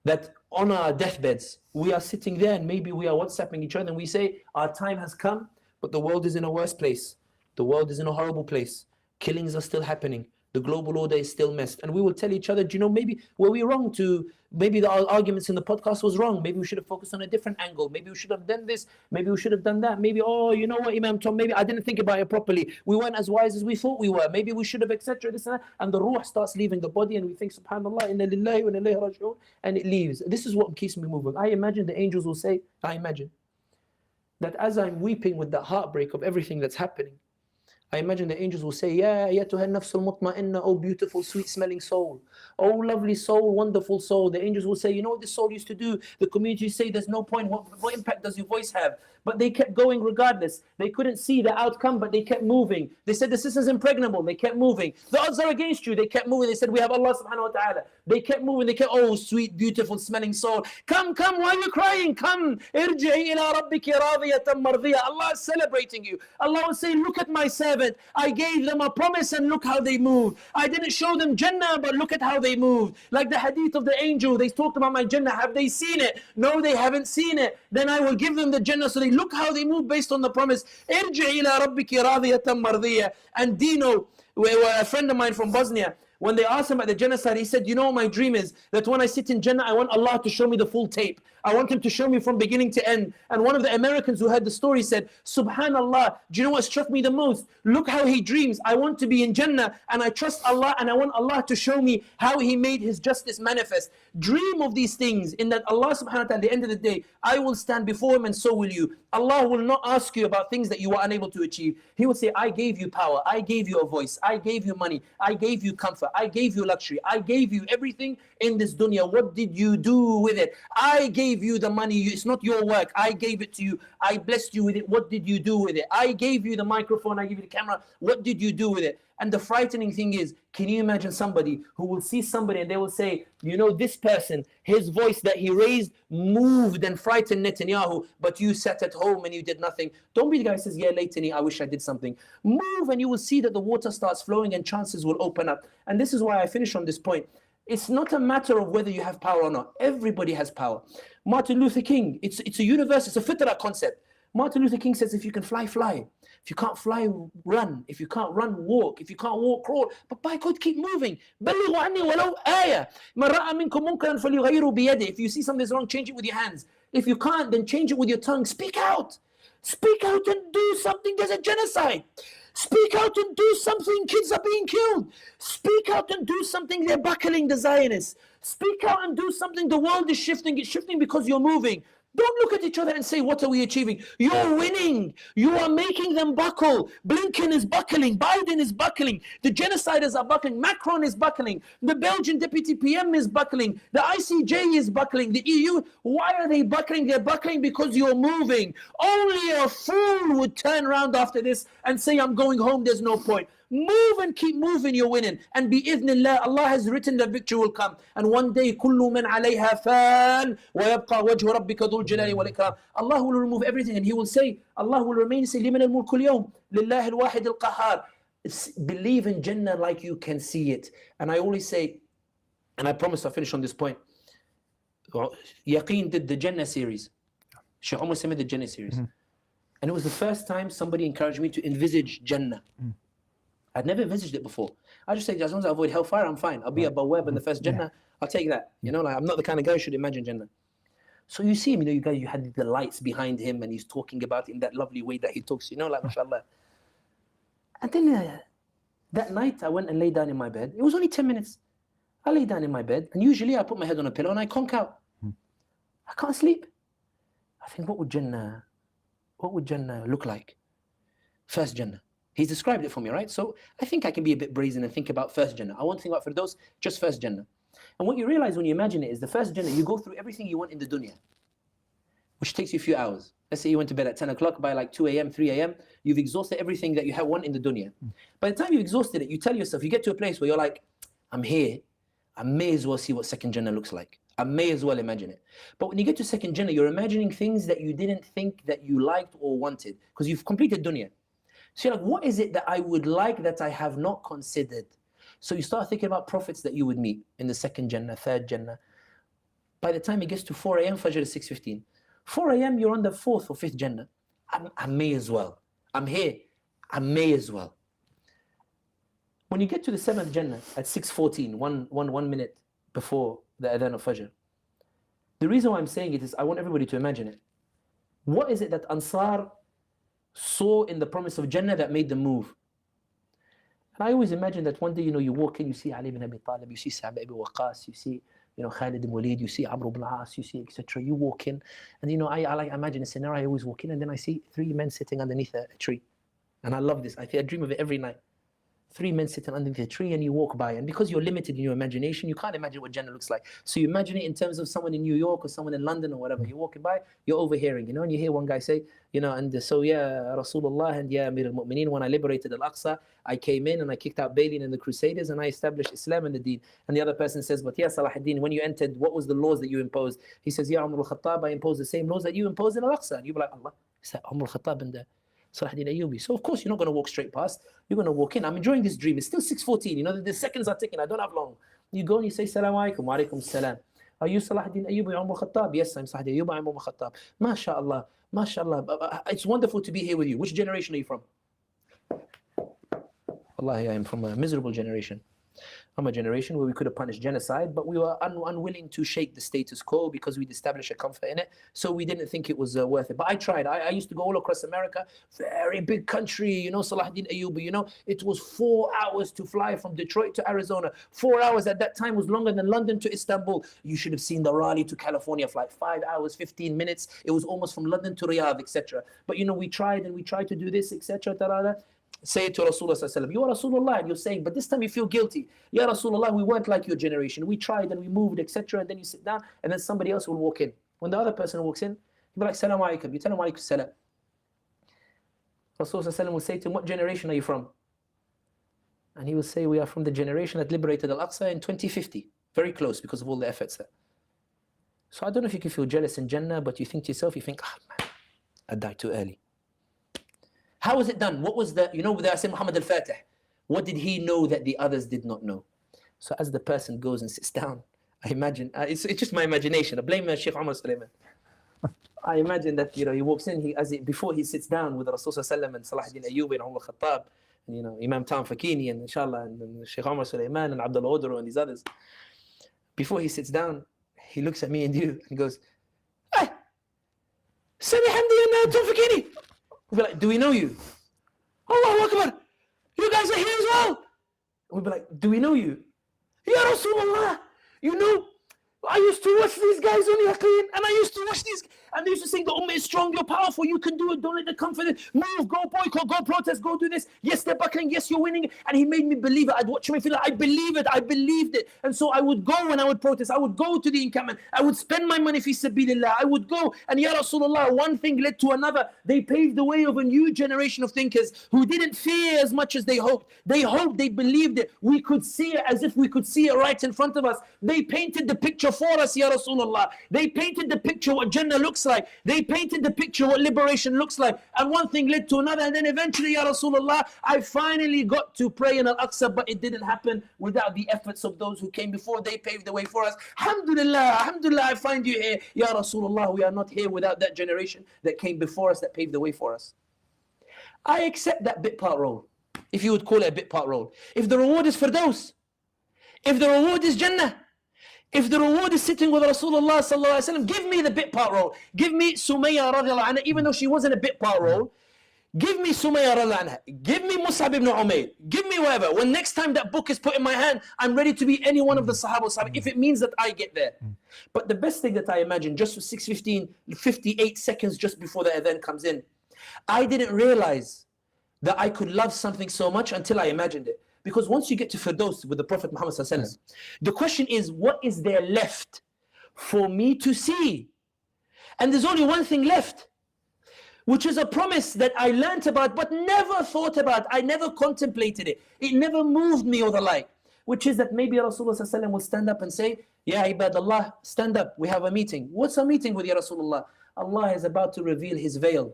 that on our deathbeds, we are sitting there and maybe we are WhatsApping each other and we say, our time has come, but the world is in a worse place. The world is in a horrible place. Killings are still happening. The global order is still messed. And we will tell each other, do you know, maybe were we wrong to, maybe the arguments in the podcast was wrong. Maybe we should have focused on a different angle. Maybe we should have done this. Maybe we should have done that. Maybe, oh, you know what, Imam Tom, maybe I didn't think about it properly. We weren't as wise as we thought we were. Maybe we should have, etc. This and that. And the ruh starts leaving the body and we think, subhanallah, inna lillahi wa inna ilayhi raji'un, and it leaves. This is what keeps me moving. I imagine the angels will say, I imagine that as I'm weeping with the heartbreak of everything that's happening, I imagine the angels will say, Ya ayyatuha an-nafsul mutma'inna, oh beautiful, sweet smelling soul. Oh lovely soul, wonderful soul. The angels will say, you know what this soul used to do? The community say there's no point. What impact does your voice have? But they kept going regardless. They couldn't see the outcome, but they kept moving. They said the sister's impregnable. They kept moving. The odds are against you. They kept moving. They said we have Allah subhanahu wa ta'ala. They kept moving. They kept, oh sweet, beautiful smelling soul. Come, why are you crying? Come. Irji'i ila rabbiki radiyatan mardiyah. Allah is celebrating you. Allah will say, look at my servant. I gave them a promise and look how they moved. I didn't show them Jannah, but look at how they moved. Like the hadith of the angel. They talked about my Jannah. Have they seen it? No, they haven't seen it. Then I will give them the Jannah. So they look how they move based on the promise. Irji'i ila rabbiki radiyatan mardiyah. And Dino, a friend of mine from Bosnia, when they asked him about the genocide, he said, you know what my dream is? That when I sit in Jannah, I want Allah to show me the full tape. I want Him to show me from beginning to end. And one of the Americans who heard the story said, Subhanallah, do you know what struck me the most? Look how he dreams. I want to be in Jannah and I trust Allah and I want Allah to show me how He made His justice manifest. Dream of these things in that Allah subhanahu wa ta'ala, at the end of the day, I will stand before Him and so will you. Allah will not ask you about things that you were unable to achieve. He will say, I gave you power. I gave you a voice. I gave you money. I gave you comfort. I gave you luxury. I gave you everything in this dunya. What did you do with it? I gave you the money. It's not your work. I gave it to you. I blessed you with it. What did you do with it? I gave you the microphone. I gave you the camera. What did you do with it? And the frightening thing is, can you imagine somebody who will see somebody and they will say, you know, this person, his voice that he raised moved and frightened Netanyahu, but you sat at home and you did nothing. Don't be the guy who says, yeah, lately I wish I did something. Move and you will see that the water starts flowing and chances will open up. And this is why I finish on this point. It's not a matter of whether you have power or not. Everybody has power. Martin Luther King, it's a universe, it's a fitrah concept. Martin Luther King says, if you can fly, fly. If you can't fly, run. If you can't run, walk. If you can't walk, crawl. But by God, keep moving. بلغوا عني ولو آية. من رأى منكم منكرا فليغيره بيده. If you see something is wrong, change it with your hands. If you can't, then change it with your tongue. Speak out. Speak out and do something. There's a genocide. Speak out and do something. Kids are being killed. Speak out and do something. They're buckling the Zionists. Speak out and do something. The world is shifting. It's shifting because you're moving. Don't look at each other and say, what are we achieving? You're winning. You are making them buckle. Blinken is buckling. Biden is buckling. The genociders are buckling. Macron is buckling. The Belgian deputy PM is buckling. The ICJ is buckling. The EU, why are they buckling? They're buckling because you're moving. Only a fool would turn around after this and say, I'm going home, there's no point. Move and keep moving, you're winning. And bi'idhnillah, Allah has written that victory will come. And one day, كُلُّ مَنْ عَلَيْهَا فَانٍ وَيَبْقَى وَجْهُ رَبِّكَ ذُو الْجَلَالِ وَالْإِكْرَامِ. Allah will remove everything and He will say, Allah will remain and say, لِمَنَ الْمُلْكُ الْيَوْمِ لِلَّهِ الْوَاحِدِ الْقَهَّارِ. Believe in Jannah like you can see it. And I always say, and I promise I'll finish on this point, Yaqeen did the Jannah series. Sheikh Umar Sami did the Jannah series. And it was the first time somebody encouraged me to envisage Jannah. I'd never envisaged it before. I just say, as long as I avoid hellfire, I'm fine. I'll be a bawab in the first Jannah. I'll take that. You know, like I'm not the kind of guy who should imagine Jannah. So you see him, you know, you had the lights behind him and he's talking about it in that lovely way that he talks, you know, like mashallah. And then that night I went and lay down in my bed. It was only 10 minutes. I lay down in my bed and usually I put my head on a pillow and I conk out. I can't sleep. I think, what would Jannah look like? First Jannah. He's described it for me, right? So I think I can be a bit brazen and think about first Jannah. I won't think about Firdaus, just first Jannah. And what you realize when you imagine it is the first Jannah, you go through everything you want in the dunya, which takes you a few hours. Let's say you went to bed at 10 o'clock, by like 2 a.m., 3 a.m., you've exhausted everything that you have want in the dunya. By the time you've exhausted it, you tell yourself, you get to a place where you're like, I'm here, I may as well see what second Jannah looks like. I may as well imagine it. But when you get to second Jannah, you're imagining things that you didn't think that you liked or wanted, because you've completed dunya. So you're like, what is it that I would like that I have not considered? So you start thinking about prophets that you would meet in the second Jannah, third Jannah. By the time it gets to 4 a.m., Fajr is 6:15. 4 a.m., you're on the fourth or fifth Jannah. I may as well. I'm here. I may as well. When you get to the seventh Jannah at 6:14, one minute before the Adhan of Fajr, the reason why I'm saying it is I want everybody to imagine it. What is it that Ansar saw in the promise of Jannah that made them move? And I always imagine that one day, you know, you walk in, you see Ali ibn Abi Talib, you see Sa'd ibn Waqqas, you see, you know, Khalid ibn Walid, you see Amr ibn al-As, you see, etc. You walk in, and you know, I imagine a scenario. I always walk in, and then I see 3 men sitting underneath a tree. And I love this. I dream of it every night. 3 men sitting underneath a tree and you walk by. And because you're limited in your imagination, you can't imagine what Jannah looks like. So you imagine it in terms of someone in New York or someone in London or whatever. You're walking by, you're overhearing, and you hear one guy say, and so yeah, Rasulullah and yeah, Amir al-Mu'mineen, when I liberated Al-Aqsa, I came in and I kicked out Balian and the Crusaders and I established Islam and the Deen. And the other person says, but yeah, Salah ad-Din, when you entered, what was the laws that you imposed? He says, yeah, Umar al-Khattab, I imposed the same laws that you imposed in Al-Aqsa. And you'll be like, Allah, is that Umar al-Khattab and Salah ad-Din Ayyubi? So of course you're not going to walk straight past. You're going to walk in. I'm enjoying this dream. It's still 6:14. The seconds are ticking. I don't have long. You go and you say, Salaam alaikum, wa alaikum salam. Are you Salah ad-Din Ayyubi, Umar al-Khattab? Yes, I'm Salah ad-Din Ayyubi, I'm Umar al-Khattab. MashaAllah, MashaAllah. It's wonderful to be here with you. Which generation are you from? Wallahi, I am from a miserable generation. I'm a generation where we could have punished genocide, but we were unwilling to shake the status quo because we'd established a comfort in it. So we didn't think it was worth it. But I tried. I used to go all across America, very big country, Salah ad-Din Ayyubi, it was 4 hours to fly from Detroit to Arizona. 4 hours at that time was longer than London to Istanbul. You should have seen the Raleigh to California flight, 5 hours, 15 minutes. It was almost from London to Riyadh, etc. But we tried to do this, etc. Say it to Rasulullah, you are Rasulullah, and you're saying, but this time you feel guilty. Ya Rasulullah, we weren't like your generation. We tried and we moved, etc. And then you sit down, and then somebody else will walk in. When the other person walks in, you'll be like, Salaam alaikum. You tell him, alaikum salam. Rasulullah will say to him, what generation are you from? And he will say, we are from the generation that liberated Al-Aqsa in 2050. Very close because of all the efforts there. So I don't know if you can feel jealous in Jannah, but you think to yourself, man, I died too early. How was it done? What was the, I say Muhammad al-Fatih. What did he know that the others did not know? So as the person goes and sits down, I imagine, it's just my imagination. I blame Sheikh Umar Sulaiman. I imagine that, he walks in, before he sits down with Rasulullah and Salah ad-Din Ayyubi and Umar al-Khattab, and Imam Facchine and inshallah, and Sheikh Umar Sulaiman and Abdullah Udru and these others. Before he sits down, he looks at me and you and goes, hey, Sami, Hamdi and Facchine. We'll be like, do we know you? Allahu Akbar, you guys are here as well. We'll be like, do we know you? Ya Rasulullah, I used to watch these guys on Yaqeen, and I used to watch these, and they used to say the Ummah is strong, you're powerful, you can do it, don't let the confidence, move, go boycott, go protest, go do this, yes they're buckling, yes you're winning, and he made me believe it. I'd watch him and feel like I believed it, and so I would go and I would protest, I would go to the encampment, I would spend my money fi sabilillah, I would go, and Ya Rasulullah, one thing led to another. They paved the way of a new generation of thinkers who didn't fear as much as they hoped, they believed it, we could see it as if we could see it right in front of us. They painted the picture for us, Ya Rasulullah. They painted the picture what Jannah looks like. They painted the picture what liberation looks like. And one thing led to another. And then eventually, Ya Rasulullah, I finally got to pray in Al-Aqsa, but it didn't happen without the efforts of those who came before. They paved the way for us. Alhamdulillah, Alhamdulillah, I find you here. Ya Rasulullah, we are not here without that generation that came before us, that paved the way for us. I accept that bit part role, if you would call it a bit part role. If the reward is Firdaus, if the reward is Jannah, if the reward is sitting with Rasulullah sallallahu alaihi wasallam, give me the bit part role. Give me Sumayya radiallahu anha, even though she wasn't a bit part role. Give me Sumayya radiallahu anha. Give me Mus'ab ibn Umayr. Give me whatever. When next time that book is put in my hand, I'm ready to be any one of the Sahaba if it means that I get there. But the best thing that I imagine, just for 6:15, 58 seconds just before the adhan comes in, I didn't realize that I could love something so much until I imagined it. Because once you get to Firdaus with the Prophet Muhammad sallallahu alaihi wasallam, the question is, what is there left for me to see? And there's only one thing left, which is a promise that I learnt about but never thought about. I never contemplated it. It never moved me or the like. Which is that maybe Rasulullah sallallahu alaihi wasallam will stand up and say, Ya ibadallah, stand up, we have a meeting. What's a meeting with Ya Rasulullah? Allah is about to reveal His veil.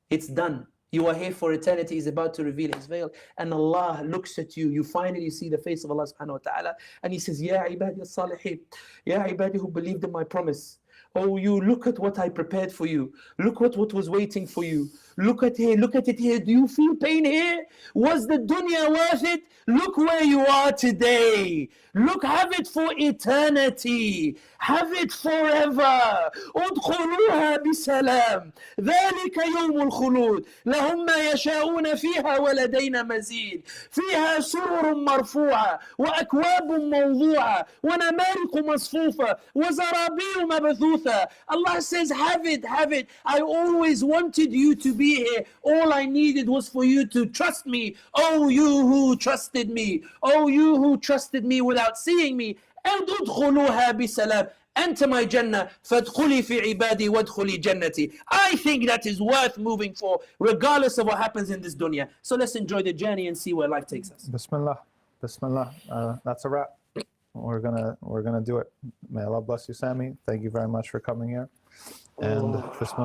It's done. You are here for eternity. He's about to reveal His veil. And Allah looks at you. You finally see the face of Allah subhanahu wa ta'ala. And He says, Ya ibadi as-salihin. Ya ibadi who believed in my promise. Oh, you look at what I prepared for you. Look what was waiting for you. Look at here, look at it here. Do you feel pain here? Was the dunya worth it? Look where you are today. Look, have it for eternity. Have it forever. ادخلوها بسلام. ذلك يوم الخلود. لهم ما يشاءون فيها ولدينا مزيد. فيها سرر مرفوعة وأكواب موضوعة ونمارق مصفوفة وزرابي مبثوثة مَبْثُوثًا. Allah says, have it, have it. I always wanted you to be here. All I needed was for you to trust me. Oh, you who trusted me. Oh, you who trusted me without seeing me. And ادخلوها بسلام. Enter my Jannah, فادخلي في عبادي وادخلي جنتي. I think that is worth moving for, regardless of what happens in this dunya. So let's enjoy the journey and see where life takes us. Bismillah. Bismillah. That's a wrap. We're gonna do it. May Allah bless you, Sami. Thank you very much for coming here. And Bismillah.